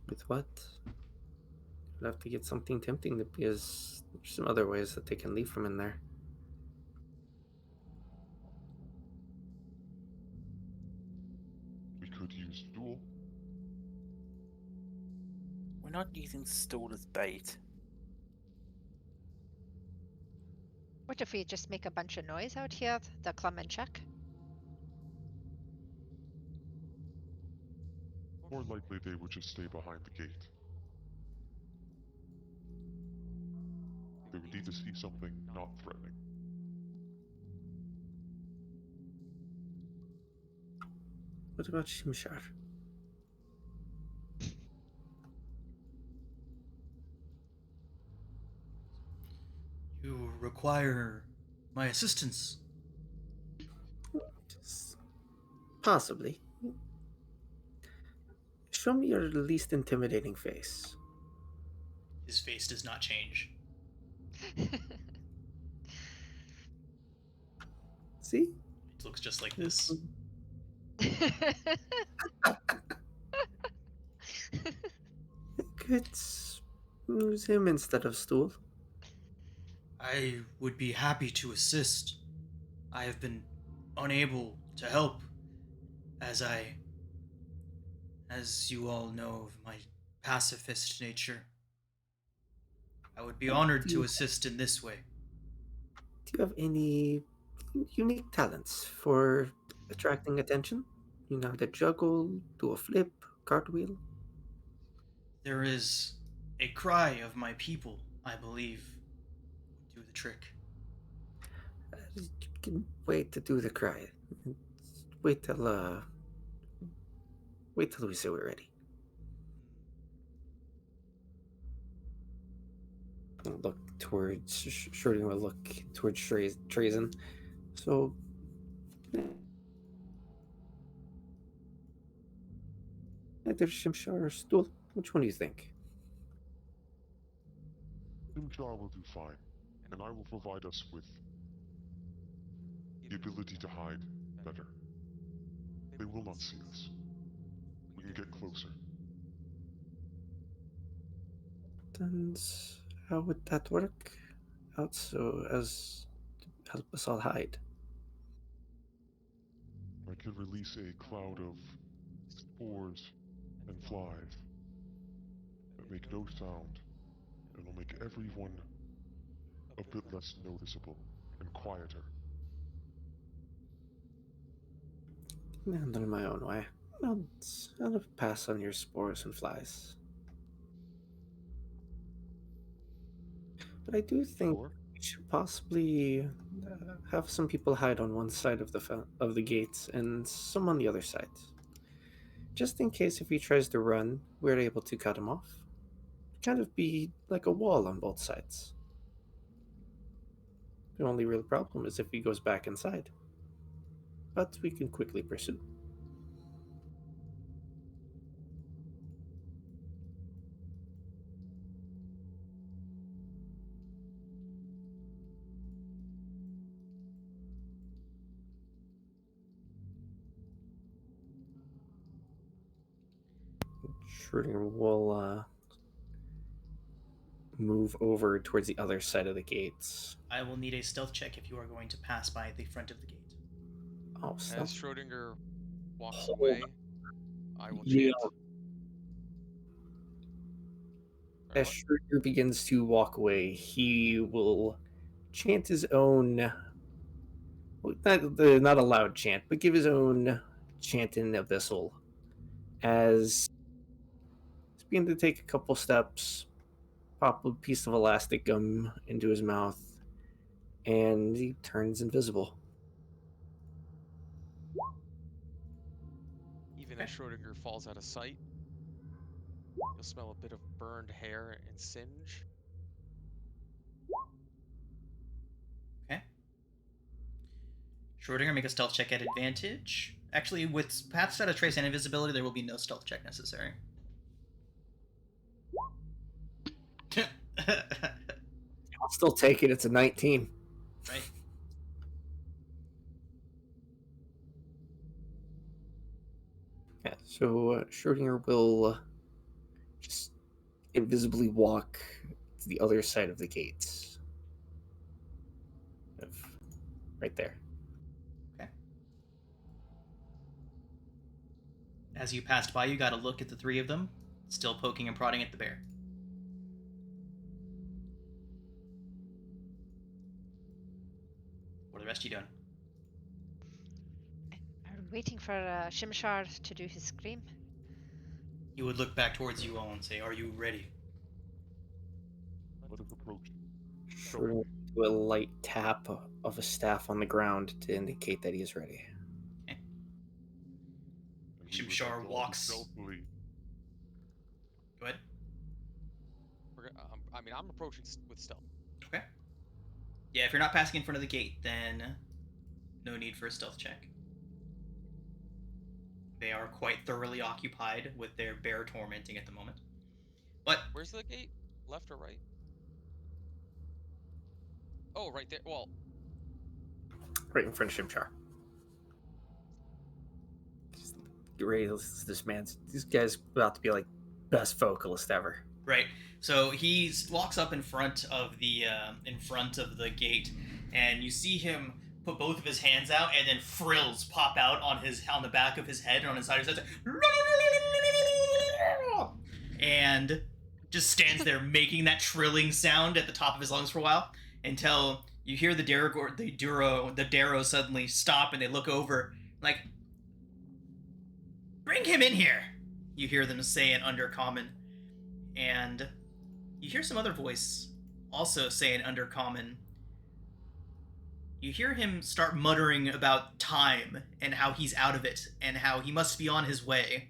With what? We'll have to get something tempting because there's some other ways that they can leave from in there. We could use duel. We're not using stool as bait. What if we just make a bunch of noise out here? They'll come and check. More likely they would just stay behind the gate. They would need to see something not threatening. What about Shimshar? You require my assistance. Possibly. Show me your least intimidating face. His face does not change. See? It looks just like this. Could use him instead of Stool. I would be happy to assist. I have been unable to help, as you all know of my pacifist nature. I would be honored to assist in this way. Do you have any unique talents for attracting attention? You know how to juggle, do a flip, cartwheel? There is a cry of my people, I believe, would do the trick. can wait to do the cry. Wait till we say we're ready. I'll look towards Schrodinger will look towards Trazen. So either Shimshar or Stool, which one do you think? Shimshar will do fine, and I will provide us with the ability to hide better. They will not see us. We can get closer. And how would that work? Also, as to help us all hide. I can release a cloud of spores and flies that make no sound and will make everyone a bit less noticeable and quieter. And in my own way, I'll pass on your spores and flies. But I do think Sure. we should possibly have some people hide on one side of the gates and some on the other side. Just in case if he tries to run, we're able to cut him off. Kind of be like a wall on both sides. The only real problem is if he goes back inside. But we can quickly pursue. Schrodinger will move over towards the other side of the gates. I will need a stealth check if you are going to pass by the front of the gate. Oh, As stealth. Schrodinger walks Hold away, I will Yeah. chant. Sorry, As what? Schrodinger begins to walk away, he will chant his own, not a loud chant, but give his own chant in Abyssal as he's beginning to take a couple steps, pop a piece of elastic gum into his mouth, and he turns invisible. Even as Schrodinger falls out of sight, you'll smell a bit of burned hair and singe. Okay. Schrodinger, make a stealth check at advantage. Actually, with Paths Out of Trace and Invisibility, there will be no stealth check necessary. I'll still take it. It's a 19. Right. Yeah, so Schrodinger will just invisibly walk to the other side of the gates. Right there. Okay. As you passed by, you got a look at the three of them, still poking and prodding at the bear. What are the rest of you doing? Are we waiting for Shimshar to do his scream? He would look back towards you all and say, "Are you ready?" Let us approach. Schrodinger will do a light tap of a staff on the ground to indicate that he is ready. Okay. And we will Shimshar enter walks. stealthily. Go ahead. I'm approaching with stealth. Okay. Yeah, if you're not passing in front of the gate, then no need for a stealth check. They are quite thoroughly occupied with their bear tormenting at the moment. But Where's the gate? Left or right? Oh, right there. Well, Right in front of Shimshar. Get ready, this guy's about to be like best vocalist ever. right, so he walks up in front of the gate, and you see him put both of his hands out, and then frills pop out on the back of his head and on his side of his head, and just stands there making that trilling sound at the top of his lungs for a while until you hear the Darrow suddenly stop, and they look over like, "Bring him in here," you hear them say in Undercommon. And you hear some other voice also say in Undercommon, You hear him start muttering about time and how he's out of it and how he must be on his way.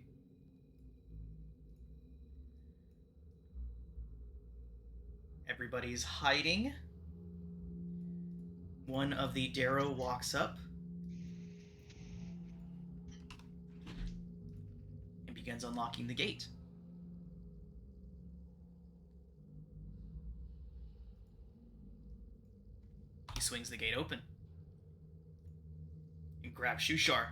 Everybody's hiding. One of the Darrow walks up and begins unlocking the gate. He swings the gate open and grabs Shushar.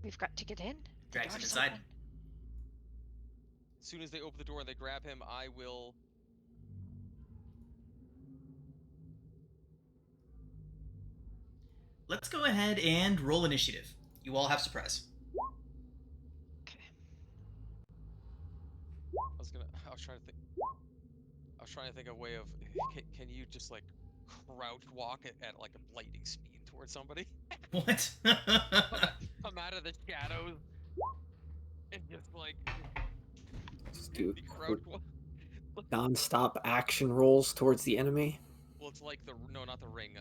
We've got to get in. The Drags him door's inside. open. As soon as they open the door and they grab him, I will. Let's go ahead and roll initiative. You all have surprise. Okay. I was trying to think of a way of. Can you just like crouch walk at like a lightning speed towards somebody? What? Come out of the shadows and just like Just do the quick crouch walk. non-stop action rolls towards the enemy. Well, it's like not the ring.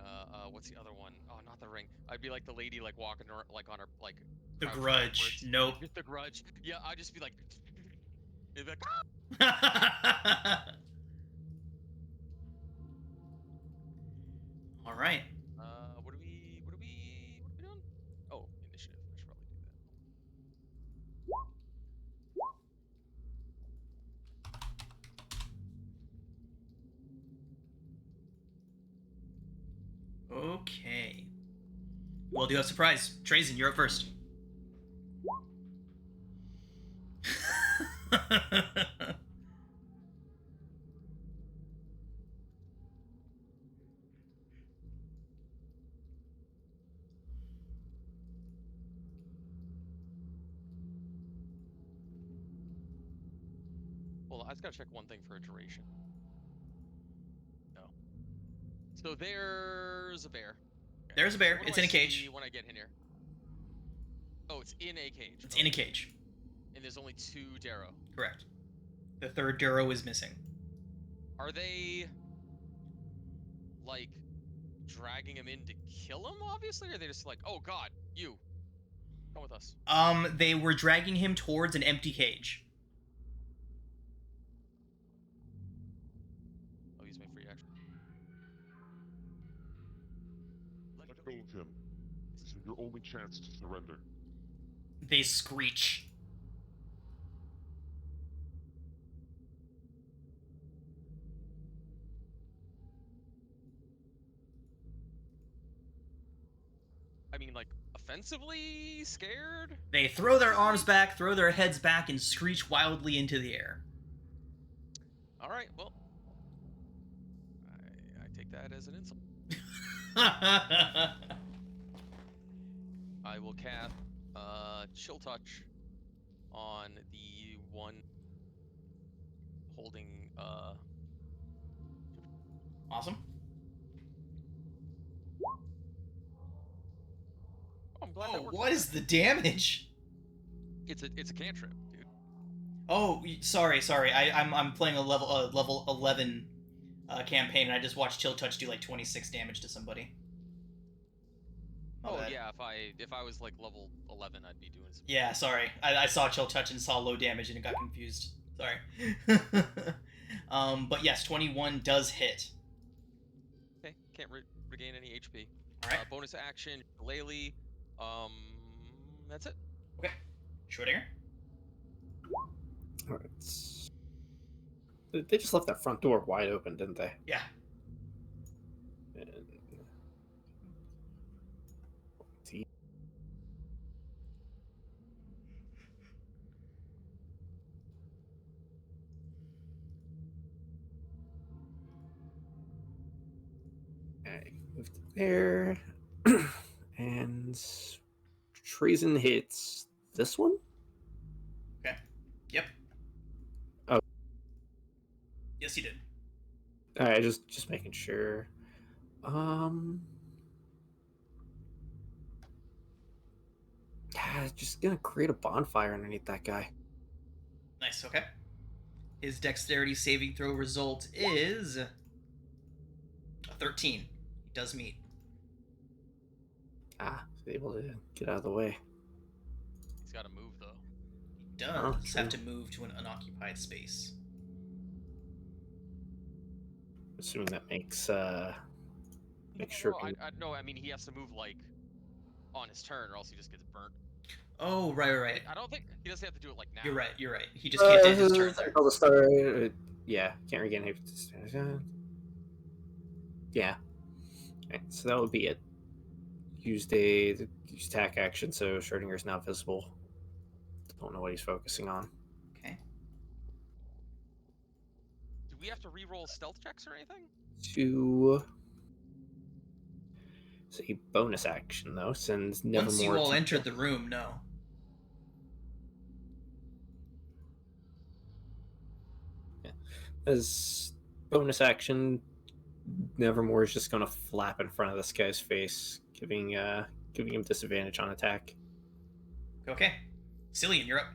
What's the other one? Oh, not the ring. I'd be like the lady like walking like on her like. The crouching Grudge. backwards. Nope. Just the Grudge. Yeah, I'd just be like. It'd be like All right. What are we doing? Oh, initiative. I should probably do that. Okay. Well, do you have surprise? Trazen, you're up first. Hold on, I just gotta check one thing for a duration. No. So there's a bear. Okay. There's a bear. What do It's I in a cage. see when I get in here? Oh, it's in a cage. It's in a cage. And there's only 2 Darrow. Correct. The third Darrow is missing. Are they like dragging him in to kill him, obviously, or are they just like, oh god, you come with us? They were dragging him towards an empty cage. I'll use my free action. Let go of him. This is your only chance to surrender. They screech. I mean, like, offensively scared? They throw their arms back, throw their heads back, and screech wildly into the air. Alright, well. I take that as an insult. I will cast Chill Touch on the one holding Awesome. I'm glad Oh, that worked. what is the damage? It's a cantrip, dude. Oh, sorry. I'm playing a level 11 campaign, and I just watched Chill Touch do like 26 damage to somebody. My Oh bad. yeah, if I was like level 11, I'd be doing some. Yeah, sorry. I saw Chill Touch and saw low damage and it got confused. Sorry. But yes, 21 does hit. Okay, can't regain any HP. All right. Bonus action, Shillelagh. That's it. Okay. Schrodinger. All right. They just left that front door wide open, didn't they? Yeah. And... Okay, move to there. And Trazen hits this one? Okay. Yep. Oh. Yes, he did. Alright, just making sure. Just gonna create a bonfire underneath that guy. Nice. Okay. His dexterity saving throw result is a 13. He does meet. He's able to get out of the way. He's got to move though. He does true. have to move to an unoccupied space. Assuming that makes No, sure. no, I mean he has to move like on his turn, or else he just gets burnt. Oh, right. Like, I don't think he doesn't have to do it like now. You're right. He just can't end his turn there. I'll just start. Yeah, can't regain hit. Yeah. Right, so that would be it. Used attack action, so Schrodinger's now visible. Don't know what he's focusing on. Okay. Do we have to re-roll stealth checks or anything? It's a bonus action though, since Once you Nevermore. all entered the room, no. As bonus action, Nevermore is just gonna flap in front of this guy's face, giving him disadvantage on attack. Okay. Cillian, you're up.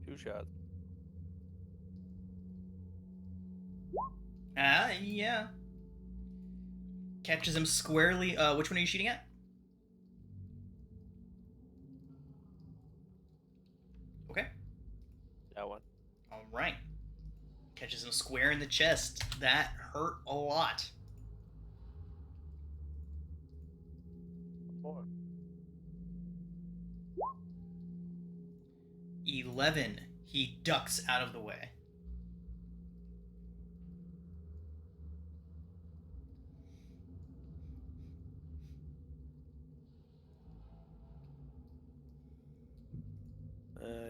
Two shots. Yeah. Catches him squarely. Which one are you shooting at? Okay. That one. All right. Catches him square in the chest. That hurt a lot. Four. 11. He ducks out of the way.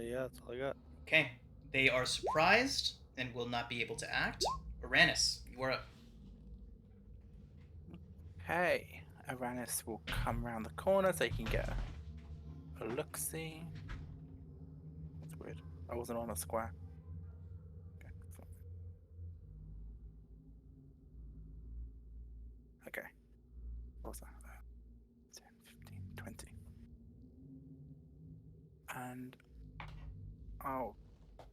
Yeah, that's all I got. Okay. They are surprised and will not be able to act. Uranus, you are up. Hey, Uranus will come around the corner so he can get a look-see. That's weird. I wasn't on a square. Okay. Okay. What was that? 10, 15, 20. And I'll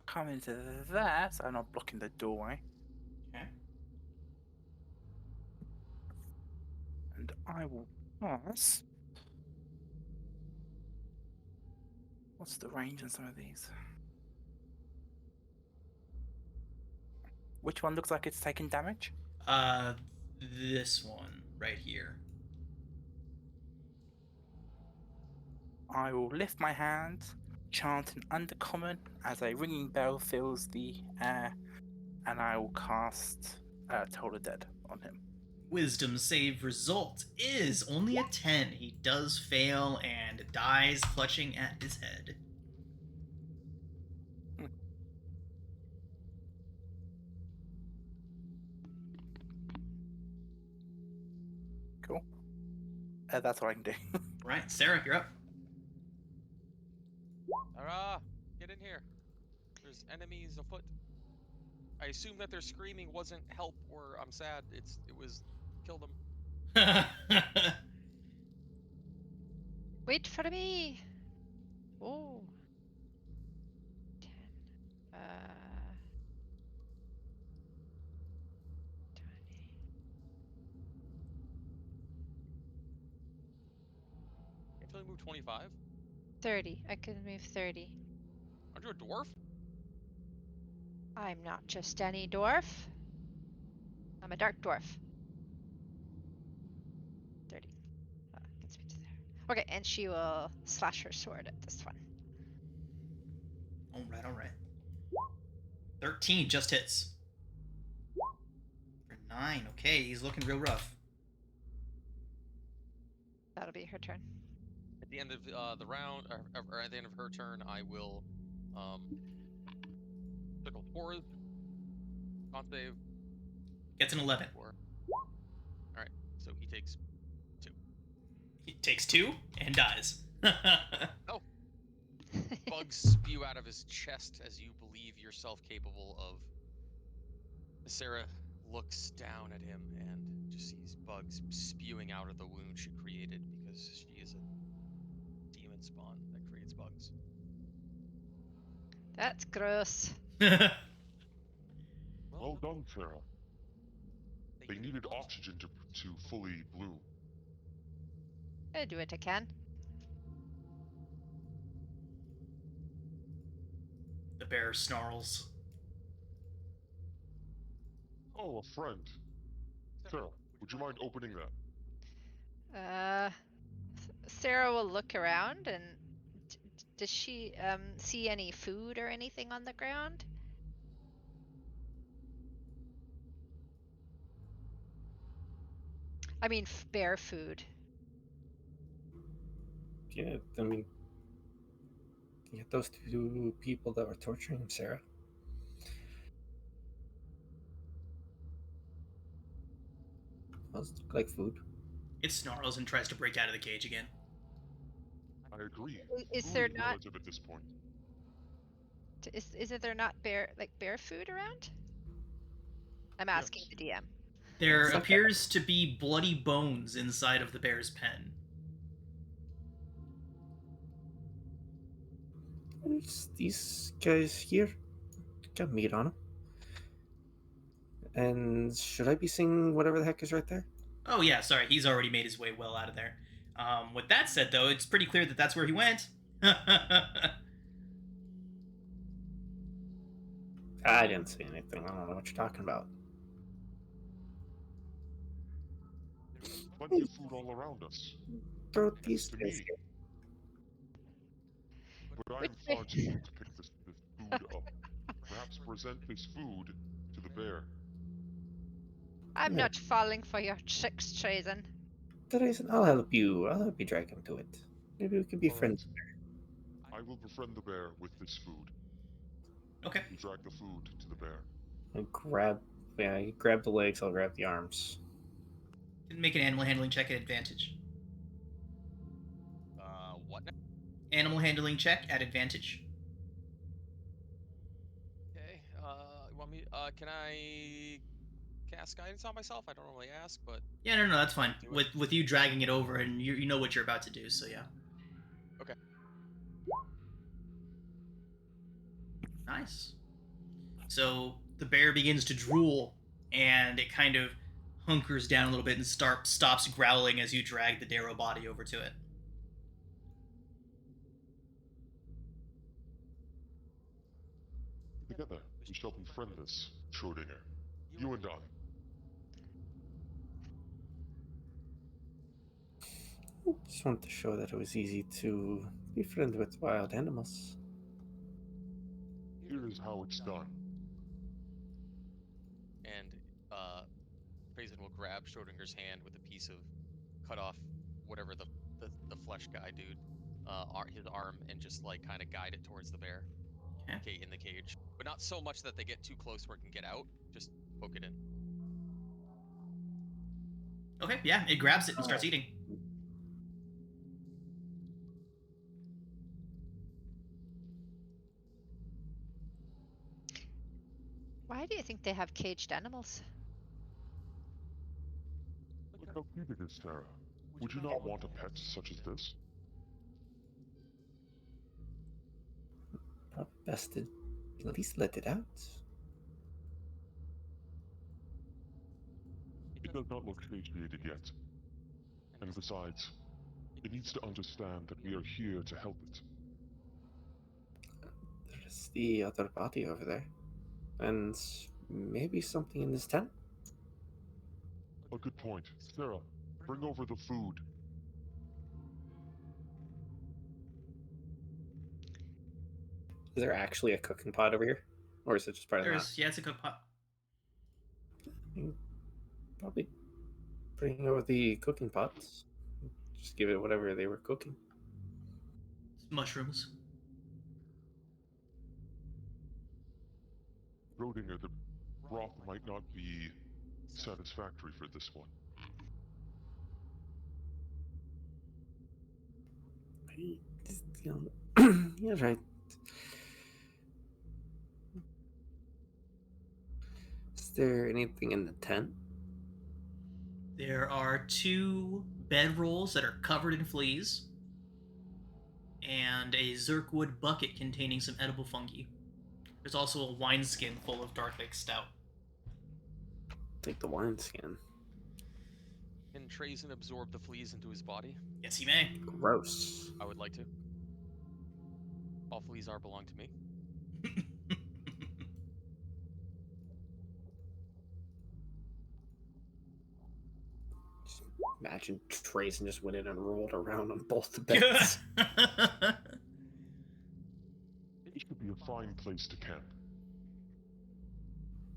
come into that, so I'm not blocking the doorway. Okay. And I will pass. What's the range on some of these? Which one looks like it's taking damage? This one right here. I will lift my hand, chant an undercommon as a ringing bell fills the air, and I will cast Toll the Dead on him. Wisdom save result is only a 10. He does fail and dies clutching at his head. Cool. That's what I can do. Right, Sarah, you're up. Tara, get in here. There's enemies afoot. I assume that their screaming wasn't help or I'm sad. It was kill them. Wait for me. Oh. 10. 20. Can't you only move 25? 30. I can move 30. Aren't you a dwarf? I'm not just any dwarf. I'm a dark dwarf. 30. Gets me to there. Okay, and she will slash her sword at this one. All right. 13 just hits. For 9. Okay, he's looking real rough. That'll be her turn. At the end of the round, or at the end of her turn, I will circle forward. Con save. Gets an 11. Alright. So he takes 2. He takes 2 and dies. Bugs spew out of his chest as you believe yourself capable of. Sarah looks down at him and just sees bugs spewing out of the wound she created because she is a demon spawn that creates bugs. That's gross. Well done, Sarah. They needed oxygen to fully bloom. I do what I can. The bear snarls. Oh, a friend. Sarah, would you mind opening that? Sarah will look around and does she see any food or anything on the ground? I mean, bear food. Yeah, I mean, you get those 2 people that were torturing him, Sarah. Those look like food. It snarls and tries to break out of the cage again. I agree. Is Food there is not relative at this point. is there not bear food around? I'm asking Yes. the DM. There It's like appears to be bloody bones inside of the bear's pen. These guys here got meat on them. And should I be seeing whatever the heck is right there? Oh yeah, sorry, he's already made his way well out of there. With that said, though, it's pretty clear that that's where he went. I didn't see anything. I don't know what you're talking about. There's plenty of food all around us. Throw Thanks these to guys me. here. But I am far too old to pick this food up. Perhaps present this food to the bear. I'm Yeah. not falling for your tricks, Trazen. Teresa, I'll help you. I'll help you drag him to it. Maybe we can be All right. friends. I will befriend the bear with this food. Okay. You drag the food to the bear. You grab the legs, I'll grab the arms. Make an animal handling check at advantage. What now? Animal handling check at advantage. Okay. You want me? Can I cast guidance on myself? I don't normally ask, but Yeah, no, that's fine. Do it. With you dragging it over, and you know what you're about to do, so yeah. Okay. Nice. So the bear begins to drool, and it kind of hunkers down a little bit and stops growling as you drag the Darrow body over to it. Together, we shall befriend this Schrodinger. You and I. Just want to show that it was easy to be friends with wild animals. Here is how it's done. And Trazen will grab Schrodinger's hand with a piece of cut off whatever the flesh guy dude, his arm, and just like kind of guide it towards the bear. Okay. In the cage, but not so much that they get too close where it can get out. Just poke it in. Okay, yeah, it grabs it and starts eating. Why do you think they have caged animals? Look how cute it is, Sarah. Would you not want a pet such as this? Probably best to at least let it out. It does not look satiated yet. And besides, it needs to understand that we are here to help it. There's the other body over there. And maybe something in this tent? A good point. Sarah, bring over the food. Is there actually a cooking pot over here? Or is it just part of the map? Yeah, it's a cook pot. Probably bring over the cooking pots. Just give it whatever they were cooking. Mushrooms. Schrodinger, the broth might not be satisfactory for this one. You know, you're right. Is there anything in the tent? There are 2 bedrolls that are covered in fleas, and a Zerkwood bucket containing some edible fungi. There's also a wineskin full of dark lake stout. Take the wineskin. Can Trazen absorb the fleas into his body? Yes, he may. Gross. I would like to. All fleas belong to me. Just imagine Trazen just went in and rolled around on both the beds. This should be a fine place to camp.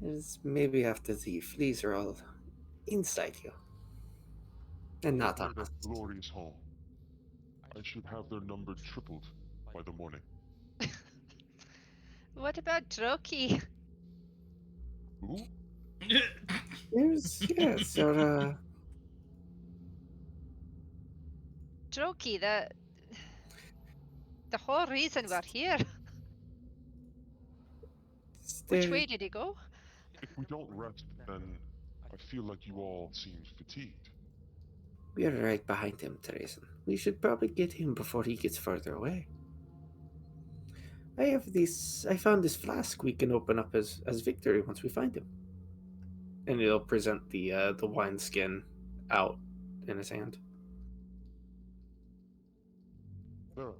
Is maybe after the fleas are all inside you. And not on us. Glorious home. I should have their number tripled by the morning. What about Droki? Who? There's, yeah, so, Droki, the whole reason we're here. Which way did he go? If we don't rest, then I feel like you all seem fatigued. We are right behind him, Trazen. We should probably get him before he gets further away. I found this flask we can open up as victory once we find him. And he'll present the wineskin out in his hand. Sarah,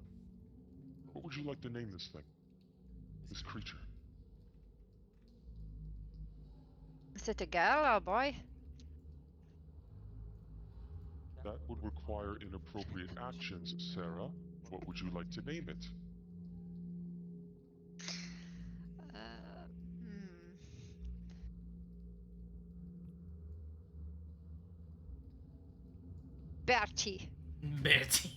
what would you like to name this thing? This creature? Is it a girl or a boy? That would require inappropriate actions, Sarah. What would you like to name it? Bertie. Betty.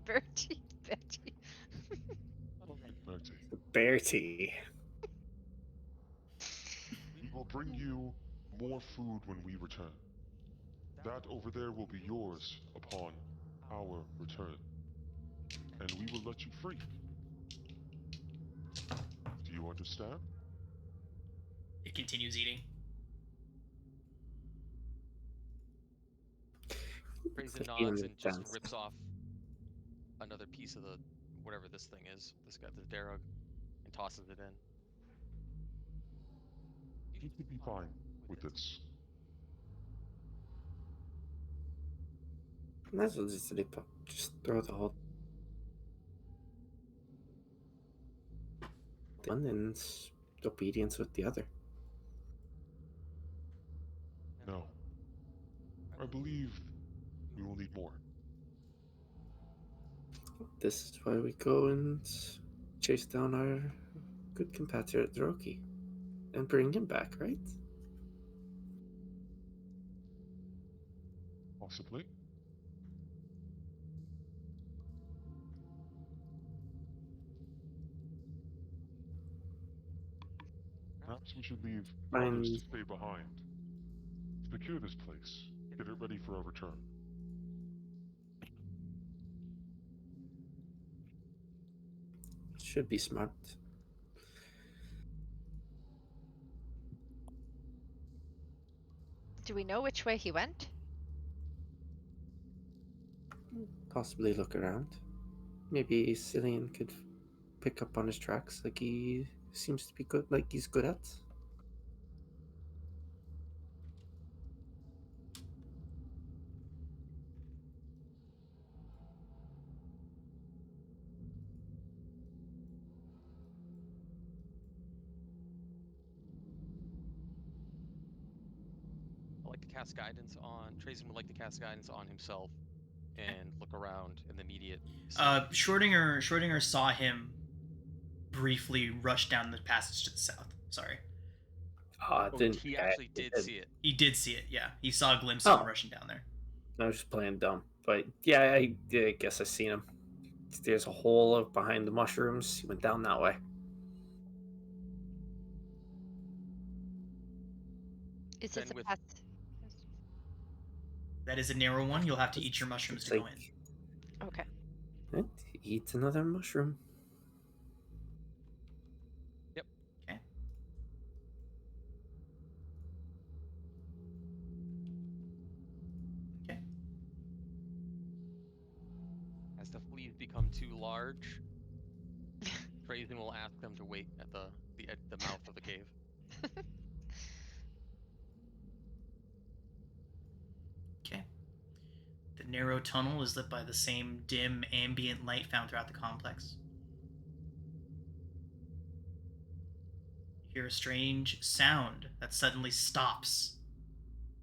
Bertie. Bertie. Bertie. Bertie. We will bring you more food when we return. That over there will be yours upon our return. And we will let you free. Do you understand? It continues eating. Trazen Fifteen nods and just minutes. rips off another piece of the whatever this thing is. This guy, the Darug, and tosses it in. You should be fine with this. Might as well just throw the whole one and obedience with the other. No. I believe we will need more. This is why we go and chase down our good compatriot Droki and bring him back, right? Possibly. Perhaps we should leave others to stay behind. Secure this place. Get it ready for our return. Should be smart. Do we know which way he went? Possibly look around. Maybe Cillian could pick up on his tracks like he seems to be good, like he's good at. I like to cast guidance on. Trazen would like to cast guidance on himself and look around in the immediate. Schrodinger saw him briefly rush down the passage to the south. Sorry. He actually did see it. He did see it, yeah. He saw a glimpse of him rushing down there. I was just playing dumb. But yeah, I guess I seen him. There's a hole behind the mushrooms. He went down that way. Is it Then a with- path? That is a narrow one. You'll have to eat your mushrooms to go in. Okay. And eat another mushroom. Yep. Okay. Okay. As the fleas become too large, Trazen will ask them to wait at the mouth of the cave. Okay. The narrow tunnel is lit by the same dim ambient light found throughout the complex. You hear a strange sound that suddenly stops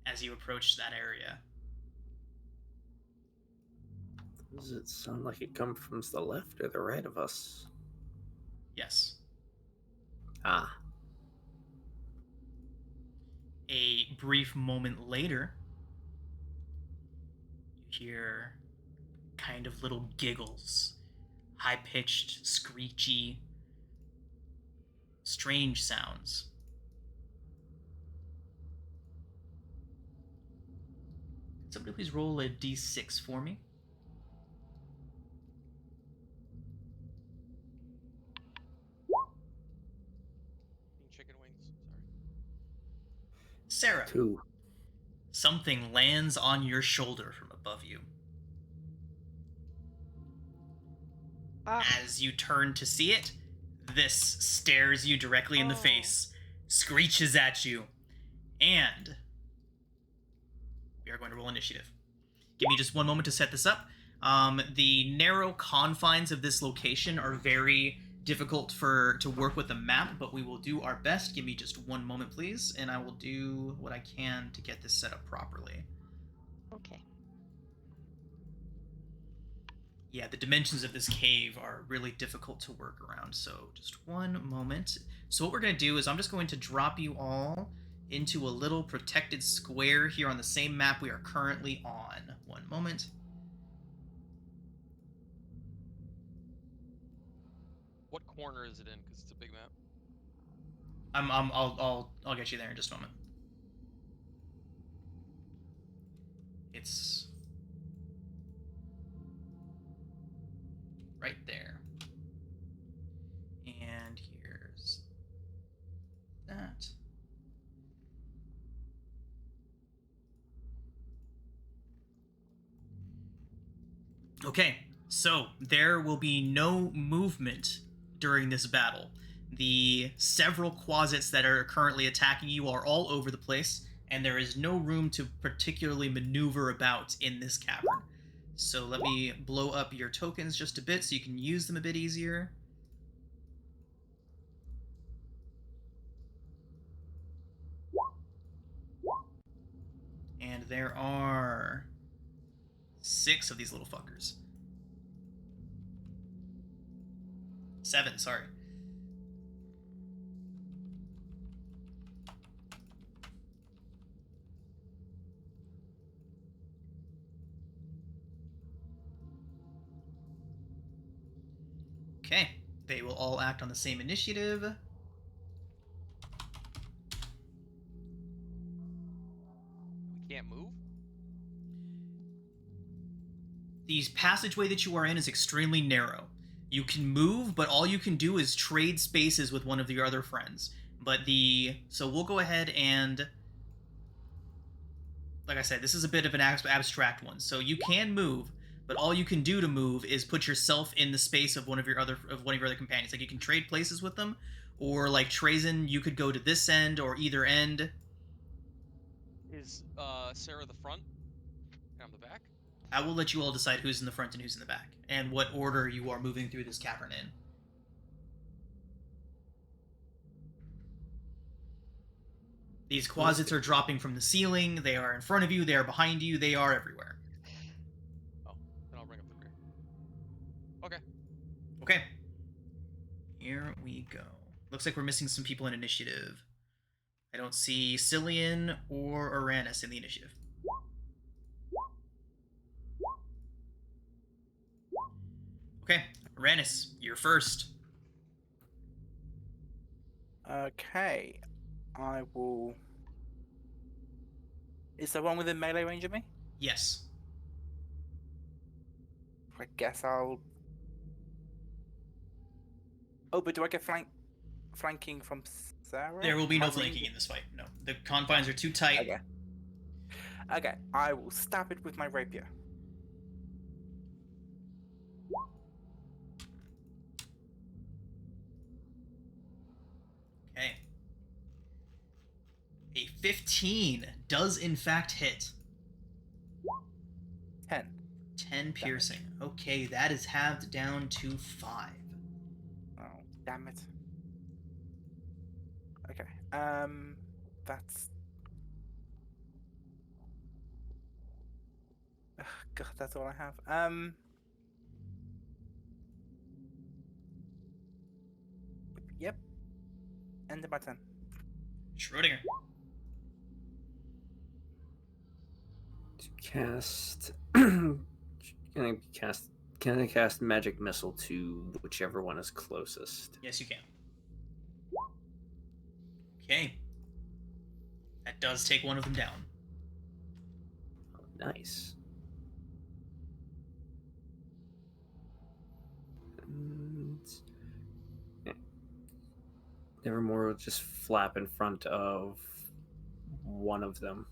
as you approach that area. Does it sound like it comes from the left or the right of us? Yes. Ah. A brief moment later, you hear kind of little giggles, high-pitched, screechy, strange sounds. Can somebody please roll a d6 for me? Chicken wings. Sorry. Sarah, 2. something lands on your shoulder from above you. As you turn to see it, this stares you directly in the face, screeches at you, and we are going to roll initiative. Give me just one moment to set this up. The narrow confines of this location are very difficult to work with the map, but we will do our best. Give me just one moment, please, and I will do what I can to get this set up properly. Okay. Yeah, the dimensions of this cave are really difficult to work around, so just one moment. So what we're going to do is I'm just going to drop you all into a little protected square here on the same map we are currently on. One moment. What corner is it in? Because it's a big map. I'll get you there in just a moment. It's right there. And here's that. Okay, so there will be no movement during this battle. The several closets that are currently attacking you are all over the place, and there is no room to particularly maneuver about in this cavern. So let me blow up your tokens just a bit so you can use them a bit easier. And there are 6 of these little fuckers. 7, sorry. Okay, they will all act on the same initiative. We can't move? The passageway that you are in is extremely narrow. You can move, but all you can do is trade spaces with one of your other friends. So we'll go ahead and, like I said, this is a bit of an abstract one. So you can move, but all you can do to move is put yourself in the space of one of your other companions. Like you can trade places with them, or like Trazen, you could go to this end or either end. Is Sarah the front? And I'm the back? I will let you all decide who's in the front and who's in the back, and what order you are moving through this cavern in. These closets are dropping from the ceiling. They are in front of you. They are behind you. They are everywhere. Oh, then I'll bring up the rear. Okay. Okay. Here we go. Looks like we're missing some people in initiative. I don't see Cillian or Uranus in the initiative. Okay, Uranus, you're first. Okay. I will. Is there one within melee range of me? Yes. I guess I'll Oh, but do I get flanking from Sarah? There will be Am no I reading flanking it? in this fight. No, the confines are too tight. Okay. Okay, I will stab it with my rapier. Okay. A 15 does in fact hit. 10. 10 piercing. Okay, that is halved down to 5. Oh, damn it. Okay. That's. Ugh, God, that's all I have. Yep. End of my turn. Schrodinger. To cast, can I cast magic missile to whichever one is closest? Yes, you can. Okay. That does take one of them down. Oh, nice. And Nevermore will just flap in front of one of them.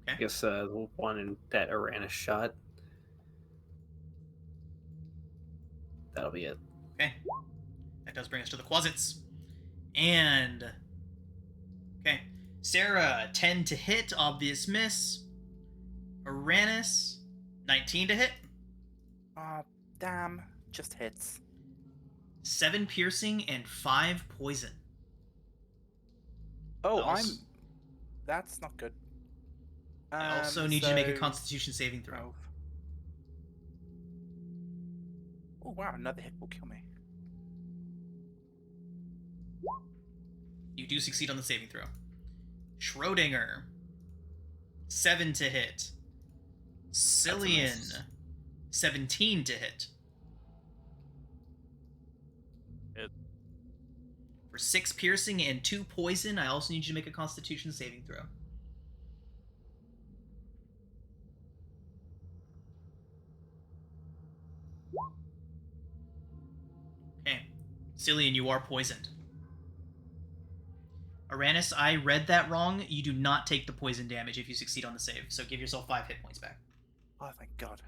Okay. I guess the one in that Uranus shot. That'll be it. Okay. That does bring us to the Quasits. And. Okay. Sarah, 10 to hit, obvious miss. Uranus, 19 to hit. Oh, damn. Just hits. 7 piercing and 5 poison. Oh, Also- That's not good. I also need you to make a so- Constitution saving throw. 12. Oh, wow, another hit will kill me. You do succeed on the saving throw. Schrodinger, 7 to hit. Cillian, miss. 17 to hit. Hit. For 6 piercing and 2 poison, I also need you to make a Constitution saving throw. Okay. Cillian, you are poisoned. Uranus, I read that wrong. You do not take the poison damage if you succeed on the save, so give yourself 5 hit points back. Oh, thank God.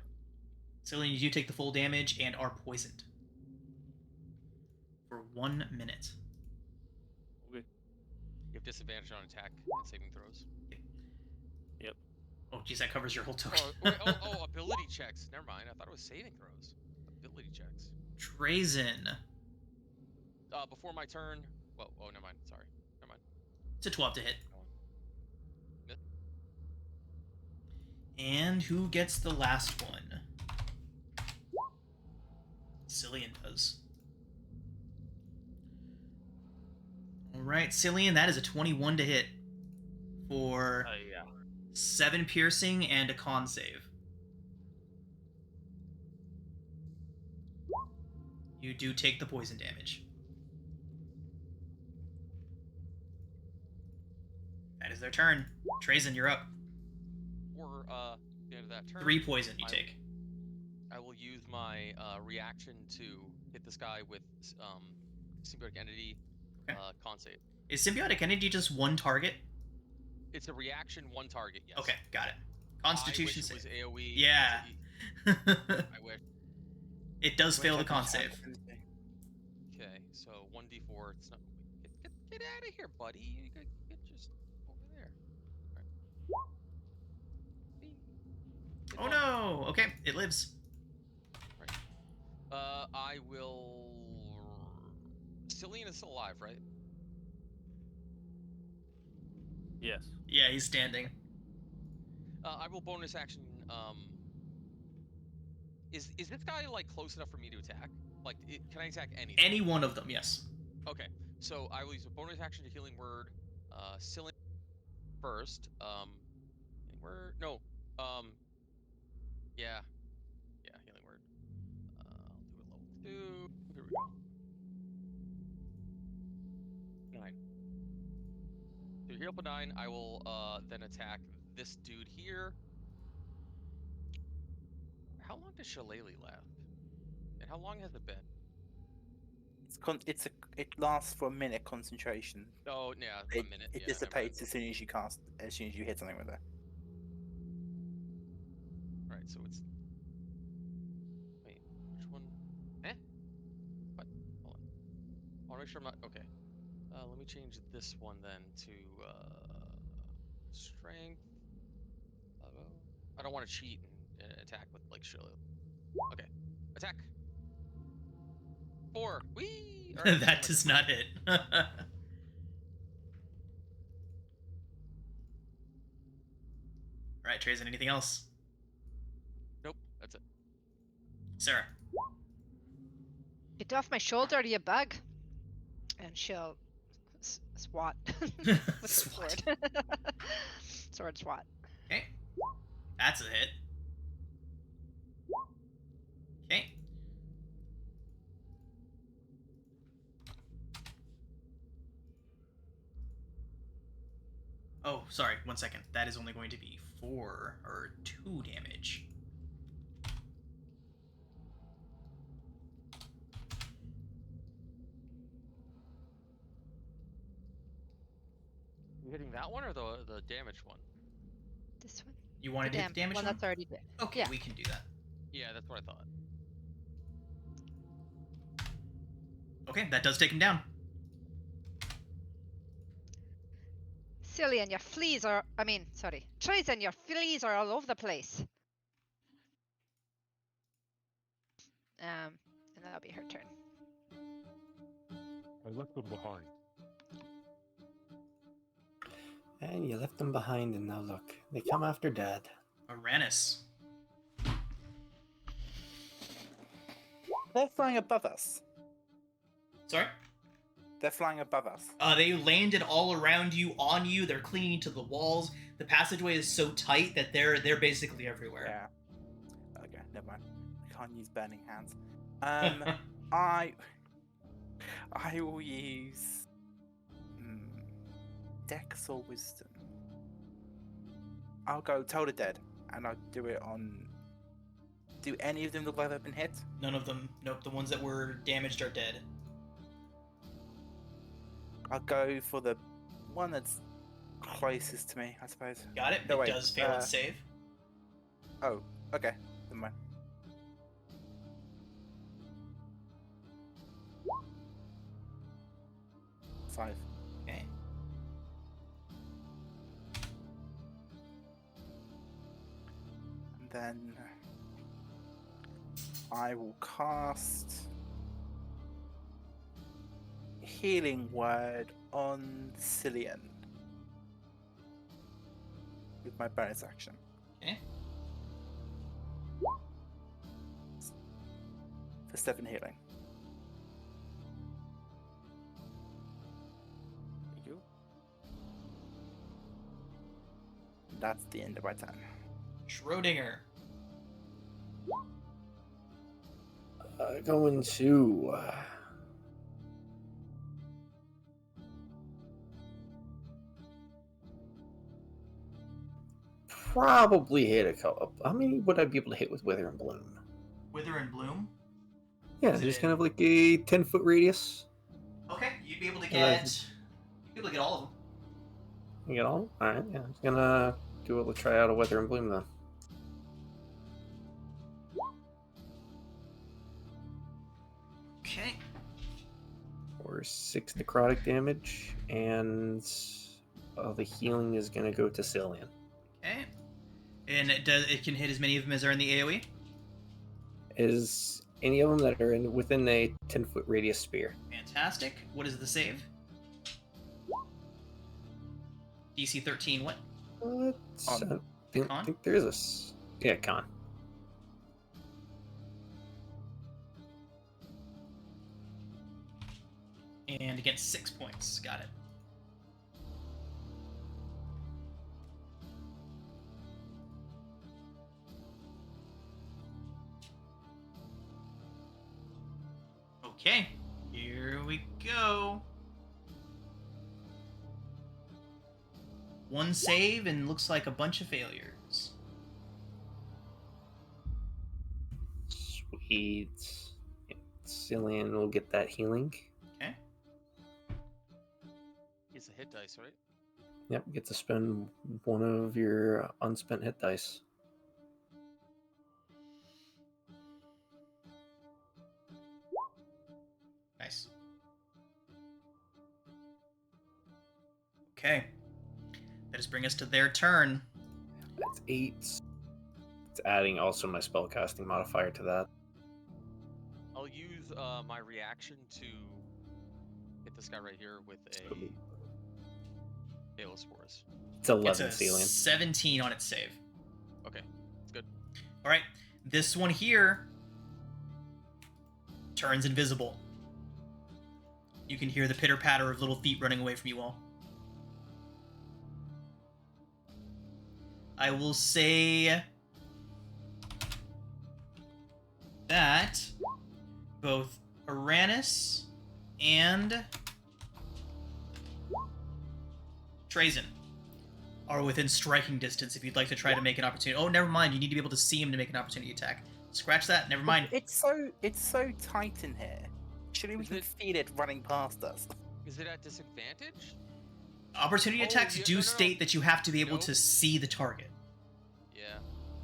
Cillian, you do take the full damage and are poisoned. For 1 minute. Okay. You have disadvantage on attack and saving throws. Oh, geez, that covers your whole token. Ability checks. Never mind. I thought it was saving throws. Ability checks. Drazen. Before my turn. Well, oh, never mind. Sorry. Never mind. It's a 12 to hit. Yep. And who gets the last one? Cillian does. Alright, Cillian, that is a 21 to hit. For Yeah. 7 piercing and a con save. You do take the poison damage. That is their turn. Drazen, you're up. For the end of that turn. 3 poison you take. I will use my reaction to hit this guy with symbiotic entity Okay. con save. Is symbiotic entity just one target? It's a reaction, one target. Yes. Okay, got it. Constitution I wish save. it was AOE. Yeah. I wish. It does fail the Wish I con could save. have anything. Okay, so 1d4. It's not. Get out of here, buddy. You get just over there. All right. Get Oh on. no! Okay, it lives. I will. Cillian is still alive, right? Yes. Yeah, he's standing. I will bonus action. Is this guy like close enough for me to attack? Like, can I attack anything? Any one of them, yes. Okay, so I will use a bonus action to healing word. Cillian first. Healing word. No. Yeah, healing word. I'll do a level 2. Here we go. 9. So heal up a 9. I will then attack this dude here. How long does Shillelagh last? And how long has it been? It lasts for a minute concentration. Oh, yeah, a It, minute. it Yeah, never mind. dissipates as soon as you cast, as soon as you hit something with it. Right, so it's. Wait, which one? What? Hold on. I want to make sure I'm not. Okay. Let me change this one then to strength. I don't want to cheat and attack with like shield. Okay, attack. 4. Whee! All right, That oh, does never not hit. All right, Trazen, anything else? Nope, that's it. Sarah. Get off my shoulder, you bug. And she'll swat with her Swat. sword. Sword swat. Okay. That's a hit. Okay. Oh, sorry. 1 second. That is only going to be 4 or 2 damage. You hitting that one or the damaged one? This one. You wanted to hit the damage one one? that's already dead. Okay, Yeah. we can do that. Yeah, that's what I thought. Okay, that does take him down. Cillian, your fleas are. I mean, sorry. Trazen, your fleas are all over the place. And that'll be her turn. I left them behind. And you left them behind, and now look, they come after Dad. Uranus. They're flying above us. Sorry? They're flying above us. They landed all around you, on you. They're clinging to the walls. The passageway is so tight that they're basically everywhere. Yeah. Okay, never mind. I can't use burning hands. I will use Dex or Wisdom. I'll go Toll the Dead, and I'll do it on. Do any of them look like they've been hit? None of them. Nope, the ones that were damaged are dead. I'll go for the one that's closest to me, I suppose. Got it. No, It wait, does fail its save. Oh, okay. Never mind. Five. Okay. And then I will cast Healing Word on Cillian with my bonus action. Okay. For 7 healing. Thank you. That's the end of my turn. Schrodinger. Going to probably hit a couple. How many would I be able to hit with Wither and Bloom? Wither and Bloom. Yeah, Is it just in- kind of like a 10-foot radius. Okay, you'd be able to Yeah, get. You'd be able to get all of them. You get all? Alright, yeah. I'm gonna do a little try out of Wither and Bloom then. Okay. For 6 necrotic damage, and the healing is gonna go to Cillian. Okay. And it can hit as many of them as are in the AoE. Is any of them that are within a 10-foot radius sphere? Fantastic. What is the save? DC 13. What? I don't Con? think there is yeah, con. And against 6 points. Got it. Okay, here we go. One save and looks like a bunch of failures. Sweet. Cillian will get that healing. Okay. It's a hit dice, right? Yep, get to spend one of your unspent hit dice. Nice. Okay. That does bring us to their turn. That's 8. It's adding also my spellcasting modifier to that. I'll use my reaction to hit this guy right here with a Balosaurus. It's 11, It's a Cillian. 17 on its save. Okay, it's good. All right. This one here turns invisible. You can hear the pitter-patter of little feet running away from you all. I will say that both Uranus and Trazen are within striking distance if you'd like to try to make an opportunity. Oh, never mind. You need to be able to see him to make an opportunity attack. Scratch that. Never mind. It's so tight in here. Surely we Is can it- feel it running past us. Is it at disadvantage? Opportunity Oh, attacks yeah, do no. state that you have to be able Nope. to see the target. Yeah.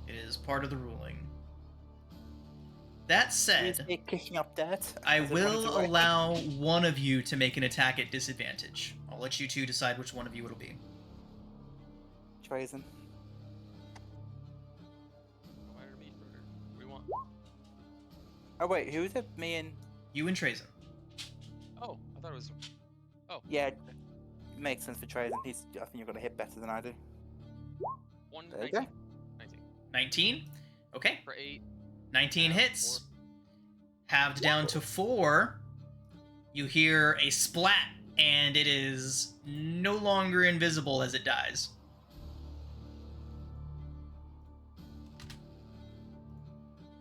It is part of the ruling. That Is said, it kicking up dirt? I as it runs will away? allow one of you to make an attack at disadvantage. I'll let you two decide which one of you it'll be. Trazen. Why are me further? What do you want? Oh wait, who is it? Me and You and Trazen. Oh, I thought it was. yeah, it makes sense for Trazen. I think you're gonna hit better than I do. One There you 19. go. 19. 19? Okay. For 8. 19 Yeah, hits. 4. Halved down to 4. You hear a splat, and it is no longer invisible as it dies.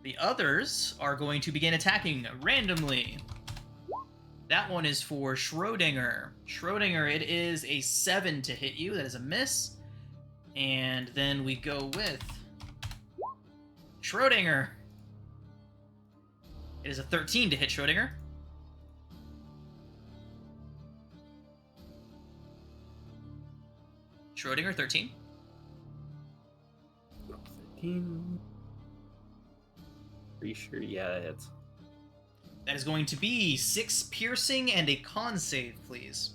The others are going to begin attacking randomly. That one is for Schrodinger. Schrodinger, it is a 7 to hit you. That is a miss. And then we go with Schrodinger. It is a 13 to hit Schrodinger. Schrodinger, 13. 13. Pretty sure, yeah, it hits. That is going to be 6 piercing and a con save, please.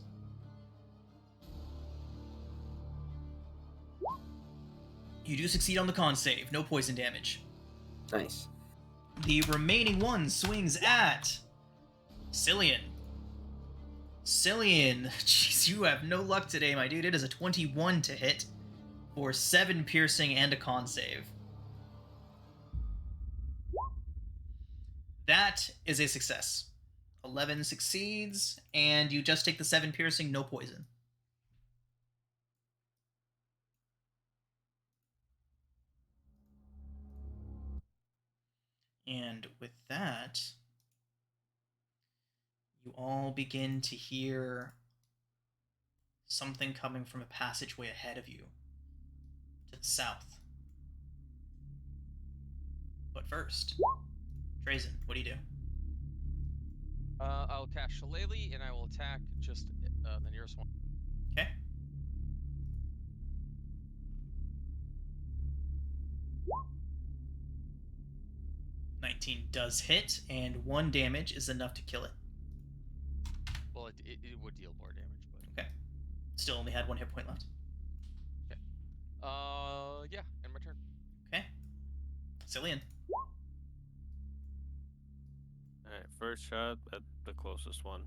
You do succeed on the con save. No poison damage. Nice. The remaining one swings at Cillian. Cillian, jeez, you have no luck today, my dude. It is a 21 to hit for 7 piercing and a con save. That is a success. 11 succeeds, and you just take the 7 piercing, no poison. And with that, you all begin to hear something coming from a passageway ahead of you to the south. But first, Trazen, what do you do? I'll cast Shillelagh and I will attack just the nearest one. Okay. $19 does hit, and 1 damage is enough to kill it. Well, it would deal more damage, but. Okay. Still only had 1 hit point left. Yeah, end my turn. Okay. Cillian. Alright, first shot at the closest one.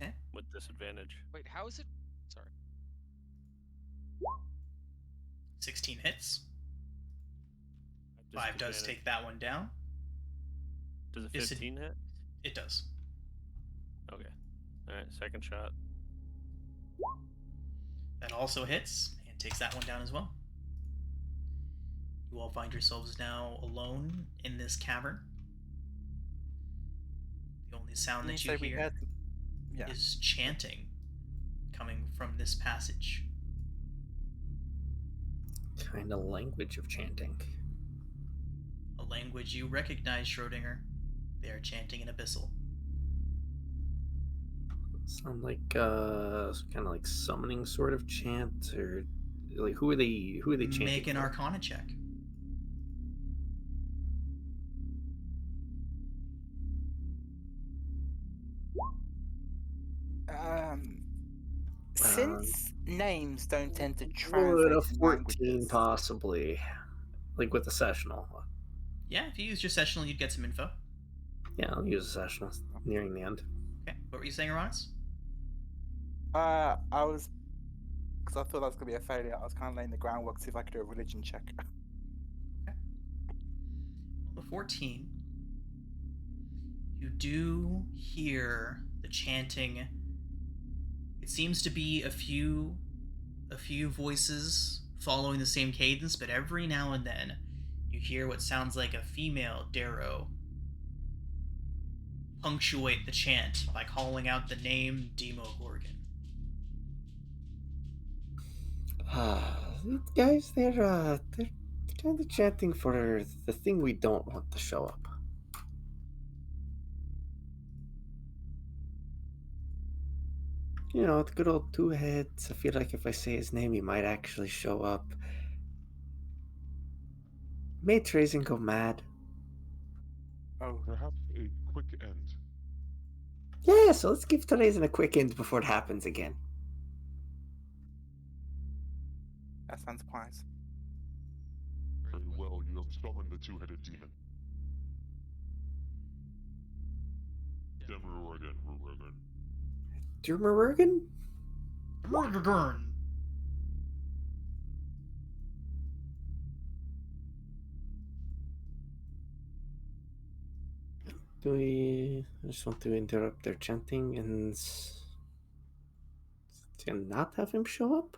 Okay. With disadvantage. Wait, how is it? Sorry. 16 hits. At 5 does disadvantage. take that one down. Does a Dis- 15 hit? It does. Okay. Alright, second shot. That also hits and takes that one down as well. You all find yourselves now alone in this cavern. The only sound that you say we hear had- Yeah. is chanting coming from this passage. Kind of language of chanting. A language you recognize, Schrodinger. They are chanting in Abyssal. Sound like kind of like summoning sort of chant, or like who are they chanting? Make an for? Arcana check. Since names don't tend to Would translate a in 14 languages, possibly, like with the sessional? Yeah, if you use your sessional, you'd get some info. Yeah, I'll use a sessional nearing the end. Okay, what were you saying, Aranis? I was, because I thought that was gonna be a failure. I was kind of laying the groundwork to see if I could do a religion check. Okay. Well, the 14. You do hear the chanting. It seems to be a few voices following the same cadence, but every now and then you hear what sounds like a female Darrow punctuate the chant by calling out the name Demogorgon. Guys, they're kind of chanting for the thing we don't want to show up. You know, the good old two heads. I feel like if I say his name, he might actually show up. May Trazen go mad. Oh, Perhaps a quick end. Yeah, so let's give Trazen a quick end before it happens again. that sounds wise. Very well, you have summoned the two-headed demon. Demogorgon. Durmururgan? Demogorgon! Do we just want to interrupt their chanting and not have him show up?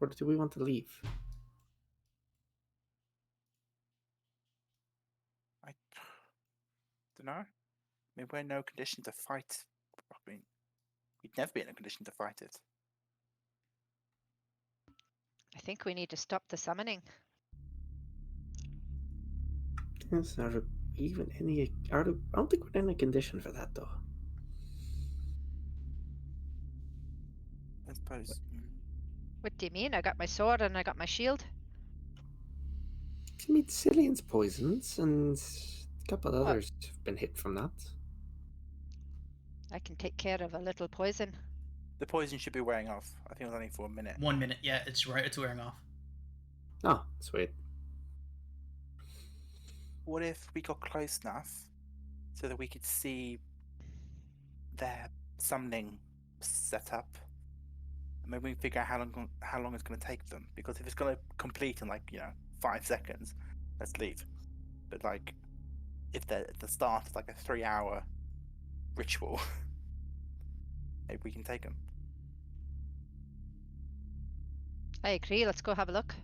Or do we want to leave? I don't know. I mean, we're in no condition to fight. I mean, we'd never be in a condition to fight it. I think we need to stop the summoning. Is there even any... I don't think we're in a condition for that, though. I suppose. What do you mean? I got my sword and I got my shield. I mean, Cillian's poisons, and a couple What? others have been hit from that. I can take care of a little poison. The poison should be wearing off. I think it was only for a minute. 1 minute, yeah, it's right. It's wearing off. Oh, sweet. What if we got close enough so that we could see their summoning setup? And maybe we can figure out how long it's going to take them. Because if it's going to complete in 5 seconds, let's leave. But if the start is like a 3-hour ritual, maybe we can take them. I agree. Let's go have a look.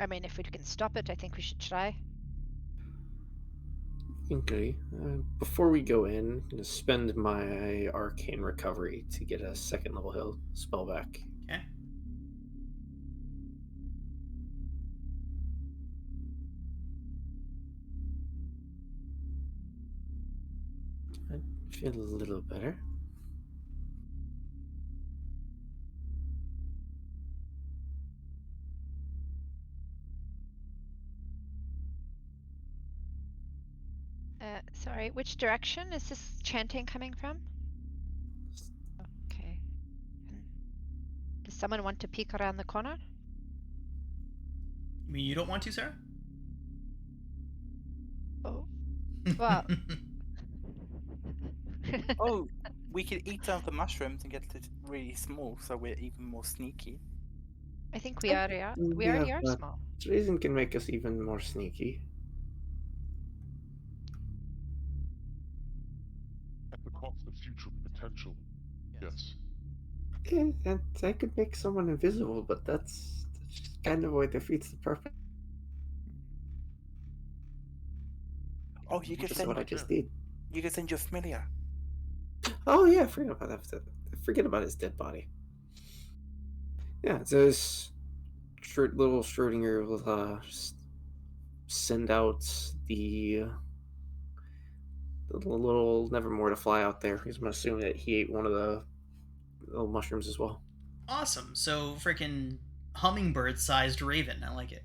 I mean, if we can stop it, I think we should try. Okay. Before we go in, I'm going to spend my arcane recovery to get a second level heal spell back. Okay. I feel a little better. Sorry, which direction is this chanting coming from? Okay. Does someone want to peek around the corner? You mean you don't want to, Sarah? Oh. Well. Oh, we could eat some of the mushrooms and get it really small, so we're even more sneaky. I think we already are. We Yeah, already are but small. Reason can make us even more sneaky. At the cost of future potential. Yes. Yeah, and I could make someone invisible, but that's just kind of what defeats the purpose. Oh, you could That's send what I just did. you could send your familiar. Oh yeah, I forgot about that. Forget about his dead body. Yeah, just little Schrodinger will just send out the little Nevermore to fly out there. He's gonna assume that he ate one of the little mushrooms as well. Awesome. So freaking hummingbird-sized raven. I like it.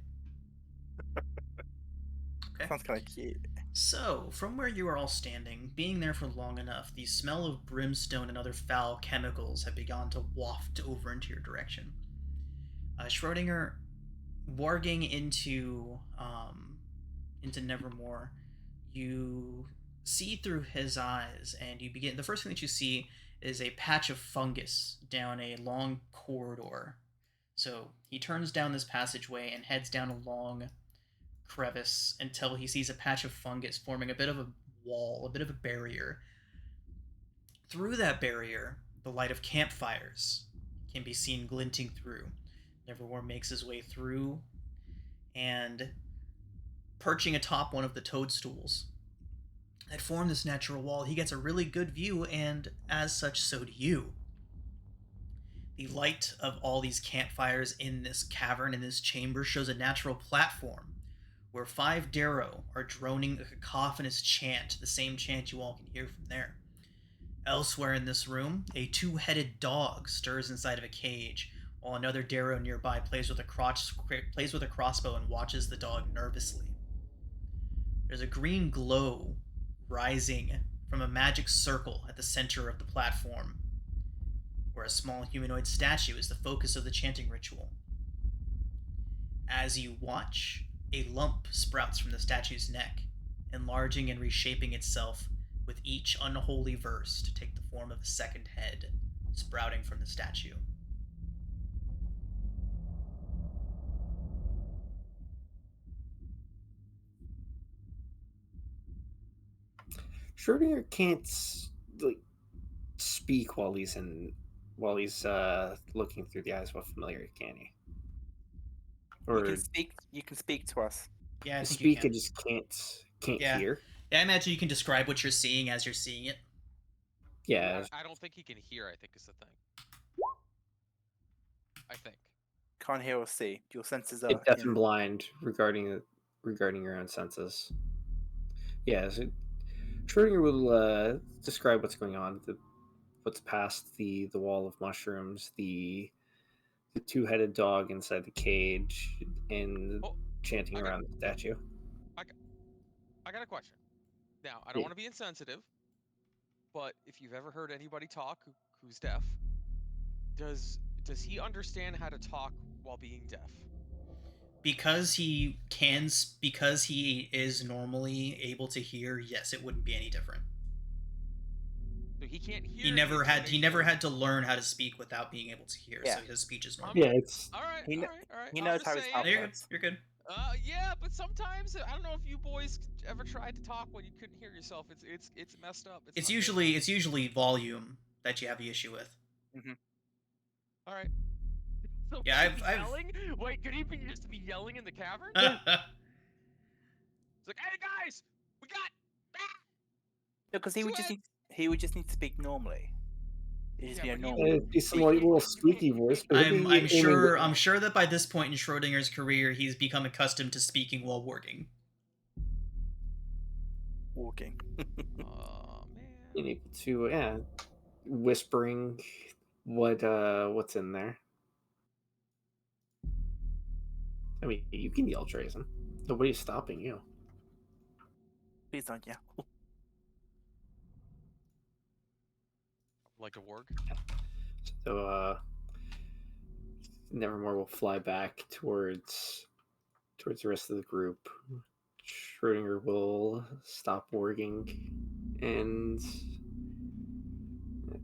Okay. Sounds kind of cute. So, from where you are all standing, being there for long enough, the smell of brimstone and other foul chemicals have begun to waft over into your direction. Schrodinger, warging into Nevermore, you see through his eyes, and you begin. The first thing that you see is a patch of fungus down a long corridor. So he turns down this passageway and heads down a long crevice until he sees a patch of fungus forming a bit of a wall, a bit of a barrier. Through that barrier, the light of campfires can be seen glinting through. Nevermore makes his way through, and perching atop one of the toadstools that form this natural wall, he gets a really good view, and as such, so do you. The light of all these campfires in this cavern, in this chamber, shows a natural platform where 5 Darrow are droning a cacophonous chant, the same chant you all can hear from there. Elsewhere in this room, a 2-headed dog stirs inside of a cage, while another Darrow nearby plays with a crossbow and watches the dog nervously. There's a green glow rising from a magic circle at the center of the platform, where a small humanoid statue is the focus of the chanting ritual. As you watch, a lump sprouts from the statue's neck, enlarging and reshaping itself with each unholy verse to take the form of a second head sprouting from the statue. Schrodinger can't speak while he's looking through the eyes of a familiar, can he? Or You can speak to us. Yeah, I think speak you can. and just can't Yeah. hear. Yeah, I imagine you can describe what you're seeing as you're seeing it. Yeah, I don't think he can hear, I think is the thing. I think. Can't hear or see. Your senses are it's deaf and blind regarding your own senses. Yeah, so Schrodinger will describe what's going on, what's past the wall of mushrooms, the 2-headed dog inside the cage, and chanting around the statue. I got a question. Now, I don't want to be insensitive, but if you've ever heard anybody talk who's deaf, does he understand how to talk while being deaf? Because he is normally able to hear, yes, it wouldn't be any different. So he can't hear. He never had to learn how to speak without being able to hear. Yeah. So his speech is normal. Yeah, it's all right. He knows how his mouth You're good. works. You're good. Yeah, but sometimes I don't know if you boys ever tried to talk when you couldn't hear yourself. It's messed up. It's usually volume that you have the issue with. Mm-hmm. All right. So Yeah, I've yelling. Wait, could he just be yelling in the cavern? It's like, hey guys, we got. Because he would just need to speak normally. It'd just be a normal. It'd be some little squeaky voice. But I'm sure that by this point in Schrodinger's career, he's become accustomed to speaking while working. Walking. Oh man. Being able to whispering what's in there. I mean, you can yell, Trazen. Nobody's stopping you. Please don't yell. Like a warg. So Nevermore will fly back towards the rest of the group. Schrodinger will stop warging, and what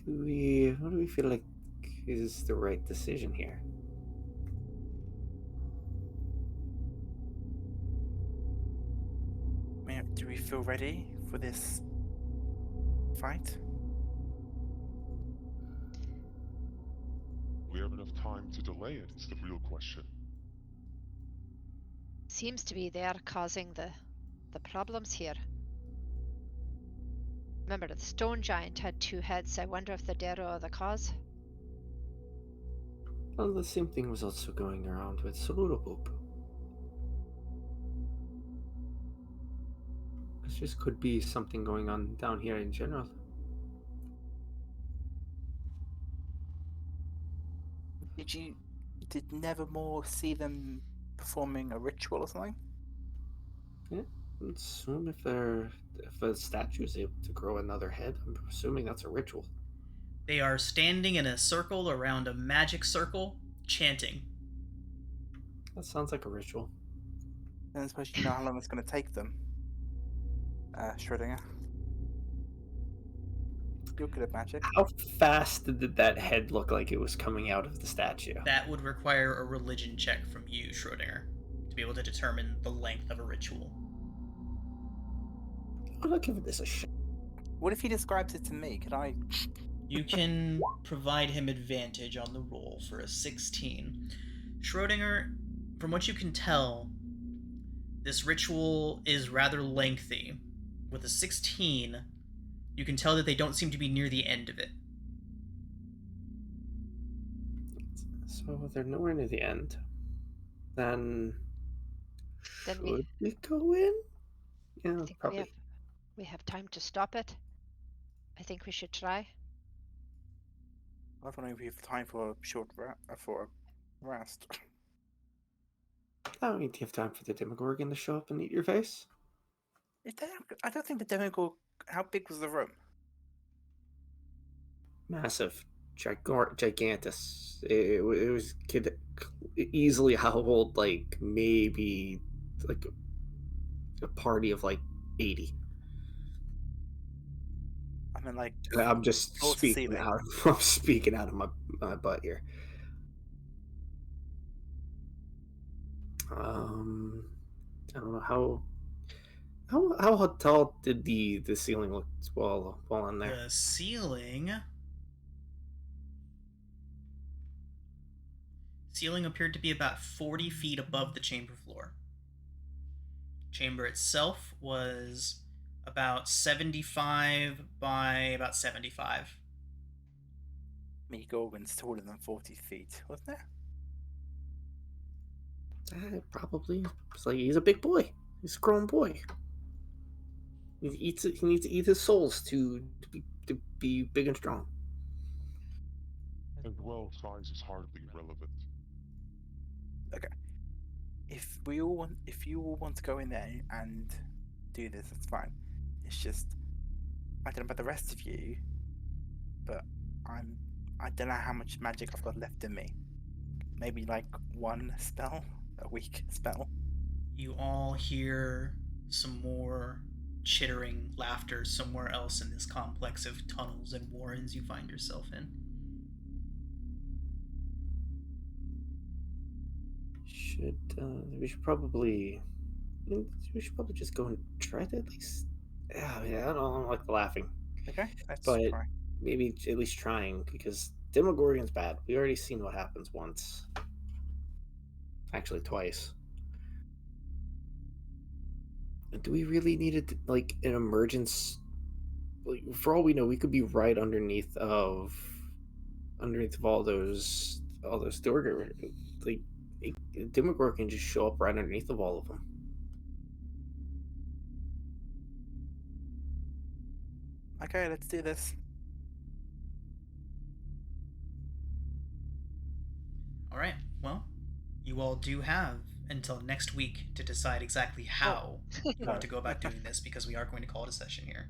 do we feel like is the right decision here? Do we feel ready for this fight? Do we have enough time to delay it? Is the real question. Seems to be they're causing the problems here. Remember, the stone giant had 2 heads. I wonder if the Darrow are the cause. Well, the same thing was also going around with Salutoboop. This just could be something going on down here in general. Did Nevermore see them performing a ritual or something? Yeah, I'd assume if a statue is able to grow another head, I'm assuming that's a ritual. They are standing in a circle around a magic circle, chanting. That sounds like a ritual. Then I suppose you know how long it's going to take them. Schrodinger. You're good at magic. How fast did that head look like it was coming out of the statue? That would require a religion check from you, Schrodinger, to be able to determine the length of a ritual. I'm not giving this a shot. What if he describes it to me? Could I? You can provide him advantage on the roll for a 16. Schrodinger, from what you can tell, this ritual is rather lengthy. With a 16, you can tell that they don't seem to be near the end of it. So they're nowhere near the end. Then Then should we go in? Yeah, I think probably. we have time to stop it. I think we should try. I was wondering if we have time for a short for a rest. I don't need to have time for the Demogorgon to show up and eat your face. I don't think the Demogorgon. How big was the room? Massive, gigantus. It was easily hold like maybe like a party of like 80. I mean, like I'm just floor to speaking ceiling. out. I'm speaking out of my butt here. I don't know how tall did the ceiling look while in there? The ceiling appeared to be about 40 feet above the chamber floor. Chamber itself was about 75 by about 75. Me Gorgon's taller than 40 feet, wasn't it? Probably. It's like he's a big boy. He's a grown boy. He needs to eat his souls to be big and strong. And well, size is hardly relevant. Okay. If you all want to go in there and do this, that's fine. It's just I don't know about the rest of you, but I don't know how much magic I've got left in me. Maybe like one spell, a weak spell. You all hear some more chittering laughter somewhere else in this complex of tunnels and warrens you find yourself in. We should probably just go and try to at least. Yeah, I don't like the laughing. Okay, let's But try. maybe at least trying, because Demogorgon's bad. We already seen what happens once. Actually, twice. Do we really need it like an emergence? Like, for all we know, we could be right underneath of all those Demogorgon. Like, Demogorgon can just show up right underneath of all of them. Okay, let's do this. All right. Well, you all do have until next week to decide exactly how you want to go about doing this, because we are going to call it a session here.